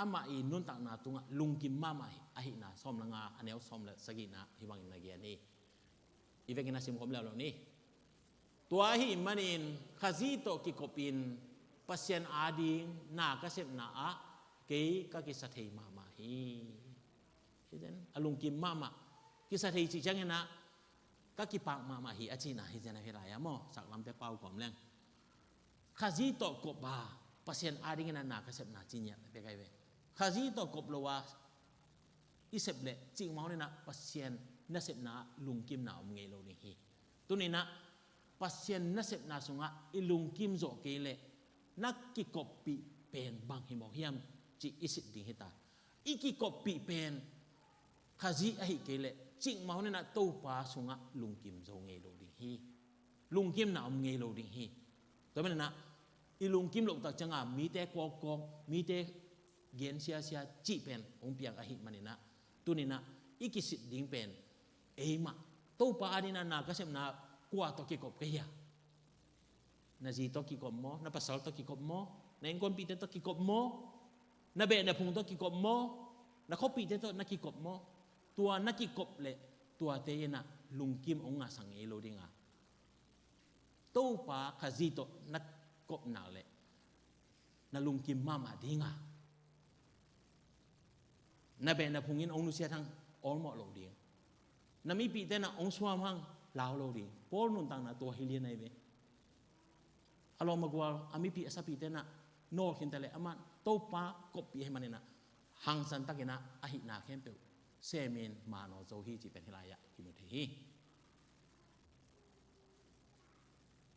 ama i nun tak na tunga lungkim mama ahina som langa anel som la sagina hi wang na again hi ivekina sim kom lo ni tua hi manin khazito ki kopin pasien ading na kasep na a ke ka ki sathei mama hi hizen alung kim mama ki sathei chi chang na ka ki pak mama hi achi na hizen na helaya mo sak lam te pau kom leng khazito ko ba pasien ading na kasep na chinya pe kai ve khazito kop lo wa isep le ching mau na pasien na sep na lung kim na om nge lo ni hi tunina pasien na sep na sunga ilung kim zo ke le nak ki kopi pen bang himok hiam chi isit ding hita iki kopi pen khazi ahi kele ching mau na to pa sunga lungkim zo nge lo ding hi lungkim na om nge lo ding hi to men na ilungkim lo ta changa mi te ko mi te gen sia chi pen ong piang ahi manina tunina iki sit ding pen eima to pa adina na kasem na kwa to ki kop kaya na zi to ki kop mo na pasal to ki kop mo na engkon pi te to ki kop mo na be na phung to ki kop mo na khopi te to na ki kop mo tua na ki kop le tua te na lungkim ong nga sang e lo dinga to pa khazi to na kop na le na lungkim mama dinga na be na phungin ong nu sia thang all mo lo ding na mi pi te na ong swam hang lao lo ding por nun tang na to hilien ai be alo magwal ami pi asapi te na no hin tele aman to pa kopi he manina hang san takina ahi na khem pe semen ma no zo hi chi pen hilaya ki mu the hi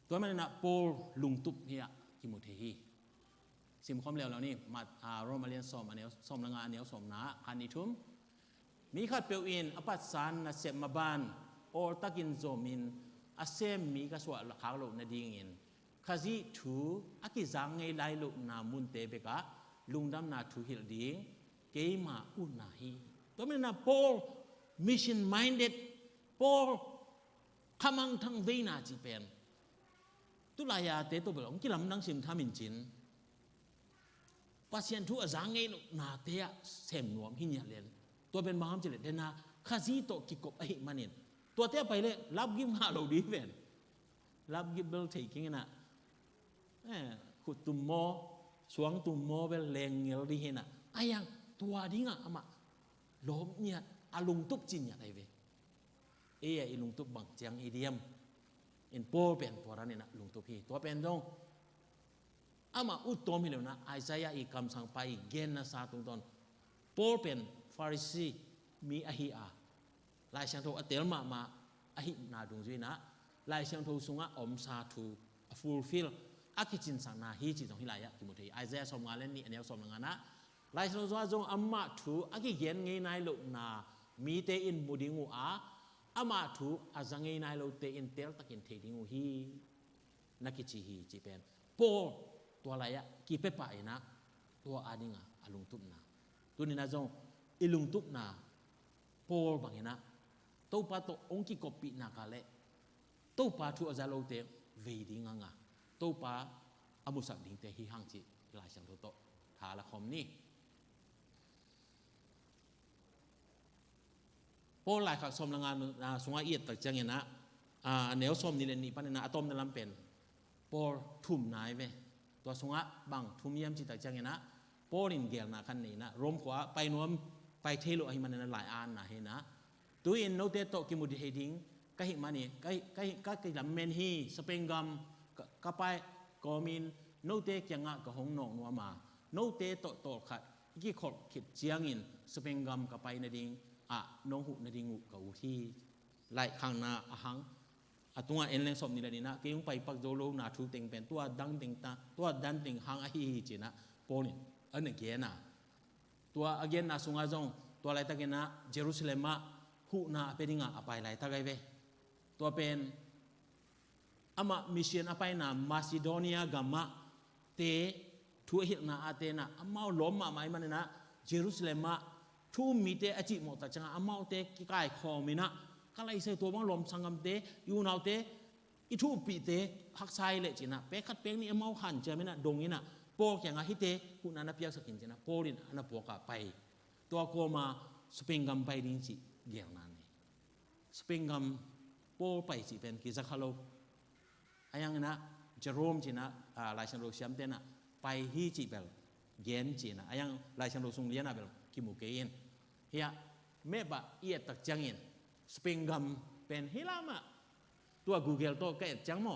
to manina por lung tup hiya ki mu the hi sim khom leo ni mat romalian som anel som langa anel som na ani thum mi khat pe in apat san na sem maban or takin zomin asem mi ka swa la khang lo na ding in khazi thu akizang ngai lai lo na mun te be ka lungdam na thu hil ding ke ma un na hi to men na Paul mission minded Paul khamang thang ve na chi pen tu la ya te to belong ki lam nang sim thamin chin pasien thu azang ngai lo na te ya sem nuam hi nya len to ben maham chile de na khazi to ki kop ai manin to te pai le lab gim ha lo di ven lab gim bel taking na khut tum mo suang tum mo bel leng ngel di hena ayang tua dinga ama lom nya alung tup chin nya dai ve e ilung tup bang chang idiam in po pen poran na lung tup hi to pen dong ama utom hi na Isaiah i kam sang pai gen na sa tung ton po pen Pharisee mi ahi a lai sang tho atel ma ahi na dung zui na lai sang tho sunga om sa thu fulfill akichin sang na hi chi jong hilaya ki mu thei Isaiah som nga len ni anel som nga na lai sang zo jong amma thu aki gen ngei nai lo na mi te in mudingu a ama thu azangai nai lo te in tel takin thei dingu hi nakichi hi chi pen po to laya ki pe pa ina to adinga alung tup na tunina jong ilung tup na por bangina to pa to ongki kopi na kale to pa thu azalo te ve dinga nga to pa amusak ding te hi hang chi lai sang to tha la khom ni por lai khak som langa na sunga iet tak changena neo som ni le ni panena atom na lampen por thum nai ve to sunga bang thum yam chi tak changena porin gel na khan nei na rom khwa pai nom pai thelo ai man na lai an na he na tu in no te to ki mu di heading ka hi mani ka ki lam men hi spengam ka pai ko min no te kyanga ka hong nong no ma no te to khat ki khol khit chiang in spengam ka pai na ding a nong hu na ding ka u thi lai khang na ahang atunga enleng som ni la ni na ke yung pai pak jolo na thu teng pen tua dang ting ta tua dan ting hang a hi china polin an ge na tua again na sunga jong tua lai ta ge na Jerusalem ma hu na pedinga apai lai ta gai ve tua pen ama mission apai na Macedonia gamma te thu hil na atena amau lom ma mai man na Jerusalem ma thu mi te achi mo ta changa amau te ki kai khomina kalai se to bang lom sangam te yu nau te I thu pi te hak sai le china pe khat peng ni amau han chamina dongina po kyanga hi te hu na na piak sakin china polin ana po ka pai to ko ma spengam pai ding chi gel na ni spengam po pai chi pen ki zakhalo ayang na Jerome china lai san ro siam te na pai hi chi bel gen china ayang lai san ro sung liana bel ki mu ke in ya me ba ie tak changin spengam pen hilama tua Google to ke chang mo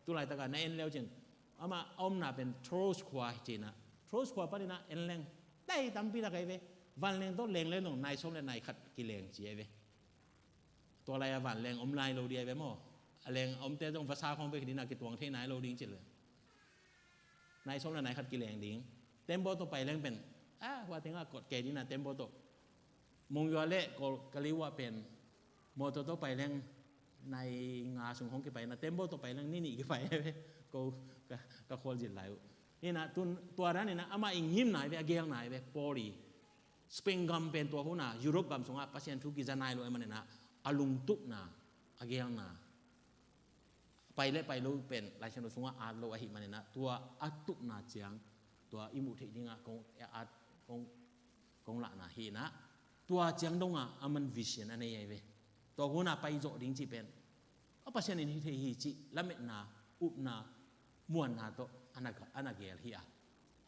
tu lai ta ka na en leo chin ama om na pen throws khwa china throws khwa pa na en leng dai tam pi la kai ve van leng to leng le nong nai som le nai khat ki leng chi ve to lai van leng om lai lo dia ve mo leng om te jongภาษาของไปki na ki tuang the nai lo ding chi le nai som le nai khat ki leng ding tembo to pai leng pen wa tenga kod ke di na tembo to mong yo le ko kaliwa pen mo to pai lengในงาสุงของกี่ไปนะเต็มโบตัวไปแล้วนี่กี่ไปก็ก็ควรจิตไหลนี่นะตัวนั้นนี่นะอามาอิงยิ้มไหนไปเกียงไหนไปปอรีสเปนกัมเป็นตัวหัวหน้ายุโรปกัมสุงอ่ะพัศยันทุกิจานายloมันนี่นะอลุงตุกนะเกียงนะไปเล่ไปรู้เป็นลายชนสุงอ่ะอาโลอหิมันนี่นะตัวอัตุกนาเจียงตัวอิมุทิจิงอ่ะกงละนาฮีนะตัวเจียงดงอ่ะอามันวิเชียนอันนี้ไงเว้ตัวหัวหน้าไปโจดิ้งจีเป็นเอาปัจจัยนี้ที่ฮีจีละเม็ดนาอุบนาม้วนนาโตอันนั้นเกลฮีอะ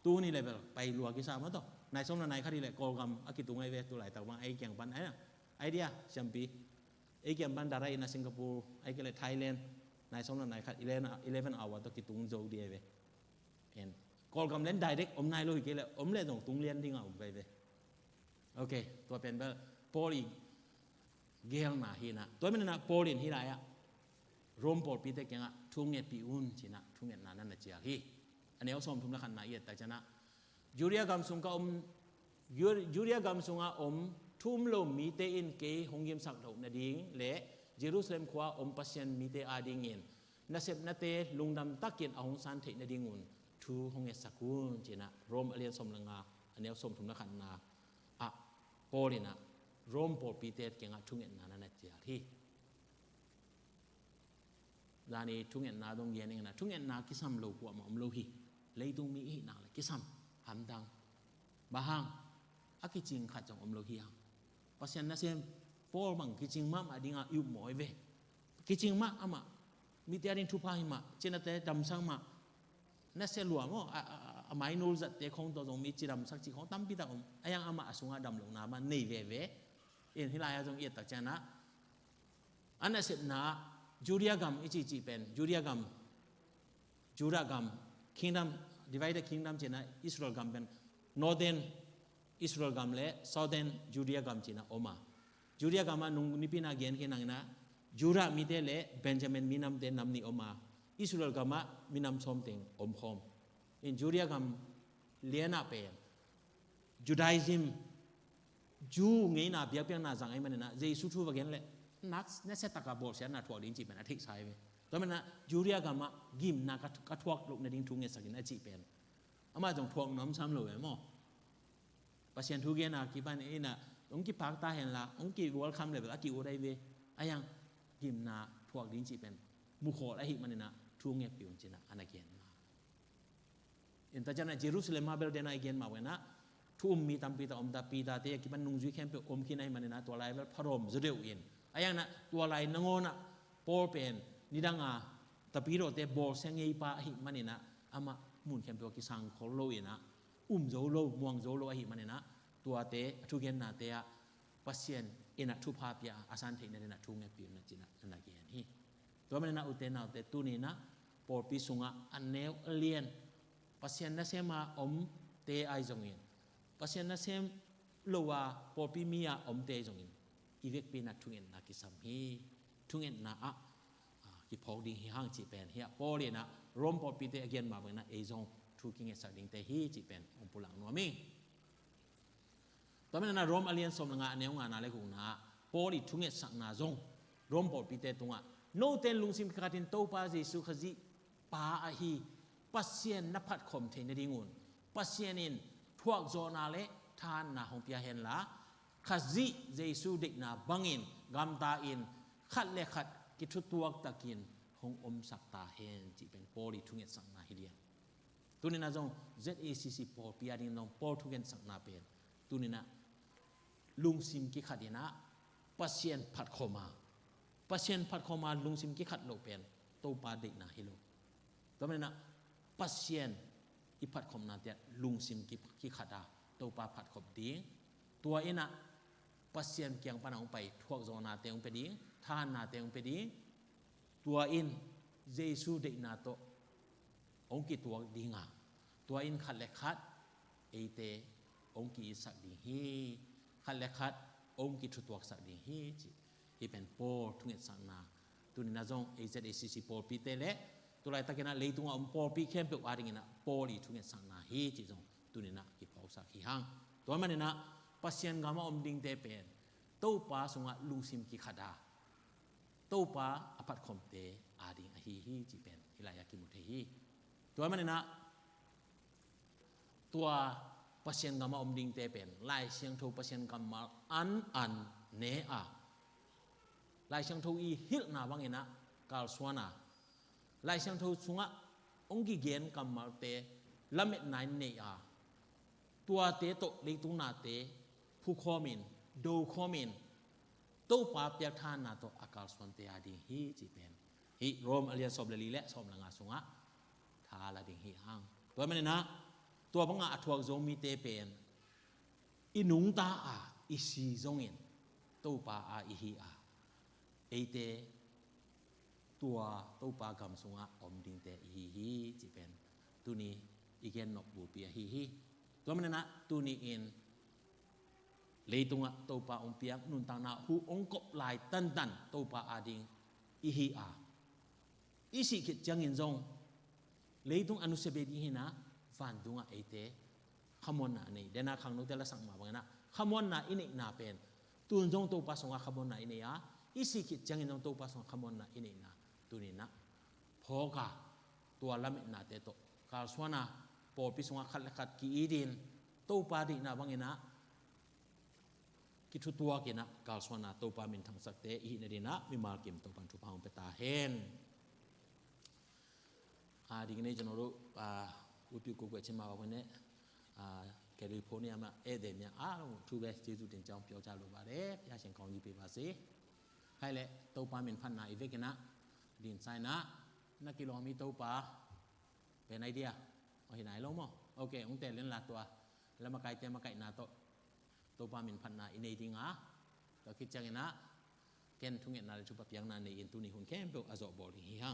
ตัวนี้เลยไปลัวกิสามาโตนายสมนายข้าดีเลยกอลกัมอากิตุงไอเวตัวไหลตะวันไอเกียงปันไอเดียชัมปีไอเกียงปันดาราอินสิงคโปร์ไอเกลไทยแลนด์นายสมนายข้า11 hour ตัวกิตุงโจดีไอเวเอ็นกอลกัมเล่น direct อมนายโลหิเกลอมเล่นตรงตุงเลียนดิ้งเอาไปเวโอเคตัวเป็นแบบโพลีเกลนาฮีนะตัวมันนะโพลินฮีไรอะรวมปอดปีเตกยังอะทุ่งเงปีอุ่นจีนะทุ่งเงนั่นน่ะเจียฮีอันนี้เอาสมทุมละขันนาเอียดแต่ชนะยูเรียกำสุงก็ยูเรียกำสุงอะทุ่มลมมีเตอินเกหงยิมสักดอกนาดิ้งเละเยรูซาเล็มขวาปัสยันมีเตอาดิ้งเงินนาเซบนาเตลุงดำตักเกินเอาหงสันเทนาดิ้งอุ่นทูหงเงสักุนจีนะรวมอเลียนสมลังอาอันนี้เอาสมทุมละขันนาอะโพลินะรวมปอดปีเตกยังอะทุ่งเงนั่นน่ะเจียฮีดานี่ทุ่งเงินนาดงเย็นเองนะทุ่งเงินนาคิสัมโลกัวมาอมโลหิเลยตรงมีอีนาเลยคิสัมหำดังบางอากิจิงขัดจังอมโลหิเพราะฉะนั้นเซมพอบังกิจิงมามาดิ้งอายุหมอยเวกิจิงมาอามามีแต่ดินทุพาหิมาเจนแต่ดำสังมานั่นเสลัวมั้งอาไม่นูจัดแต่ของตัวตรงมีจีดำสักจีของตั้มปีตาอมอายังอามาสุงอาดำลงน้ำมันในเวเอ็นที่ลายจงเอียดตักเจนะอันนั้นเสร็จนะจูเรียกัมอิจิเป็นจูเรียกัมkingdom divided kingdom จีน่ะอิสราเอลกัมเป็น northern อิสราเอลกัมและ southern จูเรียกัมจีน่ะออกมาจูเรียกัมมันนุ่งนิพินาเกียนแค่นั้นนะจูรามีเตและเบนจามินมีนำเตนำนี่ออกมาอิสราเอลกัมมีนำสมเต็งอมคอมอินจูเรียกัมเลียนาเป็นจูดาอิซึมจูเงี้ยน่ะเบียบเบียงน่ะจังไอ้มันน่ะเจสุทูวะเกนเลยนักเนี่ยเสตากาบอลเสียนาทวกดิ้งจีเป็นอาทิตย์ใช่ไหมตอนนั้นยูเรียกามากิมนักกัทวกลูกในดิ้งทุ่งเงสักินอาจีเป็นอามาจงทวงน้ำซ้ำเลยมั้งปัจจัยทุกอย่างนะกี่ปันเอ็นะองค์กี่ปากตาเห็นละองค์กี่วอลคัมเลยแบบกี่วอลได้เวอายังกิมนาทวกดิ้งจีเป็นมุขอะไรหิมันเนี่ยนะทุ่งเงปิวจีนะอันนั้นเกียนมาอินทจันทร์เยรูซาเล็มมาเบลเดน่าเกียนมาเว้นะทุ่มมีตามปีตาอมตาปีตาเตะกี่ปันนุ่งจุยแคมเปอมขี้ในมันเนี่ยนะตัวลายแบบพรมจะเดือดอินอายังนะตัวลายนงอนะปอเป็นนิดังอาแต่ปีโรเตบอลเซงเงยปะหิมันนี่นะอามามุนแคมเปอร์กิสังขอโลยนะโจโลม่วงโจโลหิมันนี่นะตัวเตทุกเย็นนาเตะปัสเซียน ina thu pha pia asan thein na thu nge pi na china na ge hi to man na uten na te tu ni na por pi sunga aneu alien pasien na sema om te ai jongin pasien na sem lowa por pi mia om te jongin ivek pi na thungen na ki sam hi thungen na a ki phok ding hi hang chi pen hi por le na rom por pi te again ma na e jong thu king e sa ding te hi chi pen om pulang no mi to man na rom alien som nga aneu nga na le ku na por li thungen sa na jong rom por pi te tunga no ten lungsim katin to pa jesu khaji pa a hi pasien na phat khom thein na dingun pasien in thuak zo na le than na hong pia hen la khaji jesu dik na bangin gam ta in khat le khat ki thu tuak takin hong om sak ta hen chi pen poli thunget sang na hilia tunina jong ZACC por pia ding nong por thungen sang na pen tunina lungsim ki khadina pasien phat khoma pasien phat khoma lungsim ki khat lo pen to pa dik na hilo to na pasien i phat khom na te lungsim ki khada to pa phat khom ding tua ina pasien kyang panang pai thuak zo na te ong pe ding than na te ong pe ding tua in jesu de na to ong ki tuak dinga tua in khat le khat eite ong ki sak ding hi khat le khat ong ki thu tuak sak ding hi chi hi pen por thunget sang na tuni na jong ZACC por pi te le tulai takena leitung om por pi khem pe waring ina poli thunget sang na hi chi jong tuni na ki pau sak hi hang to man na pasien gama om ding te pen to pa sunga lungsim ki khada to pa apat khom te ading a hi chi pen hilaya ki mu the hi to man na tua pasien gama om ding te pen lai siang tho pasien gama an ne a lai siang tho i hil na bangena kal swana lai siang tho sunga onggi gen kamal te lamet nai ne a tua te to leitung na te phu khomin do khomin to pa pya than na to akal swan te adi hi chi pen hi rom alia sob le li le som la nga sunga tha la ding hi hang to man na tua banga athuak zo mi te pen inung ta a isi zongin to pa a i hi a eite tua to pa gam sunga om ding te hi hi chi pen tu ni igen nok bu pia hi hi to man na tu ni in leitunga to pa ong piak nun tang na hu ong kop lai tan tan to pa ading i hi a isi kit jang in zong leitung anu sebe di hina van dunga eite khamon na nei dena khang no tela sang ma bangana khamon na ini na pen tun jong to pa songa khamon na ini ya isi kit jang in jong to pa songa khamon na ini na tuni na phoka tua lam na te to kal swana por pi songa khat khat ki idin to pa di na bangina ki thu tua ki na kal swana to pa min thang sak te i na dina mi mal kim to pan thu pa hong pe ta hen di ne jano ro upi ko ko chima wa ne California ma e de mya a thu be jesu tin chang pyo cha lo ba de ya shin kaung ji pe ba se khai le to pa min phan na i ve kina din sai na na kilometer to pa pe nai dia o hi nai lo mo okay ong te len la tua la ma kai te ma kai na to pa min phan na i nei ding a to ki chang na ken thung na le chu pa pyang na nei in tu ni hun kem pe azo bo ri hi ha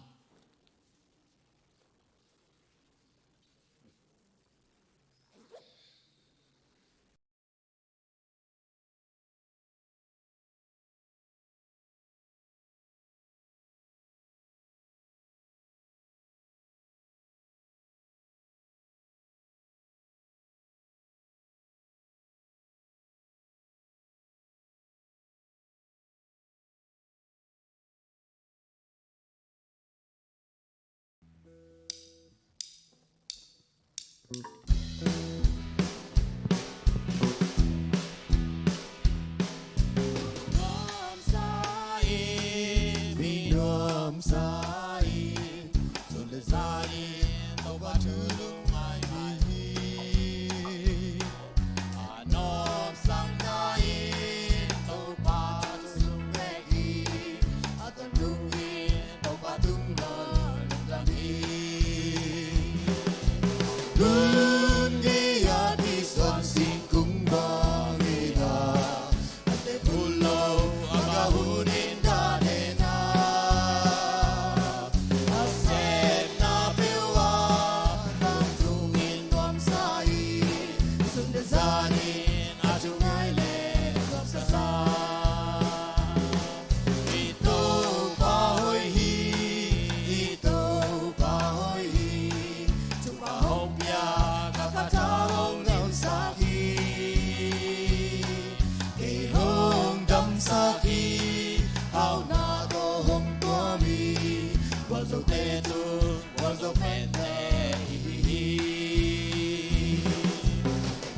Kun gaya di son sing kung bangina ate pulo ao na to hong tua mi wa zo te tu wa zo me te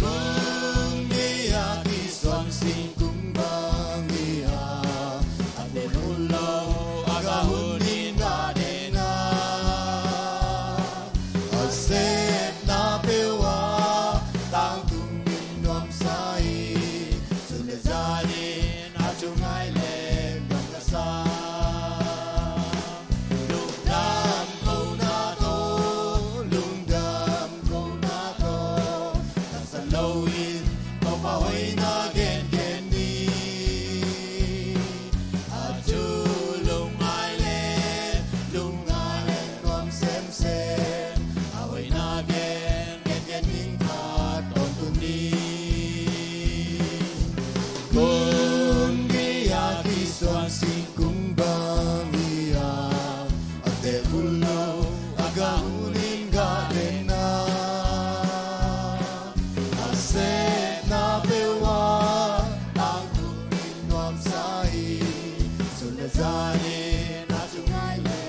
kung dia ki son sing kung bang dia ate nulo aga hunin ga de na asep na pewa tang tung min nom sai sun le zani na chung ai le ngam la sa lung dam ko na to lung dam ko na to ta sa lo in ko pa hoi na gen gen ni a chu lung ai le nom sem sem a hoi na gen gen gen ning ka ton tu ni kung dia ki suan si kung bang ia ate fulo aga uling ga de na ase na pewa tang tu min nom sai sun le zani na chung ai le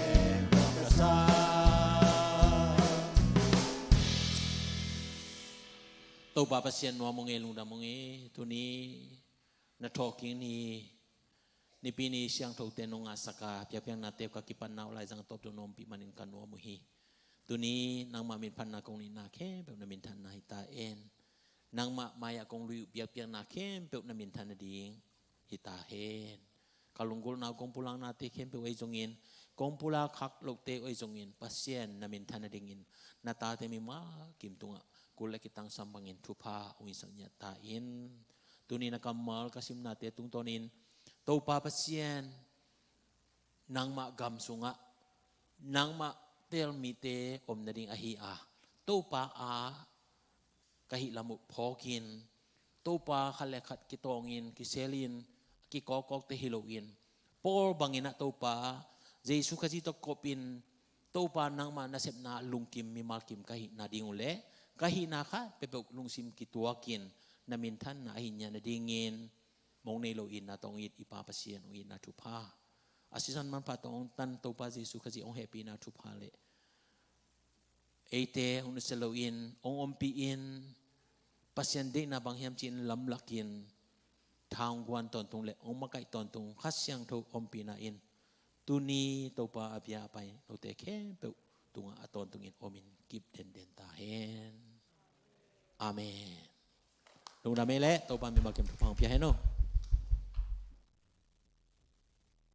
nom ka sa tàu ba pasien nuo mong e lung da mong e tu ni na talking ni pini siang thau te nong asaka pia piang na te ka kipan na ulai jang top tu nom pi manin kan nuo mu hi tu ni nang ma min phan na kong ni na khe pe na min than na hi ta en nang ma maya kong lu pia piang na khe pe na min than na ding hi ta hen kalunggul na kong pulang na te khe pe oi jongin kong pula khak lok te oi jongin pasien na min than na dingin na ta te mi ma kim tunga kula kitang sambangin thupa uisanya ta in tuni nakamal kasim nate tung tonin to pa pasien nang ma gam sunga nang ma tel mi te om na ding ahi a to pa a kahi lamu phokin to pa khale khat kitongin kiselin ki kokok te hiloin por bangina to pa jesu khaji to kopin to pa nang ma nasep na lungkim mi malkim kahi na dingule kahi na ka pepok lungsim kituakin na mintan na ahinya na dingin mong nilo in na tong it ipapasien o in na tupa asisan man pa tong tan to pa Jesu kasi ong happy na tupa le ete ong selo in ong ompi in pasien de na banghiam chin lam lakin thang gwan ton tung le ong makai ton tung khasyang tho ompi na in tuni to pa apya pai no te khe pe tunga aton tungin omin kip den ta hen amen lung da me le to pa mi ma kem thang pya he no